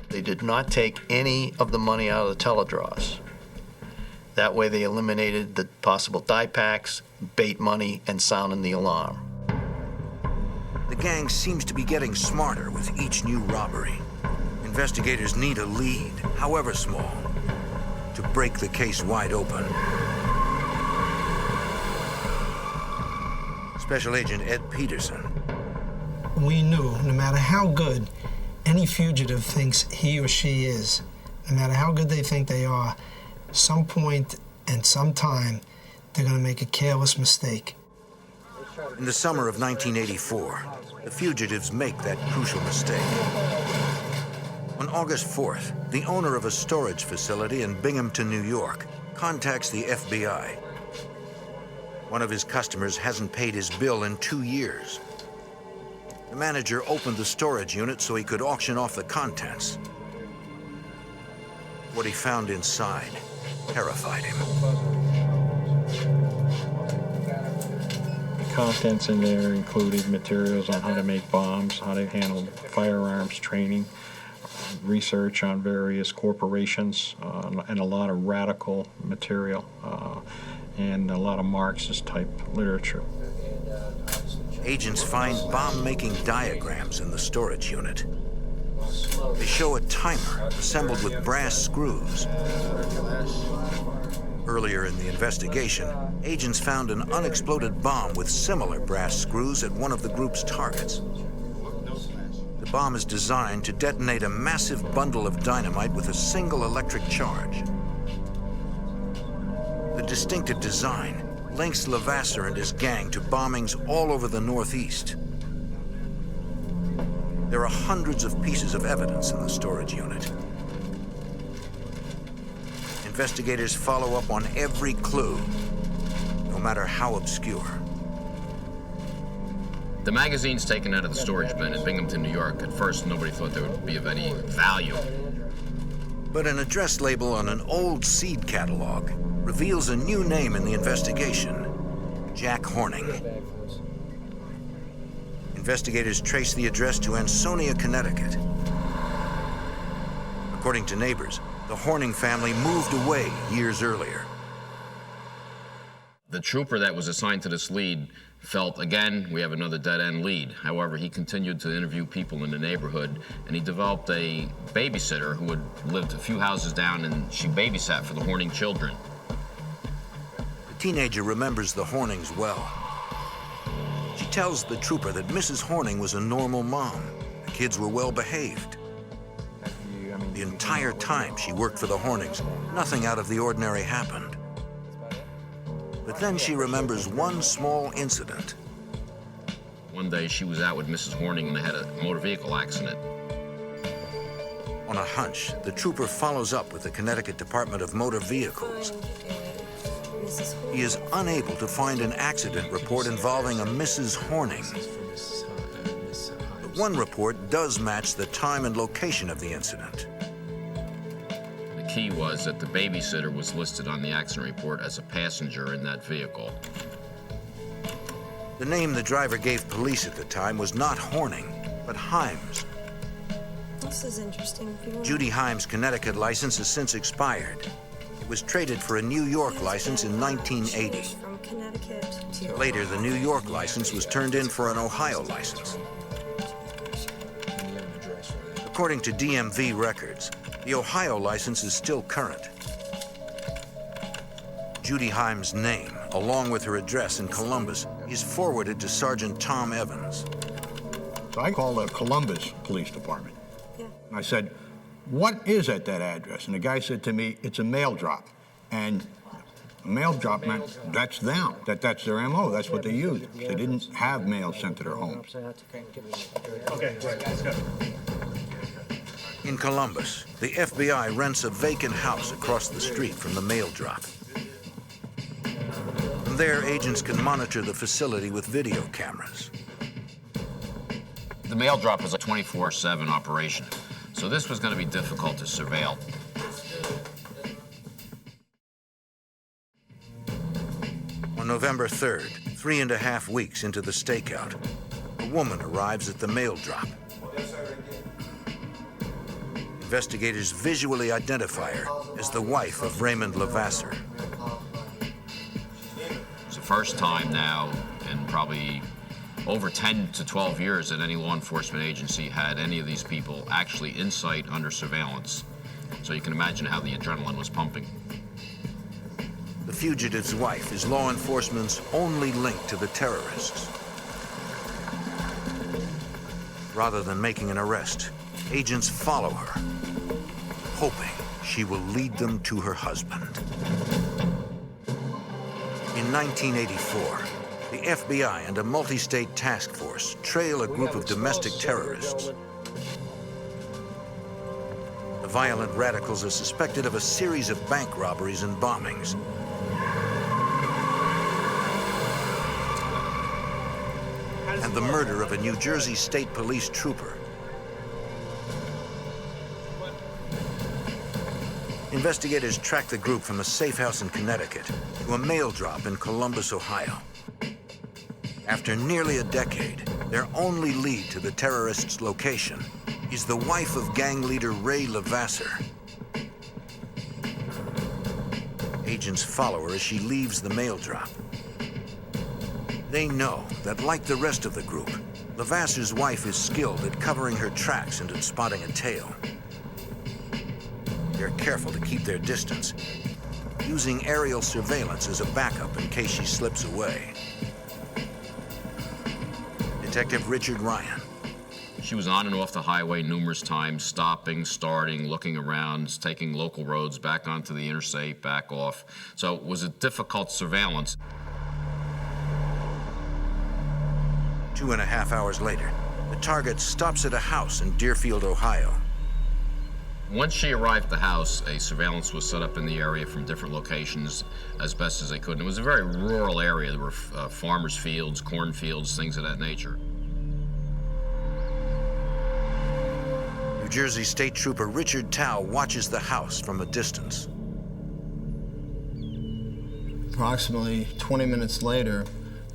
They did not take any of the money out of the teledraws. That way they eliminated the possible die packs, bait money, and sounding the alarm. The gang seems to be getting smarter with each new robbery. Investigators need a lead, however small, to break the case wide open. Special Agent Ed Peterson. We knew no matter how good any fugitive thinks he or she is, no matter how good they think they are, some point and some time, they're going to make a careless mistake. In the summer of 1984, the fugitives make that crucial mistake. On August 4th, the owner of a storage facility in Binghamton, New York, contacts the FBI. One of his customers hasn't paid his bill in 2 years. The manager opened the storage unit so he could auction off the contents. What he found inside terrified him. The contents in there included materials on how to make bombs, how to handle firearms training, research on various corporations, and a lot of radical material, and a lot of Marxist-type literature. Agents find bomb-making diagrams in the storage unit. They show a timer assembled with brass screws. Earlier in the investigation, agents found an unexploded bomb with similar brass screws at one of the group's targets. The bomb is designed to detonate a massive bundle of dynamite with a single electric charge. The distinctive design links Levasseur and his gang to bombings all over the Northeast. There are hundreds of pieces of evidence in the storage unit. Investigators follow up on every clue, no matter how obscure. The magazines taken out of the storage bin in Binghamton, New York, at first nobody thought they would be of any value. But an address label on an old seed catalog reveals a new name in the investigation: Jack Horning. Investigators trace the address to Ansonia, Connecticut. According to neighbors, the Horning family moved away years earlier. The trooper that was assigned to this lead felt, again, we have another dead-end lead. However, he continued to interview people in the neighborhood, and he developed a babysitter who had lived a few houses down, and she babysat for the Horning children. The teenager remembers the Hornings well. She tells the trooper that Mrs. Horning was a normal mom. The kids were well behaved. The entire time she worked for the Hornings, nothing out of the ordinary happened. But then she remembers one small incident. One day she was out with Mrs. Horning and they had a motor vehicle accident. On a hunch, the trooper follows up with the Connecticut Department of Motor Vehicles. He is unable to find an accident report involving a Mrs. Horning. But one report does match the time and location of the incident. The key was that the babysitter was listed on the accident report as a passenger in that vehicle. The name the driver gave police at the time was not Horning, but Himes. This is interesting. Judy Himes' Connecticut license has since expired. It was traded for a New York license in 1980. From Connecticut to Later, the New York license was turned in for an Ohio license. According to DMV records, the Ohio license is still current. Judy Himes' name, along with her address in Columbus, is forwarded to Sergeant Tom Evans. So I called the Columbus Police Department. Yeah. And I said, what is at that address? And the guy said to me, it's a mail drop. And a mail drop meant that's them, that's their MO, that's what they use. They didn't have mail sent to their homes. Okay, let's go. In Columbus, the FBI rents a vacant house across the street from the mail drop. From there, agents can monitor the facility with video cameras. The mail drop was a 24/7 operation, so this was going to be difficult to surveil. On November 3rd, 3.5 weeks into the stakeout, a woman arrives at the mail drop. Investigators visually identify her as the wife of Raymond Levasseur. It's the first time now in probably over 10 to 12 years that any law enforcement agency had any of these people actually in sight under surveillance. So you can imagine how the adrenaline was pumping. The fugitive's wife is law enforcement's only link to the terrorists. Rather than making an arrest, agents follow her, hoping she will lead them to her husband. In 1984, the FBI and a multi-state task force trail a group of domestic terrorists. The violent radicals are suspected of a series of bank robberies and bombings. And the murder of a New Jersey State Police trooper. Investigators track the group from a safe house in Connecticut to a mail drop in Columbus, Ohio. After nearly a decade, their only lead to the terrorists' location is the wife of gang leader Ray Levasseur. Agents follow her as she leaves the mail drop. They know that, like the rest of the group, Levasseur's wife is skilled at covering her tracks and at spotting a tail. They're careful to keep their distance, using aerial surveillance as a backup in case she slips away. Detective Richard Ryan. She was on and off the highway numerous times, stopping, starting, looking around, taking local roads back onto the interstate, back off. So it was a difficult surveillance. 2.5 hours later, the target stops at a house in Deerfield, Ohio. Once she arrived at the house, a surveillance was set up in the area from different locations as best as they could. And it was a very rural area. There were farmers' fields, cornfields, things of that nature. New Jersey State Trooper Richard Tao watches the house from a distance. Approximately 20 minutes later,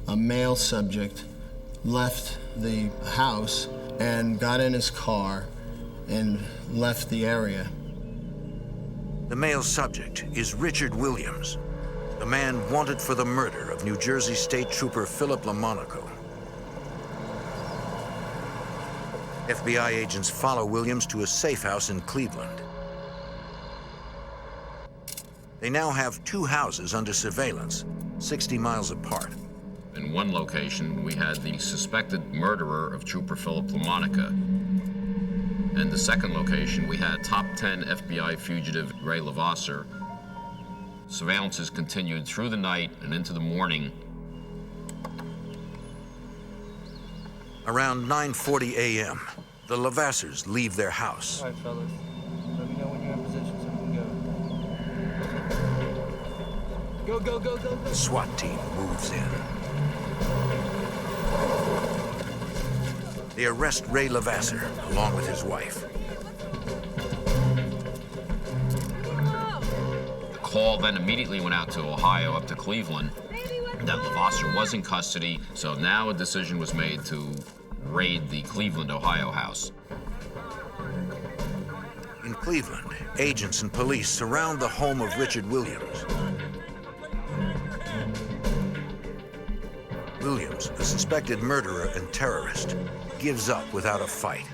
a male subject left the house and got in his car and left the area. The male subject is Richard Williams, the man wanted for the murder of New Jersey State Trooper Philip Monaco. FBI agents follow Williams to a safe house in Cleveland. They now have 2 houses under surveillance, 60 miles apart. In one location, we had the suspected murderer of Trooper Philip Lamonica. In the second location, we had top 10 FBI fugitive Ray Levasseur. Surveillances continued through the night and into the morning. Around 9:40 a.m., the Levasseurs leave their house. All right, fellas. Let me know when you're in position so we can go. Go, go, go, go, go. The SWAT team moves in. They arrest Ray Levasseur, along with his wife. The call then immediately went out to Ohio, up to Cleveland, that Levasseur was in custody, so now a decision was made to raid the Cleveland, Ohio house. In Cleveland, agents and police surround the home of Richard Williams. Williams, the suspected murderer and terrorist, gives up without a fight.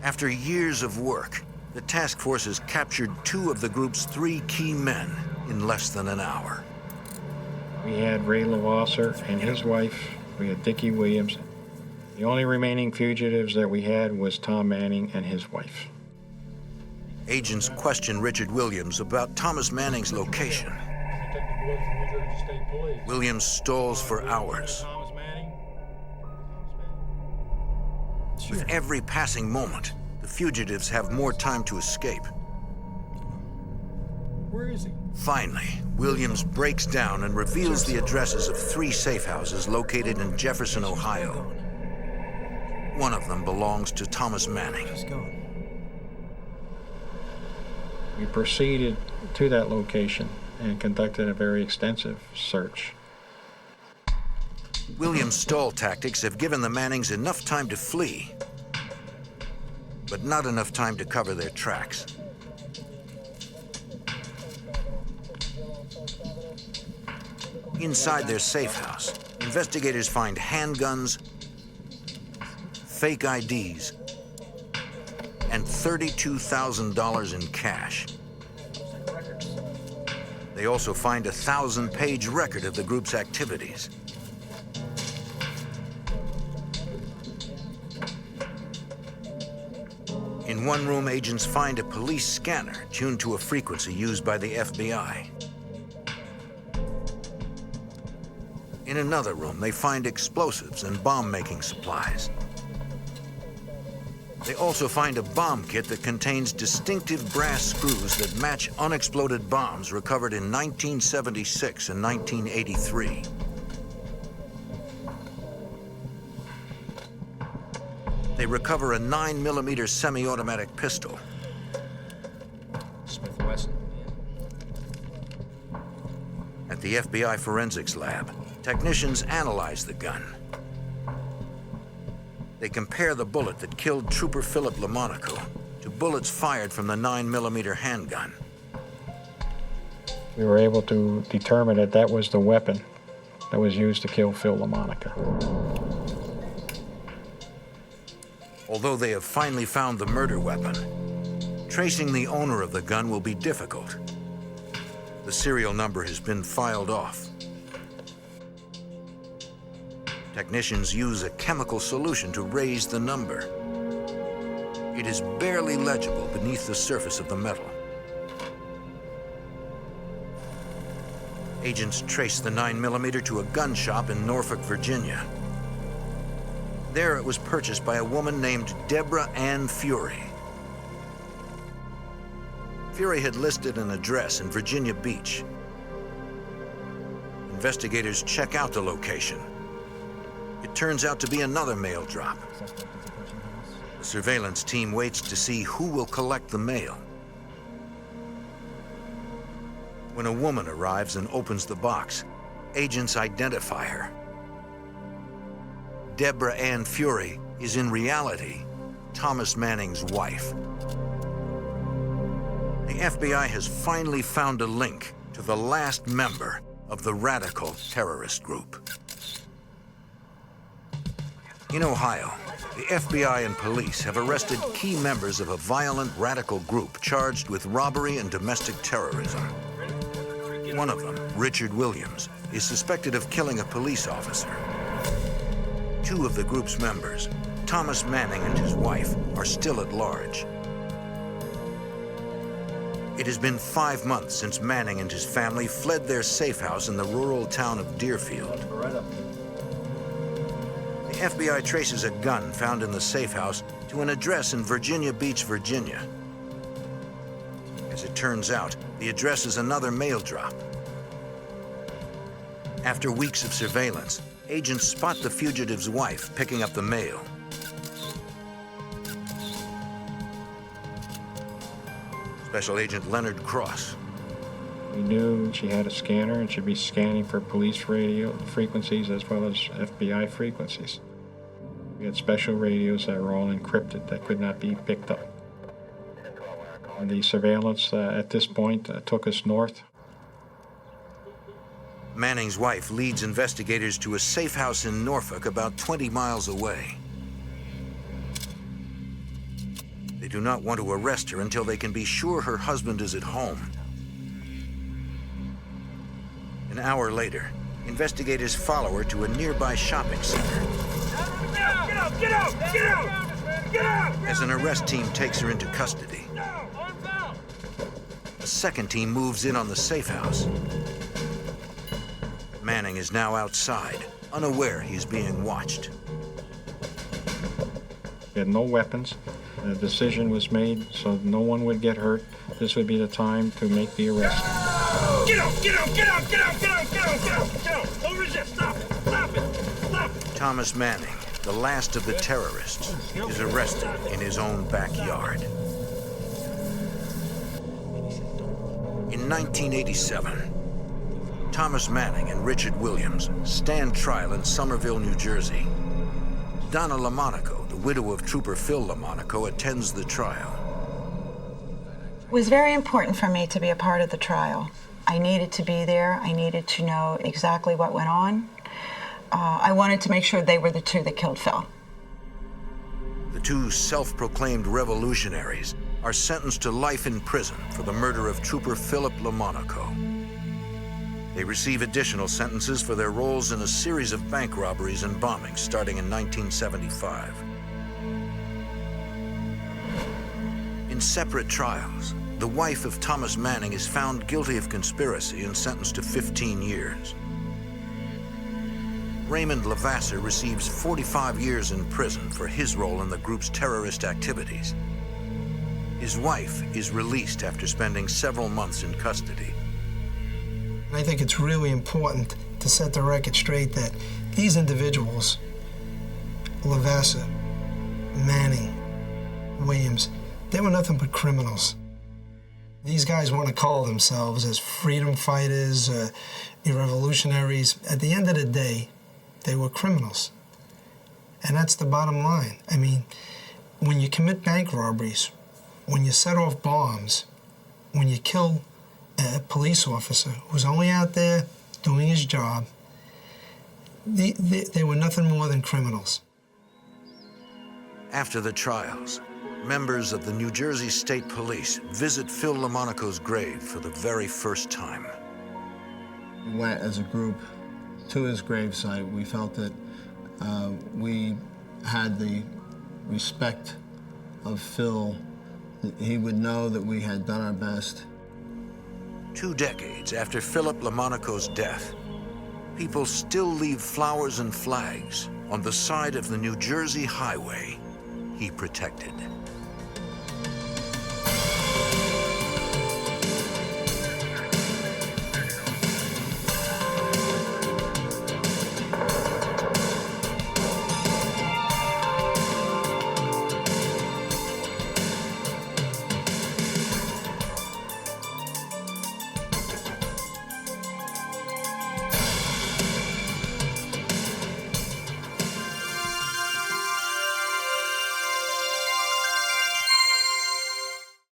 After years of work, the task force has captured 2 of the group's 3 key men in less than an hour. We had Ray Levasseur and his wife. We had Dickie Williams. The only remaining fugitives that we had was Tom Manning and his wife. Agents question Richard Williams about Thomas Manning's location. Williams stalls for hours. With every passing moment, the fugitives have more time to escape. Where is he? Finally, Williams breaks down and reveals the addresses of 3 safe houses located in Jefferson, Ohio. One of them belongs to Thomas Manning. We proceeded to that location and conducted a very extensive search. Williams' stall tactics have given the Mannings enough time to flee, but not enough time to cover their tracks. Inside their safe house, investigators find handguns, fake IDs, and $32,000 in cash. They also find a 1,000-page record of the group's activities. In one room, agents find a police scanner tuned to a frequency used by the FBI. In another room, they find explosives and bomb-making supplies. They also find a bomb kit that contains distinctive brass screws that match unexploded bombs recovered in 1976 and 1983. They recover a 9mm semi-automatic pistol. Smith Wesson. At the FBI forensics lab, technicians analyze the gun. They compare the bullet that killed Trooper Philip Monaco to bullets fired from the 9mm handgun. We were able to determine that that was the weapon that was used to kill Phil Monaco. Although they have finally found the murder weapon, tracing the owner of the gun will be difficult. The serial number has been filed off. Technicians use a chemical solution to raise the number. It is barely legible beneath the surface of the metal. Agents trace the 9mm to a gun shop in Norfolk, Virginia. There it was purchased by a woman named Deborah Ann Fury. Fury had listed an address in Virginia Beach. Investigators check out the location. It turns out to be another mail drop. The surveillance team waits to see who will collect the mail. When a woman arrives and opens the box, agents identify her. Deborah Ann Fury is in reality Thomas Manning's wife. The FBI has finally found a link to the last member of the radical terrorist group. In Ohio, the FBI and police have arrested key members of a violent radical group charged with robbery and domestic terrorism. One of them, Richard Williams, is suspected of killing a police officer. 2 of the group's members, Thomas Manning and his wife, are still at large. It has been 5 months since Manning and his family fled their safe house in the rural town of Deerfield. The FBI traces a gun found in the safe house to an address in Virginia Beach, Virginia. As it turns out, the address is another mail drop. After weeks of surveillance, agents spot the fugitive's wife picking up the mail. Special Agent Leonard Cross. We knew she had a scanner and should be scanning for police radio frequencies as well as FBI frequencies. We had special radios that were all encrypted that could not be picked up. And the surveillance at this point took us north. Manning's wife leads investigators to a safe house in Norfolk about 20 miles away. They do not want to arrest her until they can be sure her husband is at home. An hour later, investigators follow her to a nearby shopping center. Get out! As an arrest team takes her into custody, a second team moves in on the safe house. Manning is now outside, unaware he's being watched. He had no weapons. The decision was made so no one would get hurt. This would be the time to make the arrest. Get out! Don't resist! Stop it! Thomas Manning, the last of the terrorists, is arrested in his own backyard. In 1987, Thomas Manning and Richard Williams stand trial in Somerville, New Jersey. Donna LaMonaco, the widow of Trooper Phil LaMonaco, attends the trial. It was very important for me to be a part of the trial. I needed to be there. I needed to know exactly what went on. I wanted to make sure they were the two that killed Phil. The two self-proclaimed revolutionaries are sentenced to life in prison for the murder of Trooper Philip LaMonaco. They receive additional sentences for their roles in a series of bank robberies and bombings starting in 1975. In separate trials, the wife of Thomas Manning is found guilty of conspiracy and sentenced to 15 years. Raymond Levasseur receives 45 years in prison for his role in the group's terrorist activities. His wife is released after spending several months in custody. I think it's really important to set the record straight that these individuals, Levasseur, Manning, Williams, they were nothing but criminals. These guys want to call themselves as freedom fighters, revolutionaries. At the end of the day, they were criminals. And that's the bottom line. I mean, when you commit bank robberies, when you set off bombs, when you kill a police officer who's only out there doing his job, they were nothing more than criminals. After the trials, members of the New Jersey State Police visit Phil LaMonaco's grave for the very first time. We went as a group to his gravesite. We felt that we had the respect of Phil. He would know that we had done our best. 2 decades after Philip LaMonaco's death, people still leave flowers and flags on the side of the New Jersey highway he protected.